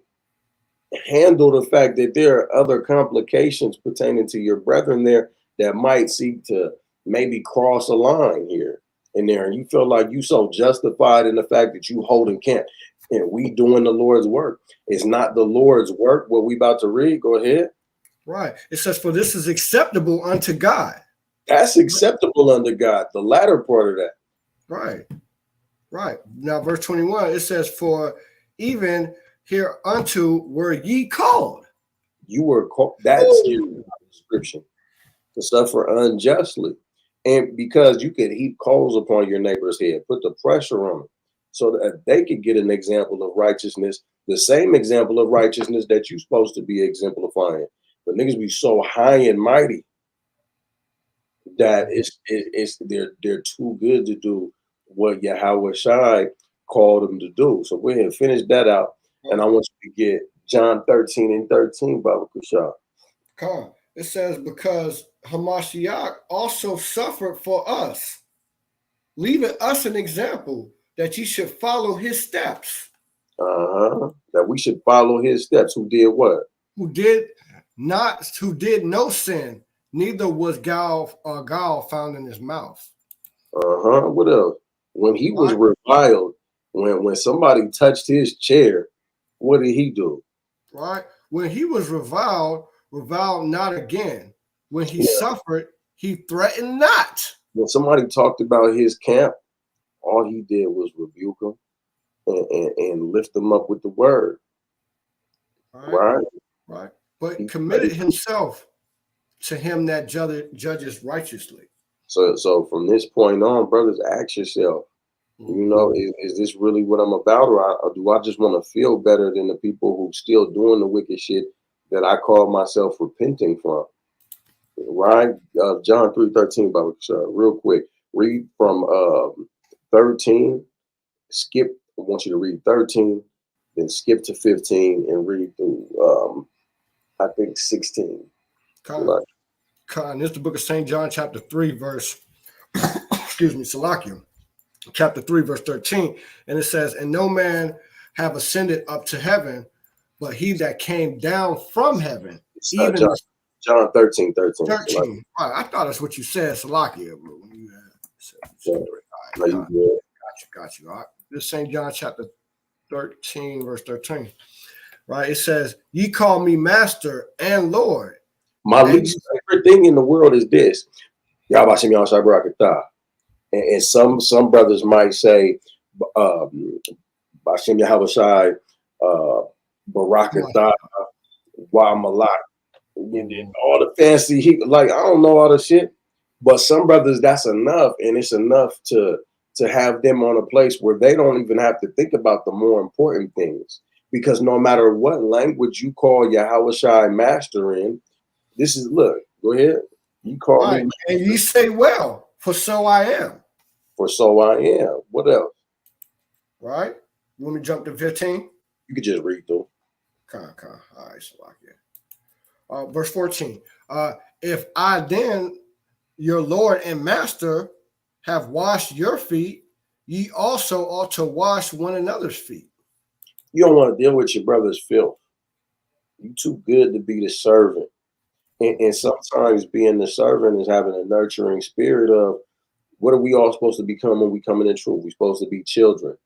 handle the fact that there are other complications pertaining to your brethren there that might seek to maybe cross a line here and there, and you feel like you so justified in the fact that you holding camp and we doing the Lord's work. It's not the Lord's work what we about to read. Go ahead. Right. It says, for this is acceptable unto God. That's acceptable unto God. The latter part of that. Right. Right. Now, verse 21, it says, for even hereunto were ye called. You were called. That's your description. To suffer unjustly. And because you could heap coals upon your neighbor's head, put the pressure on them so that they could get an example of righteousness, the same example of righteousness that you're supposed to be exemplifying. But niggas be so high and mighty that they're too good to do what Yahawashi called them to do. So go ahead and finish that out. And I want you to get John 13:13, Baba Kusha. Come. It says, because hamashiach also suffered for us, leaving us an example that ye should follow his steps. That we should follow his steps. Who did what? Who did no sin, neither was gall found in his mouth. What else? When he was reviled, when somebody touched his chair, what did he do? Right. When he was reviled not again. When he suffered, he threatened not. When somebody talked about his camp, all he did was rebuke him and lift them up with the word. Right. But he committed himself to him that judges righteously. So from this point on, brothers, ask yourself, you know, is this really what I'm about, or do I just want to feel better than the people who still doing the wicked shit that I call myself repenting from? Right? John 3:13, real quick. Read from 13. I want you to read 13, then skip to 15 and read through I think 16. This is the book of St. John, chapter 3, verse Salakia, chapter 3, verse 13. And it says, and no man have ascended up to heaven, but he that came down from heaven. John 13. 13. I thought that's what you said, Salakia. Got you. All right. This is St. John chapter 13, verse 13. Right. It says, ye call me master and Lord. My least favorite thing in the world is this. Yahawashi AhshRawchaa. And some brothers might say, Bashem Yahawashi, Barakatah, Wa Malak. All the fancy, like, I don't know all the shit. But some brothers, that's enough. And it's enough to have them on a place where they don't even have to think about the more important things. Because no matter what language you call Yahawashi master in, this is, look, go ahead. You call me. And you say, well, for so I am. For so I am. What else? Right? You want me to jump to 15? You could just read through. All right, Salakia. Verse 14. If I then, your Lord and Master, have washed your feet, ye also ought to wash one another's feet. You don't want to deal with your brother's filth. You too good to be the servant. And sometimes being the servant is having a nurturing spirit of what are we all supposed to become when we come in truth? We're supposed to be children.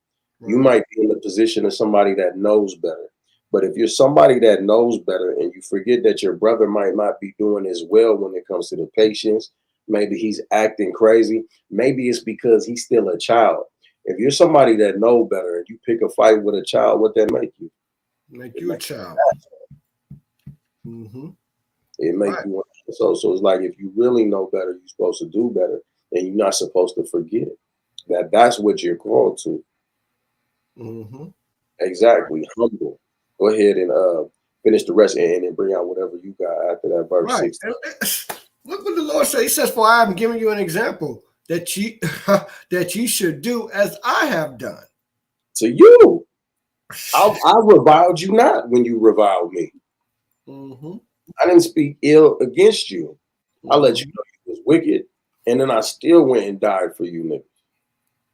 Right. You might be in the position of somebody that knows better. But if you're somebody that knows better and you forget that your brother might not be doing as well when it comes to the patience, maybe he's acting crazy, maybe it's because he's still a child. If you're somebody that know better and you pick a fight with a child, what that make you? Make you a child. Mm-hmm. It make Right. you so it's like if you really know better, you're supposed to do better, and you're not supposed to forget that that's what you're called to. Mm-hmm. Exactly. Humble. Go ahead and finish the rest and then bring out whatever you got after that verse Right. 16. Look what the Lord says. He says, "For I am giving you an example that ye that ye should do as I have done." To you, I reviled you not when you reviled me. Mm-hmm. I didn't speak ill against you. I let you Mm-hmm. know you was wicked, and then I still went and died for you, nigga.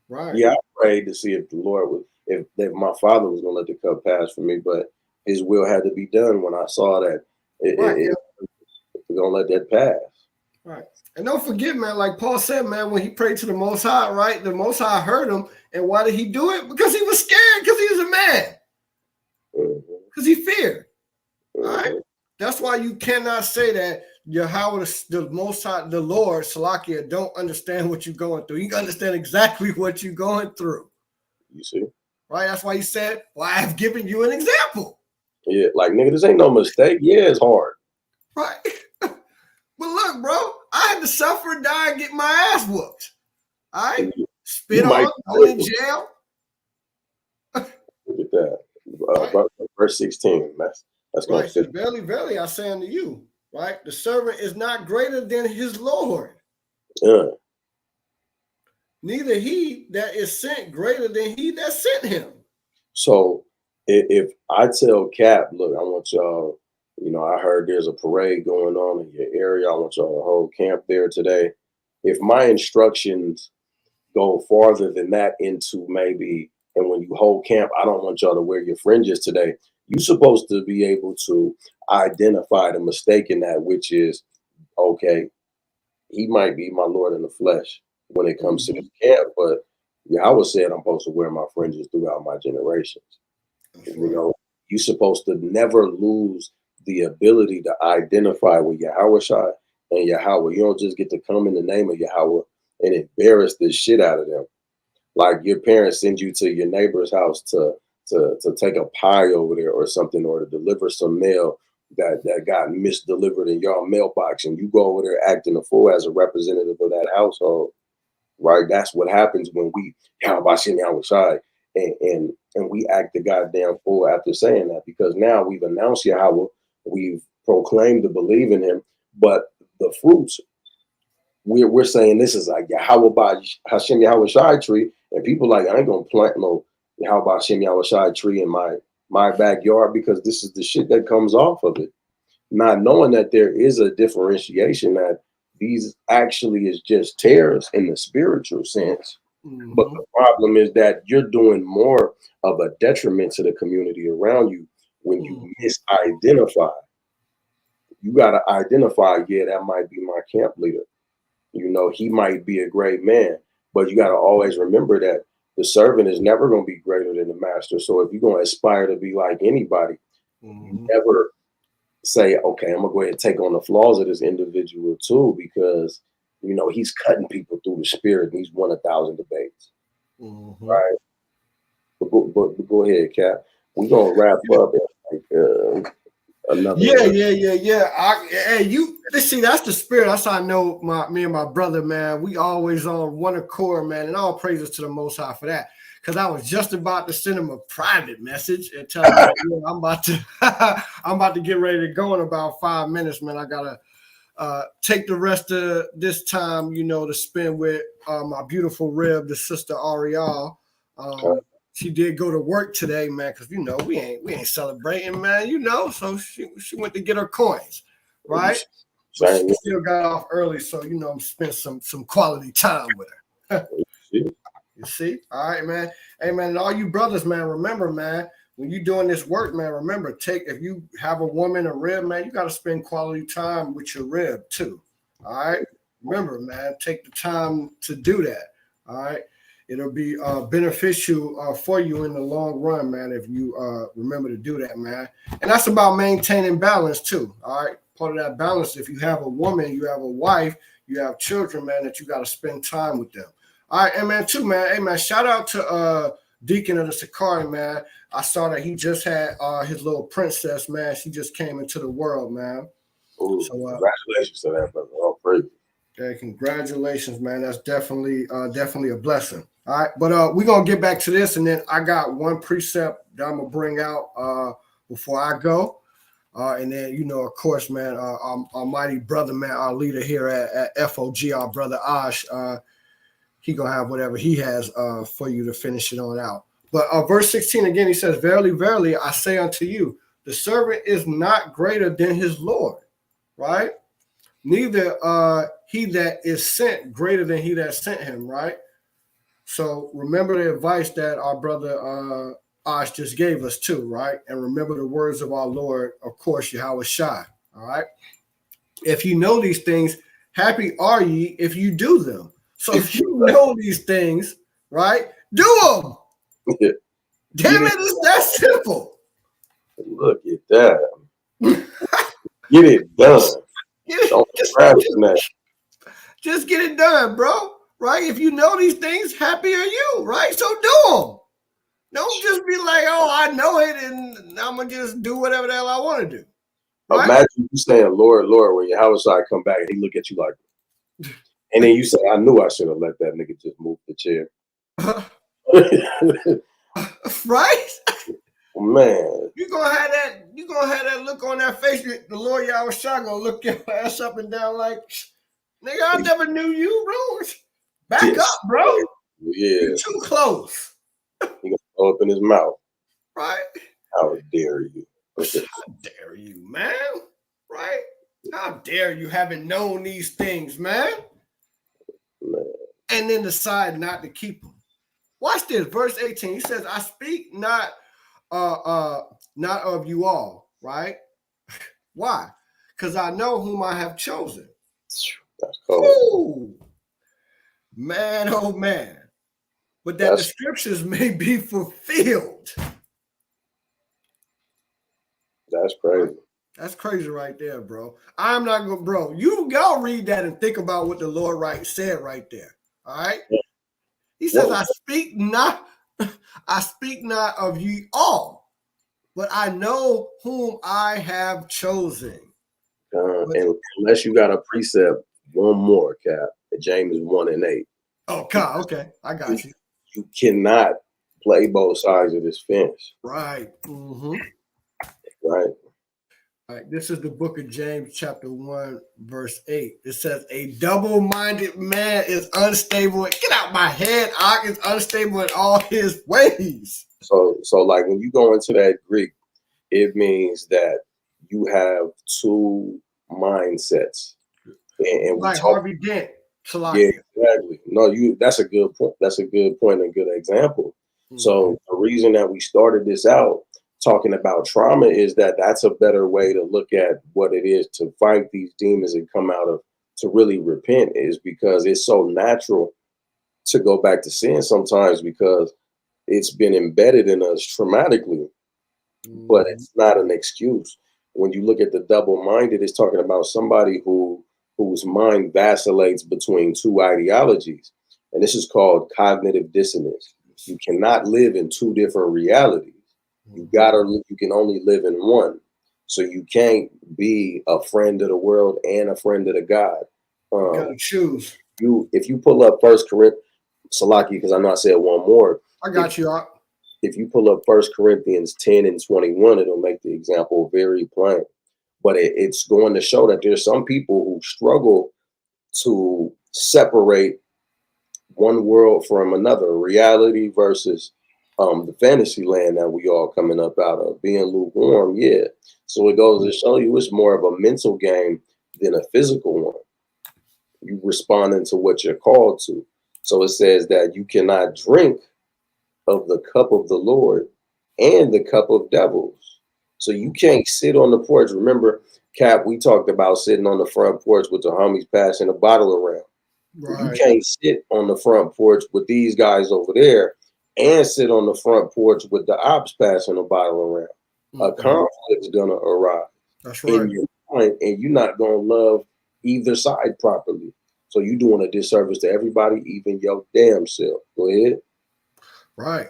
Right. Yeah, I prayed to see if the Lord would, if my father was gonna let the cup pass for me, but His will had to be done when I saw that Right. it was gonna let that pass. Right. And don't forget, man, like Paul said, man, when he prayed to the Most High, right? The Most High heard him. And why did he do it? Because he was scared, because he was a man, because he feared. All right. That's why you cannot say that Yahweh, the Most High, the Lord, Salakia, don't understand what you're going through. He understand exactly what you're going through. You see? Right? That's why he said, well, I have given you an example. Yeah, like nigga, this ain't no mistake. Yeah, it's hard. Right. But look, bro, I had to suffer and die and get my ass whooped. All right? Spit on, go in jail. Look at that. Verse 16. That's gonna Right. fit. So verily, verily, I say unto you, right? The servant is not greater than his Lord. Neither he that is sent greater than he that sent him. So if I tell Cap, look, I want y'all, you know, I heard there's a parade going on in your area. I want y'all to hold camp there today. If my instructions go farther than that into maybe, and when you hold camp, I don't want y'all to wear your fringes today. You're supposed to be able to identify the mistake in that, which is, okay, he might be my Lord in the flesh when it comes to the camp, but Yahweh said I'm supposed to wear my fringes throughout my generations. You know, you're supposed to never lose the ability to identify with Yahawashi and Yahweh. You don't just get to come in the name of Yahweh and embarrass the shit out of them. Like your parents send you to your neighbor's house to take a pie over there or something, or to deliver some mail that got misdelivered in your mailbox, and you go over there acting a fool as a representative of that household, right? That's what happens when we Yahawashi and we act the goddamn fool after saying that, because now we've announced Yahweh, we've proclaimed to believe in Him, but the fruits we're saying this is like Yahweh by Hashem Yahawashi tree, and people like, I ain't gonna plant no Yahweh Hashem Yahawashi tree in my backyard because this is the shit that comes off of it. Not knowing that there is a differentiation, that these actually is just tares in the spiritual sense. Mm-hmm. But the problem is that you're doing more of a detriment to the community around you when you misidentify. You got to identify, yeah, that might be my camp leader. You know, he might be a great man, but you got to always remember that the servant is never going to be greater than the master. So if you're going to aspire to be like anybody, you never say, okay, I'm going to go ahead and take on the flaws of this individual too, because, you know, he's cutting people through the spirit and he's won 1,000 debates. Right? But go ahead, Cap. We're going to wrap up at like another. Hey, you see, that's the spirit. That's how I know me and my brother, man. We always on one accord, man, and all praises to the Most High for that. Because I was just about to send him a private message and tell him that, I'm about to get ready to go in about 5 minutes, man. I gotta take the rest of this time, to spend with my beautiful rib, the sister Ariel. She did go to work today, man, because we ain't celebrating, man. So she went to get her coins, right? But she still got off early, so spent some quality time with her. You See, all right, man. Hey, man, and all you brothers, man, remember, man, when you doing this work, man, remember, if you have a woman, a rib, man, you got to spend quality time with your rib too. All right. Remember, man, take the time to do that. All right. It'll be beneficial for you in the long run, man, if you remember to do that, man. And that's about maintaining balance too. All right. Part of that balance, if you have a woman, you have a wife, you have children, man, that you got to spend time with them. All right, and man, too, man. Hey, man, shout out to Deacon of the Sakari, man. I saw that he just had his little princess, man. She just came into the world, man. Ooh, so, congratulations to that, brother. Oh, praise. Okay, congratulations, man. That's definitely a blessing. All right, but we're gonna get back to this, and then I got one precept that I'm gonna bring out before I go. And then, you know, of course, man, our mighty brother, man, our leader here at FOG, our brother Ahsh, he gonna have whatever he has for you to finish it on out. But verse 16 again, he says, "Verily, verily, I say unto you, the servant is not greater than his Lord, right? Neither he that is sent greater than he that sent him," right? So remember the advice that our brother Ahsh just gave us too, right? And remember the words of our Lord, of course, Yahawashi. All right. If you know these things, happy are ye if you do them. So if you know these things, right, do them. Yeah. Damn it, it's that simple. Look at that. Get it done. Just get it done, bro. Right? If you know these things, happy are you, right? So do them. Don't just be like, oh, I know it, and I'm gonna just do whatever the hell I want to do. Right? Imagine you saying, Lord, Lord, when your Yahawashi come back and he look at you like, and then you say, I knew I should have let that nigga just move the chair. Right? Man. You're gonna have that look on that face. The Lord Yahawashi gonna look your ass up and down like, nigga, I never knew you, bro. Back up, bro. Yeah. You're too close. He gonna throw up in his mouth. Right? How dare you? How dare you, man? Right? How dare you haven't known these things, man? And then decide not to keep them. Watch this, verse 18. He says, I speak not of you all, right? Why? Because I know whom I have chosen. That's cold. Ooh. Man, oh man. But that the scriptures may be fulfilled. That's crazy. That's crazy right there, bro. I'm not gonna, bro. Y'all read that and think about what the Lord said right there. All right. Yeah. He says, I speak not of ye all, but I know whom I have chosen. And unless you got a precept, one more, Cap. James 1:8. Oh, God, okay. I got you. You cannot play both sides of this fence. Right. Mm-hmm. Right. All right, this is the book of James, chapter 1, verse 8. It says, a double-minded man is unstable. Get out my head, Og is unstable in all his ways. So like when you go into that Greek, it means that you have two mindsets. And like Harvey Dent. Yeah, exactly. No, that's a good point. That's a good point and a good example. Mm-hmm. So the reason that we started this out talking about trauma is that that's a better way to look at what it is to fight these demons and come out of, to really repent, is because it's so natural to go back to sin sometimes because it's been embedded in us traumatically, but it's not an excuse. When you look at the double-minded, it's talking about somebody whose mind vacillates between two ideologies. And this is called cognitive dissonance. You cannot live in two different realities. You can only live in one. So you can't be a friend of the world and a friend of the God. You gotta choose. If you pull up 1 Corinthians, Salaki, because I know I said one more. I got you. If you pull up 1 Corinthians 10 and 21, it'll make the example very plain. But it's going to show that there's some people who struggle to separate one world from another, reality versus the fantasy land that we all coming up out of, being lukewarm. Yeah. So it goes to show you it's more of a mental game than a physical one. You responding to what you're called to. So it says that you cannot drink of the cup of the Lord and the cup of devils. So you can't sit on the porch. Remember, Cap, we talked about sitting on the front porch with the homies passing a bottle around. Right. You can't sit on the front porch with these guys over there and sit on the front porch with the ops passing a bottle around. A conflict's gonna arise. That's in right. your mind, and you're not gonna love either side properly. So you're doing a disservice to everybody, even your damn self. Go ahead. Right.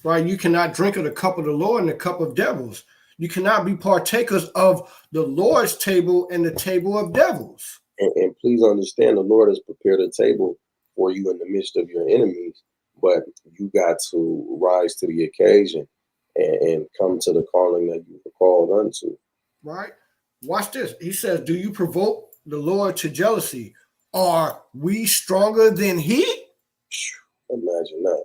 Right. You cannot drink of the cup of the Lord and the cup of devils. You cannot be partakers of the Lord's table and the table of devils. And please understand, the Lord has prepared a table for you in the midst of your enemies, but you got to rise to the occasion and come to the calling that you were called unto. Right. Watch this. He says, do you provoke the Lord to jealousy? Are we stronger than he? Imagine that.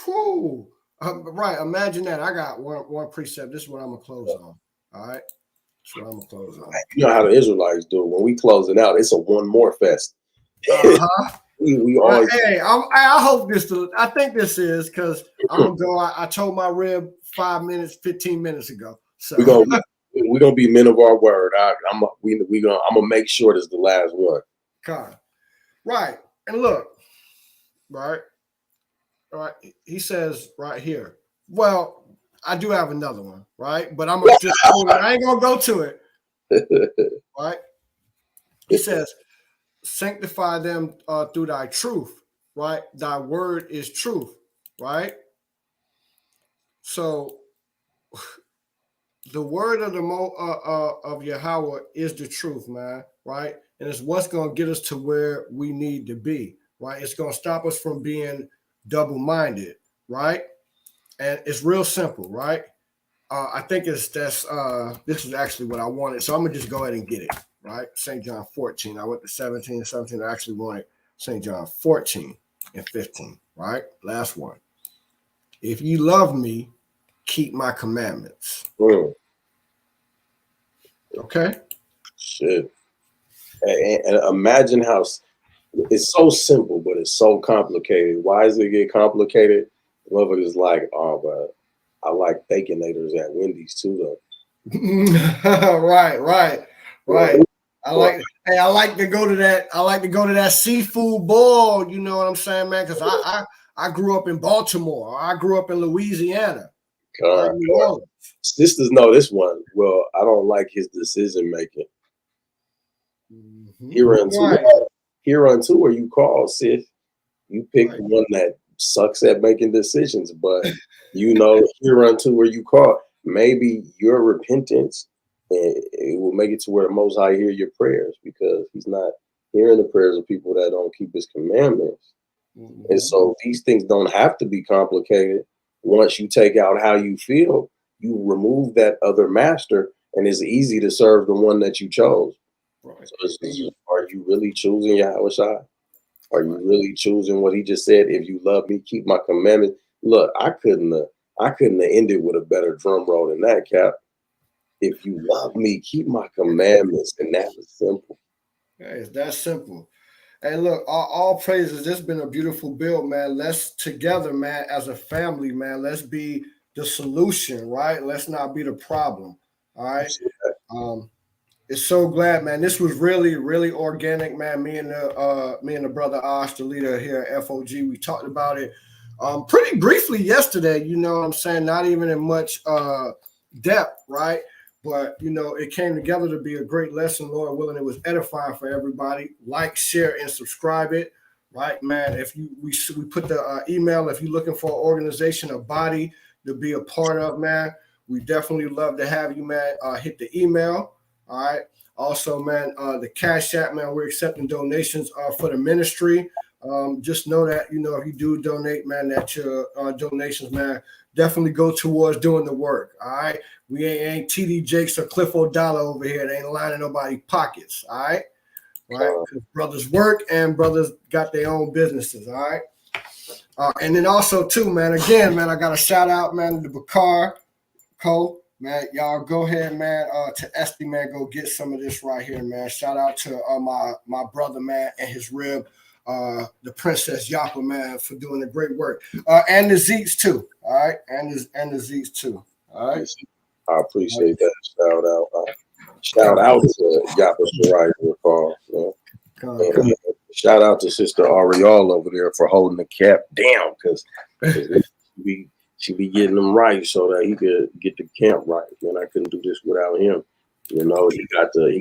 Whew. Right. Imagine that. I got one precept. This is what I'm going to close on. All right. That's what I'm going to close on. You know how the Israelites do. When we close it out, it's a one more fest. we always. Hey, I hope this. I think this is because I'm gonna go. I told my rib 15 minutes ago. So we're gonna be men of our word. I'm gonna make sure this is the last one. God. Right. And look, right. All right. He says right here. Well, I do have another one, right? But I'm gonna just I ain't gonna go to it. Right. He says, sanctify them through thy truth, right? Thy word is truth, right? So the word of of Yahweh is the truth, man, right? And it's what's going to get us to where we need to be, right? It's going to stop us from being double-minded, right? And it's real simple, right? I think this is actually what I wanted, so I'm gonna just go ahead and get it, right? St. John 14. I went to 17 and 17. I actually wanted St. John 14 and 15, right? Last one. If you love me, keep my commandments. Okay. Shit. And imagine how it's so simple, but it's so complicated. Why does it get complicated? Motherfuckers like, oh, but I like baconators at Wendy's too, though. Right. I like to go to that. I like to go to that seafood bowl. You know what I'm saying, man? Because I grew up in Baltimore. I grew up in Louisiana. New Orleans. Sisters know this one. Well, I don't like his decision making. Hereunto are you called, sis. You pick one that sucks at making decisions, but hereunto are you called. Maybe your repentance, and it will make it to where the Most High hear your prayers, because he's not hearing the prayers of people that don't keep his commandments. And so these things don't have to be complicated. Once you take out how you feel, you remove that other master, and it's easy to serve the one that you chose. Right. So are you really choosing Yahawashi? Are you really choosing what he just said? If you love me, keep my commandments. Look, I couldn't have ended with a better drum roll than that, Cap. If you love me, keep my commandments, and that was simple. Yeah, it's that simple. Hey, look, all praises. This has been a beautiful build, man. Let's together, man, as a family, man, let's be the solution, right? Let's not be the problem. All right. It's so glad, man. This was really, really organic, man. Me and the brother Ahsh, the leader here at FOG, we talked about it pretty briefly yesterday. You know what I'm saying? Not even in much depth, right? But it came together to be a great lesson, Lord willing. It was edifying for everybody. Like, share, and subscribe it, right, man? If we put the email, if you're looking for an organization, a body to be a part of, man, we definitely love to have you, man. Hit the email. All right. Also, man, the CASHAPP, man, we're accepting donations for the ministry. Just know that, if you do donate, man, that your donations, man, definitely go towards doing the work. All right. We ain't TD Jakes or Cliff O'Donnell over here. They ain't lining nobody's pockets. All right. Right. Brothers work and brothers got their own businesses. All right. And then also, too, man, again, man, I got a shout out, man, to Bakar Cole. Man, y'all go ahead, man, to Esty, man, go get some of this right here, man. Shout out to my brother, man, and his rib. the Princess Yapa, man, for doing a great work. And the Zeeks too. All right. And the Zeeks too. All right. I appreciate that. Shout out to Yahawashi recall. And shout out to Sister Ariel over there for holding the cap down, because she be getting them right so that he could get the camp right. Man, I couldn't do this without him. You know, he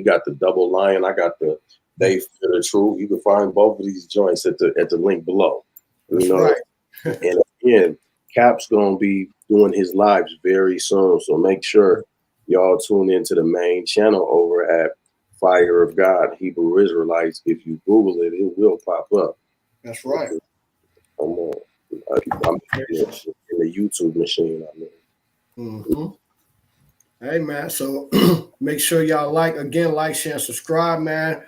got the double lion. I got the They Fear the Truth. You can find both of these joints at the link below. You know, right. And again, Cap's gonna be doing his lives very soon, so make sure y'all tune into the main channel over at Fire of God Hebrew Israelites. If you Google it, it will pop up. That's right. I'm in the YouTube machine. I mean. Mm-hmm. Hey man, so make sure y'all like, share, and subscribe, man.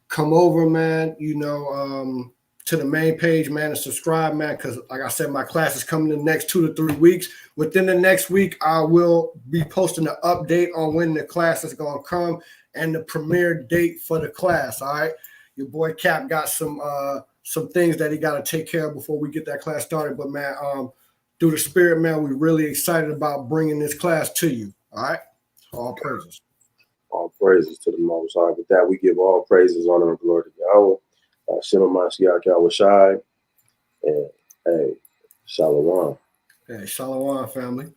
Come over, man, you know, to the main page, man, and subscribe, man, because like I said, my class is coming in the next 2 to 3 weeks. Within the next week, I will be posting an update on when the class is going to come and the premiere date for the class, all right? Your boy Cap got some things that he got to take care of before we get that class started, but man, through the Spirit, man, we're really excited about bringing this class to you. All right. All praises. All praises to the Most High. With that, we give all praises, honor, and glory to Yahweh. Hamashiach Yahawashi. And hey, Shalom. Hey, Shalom, family.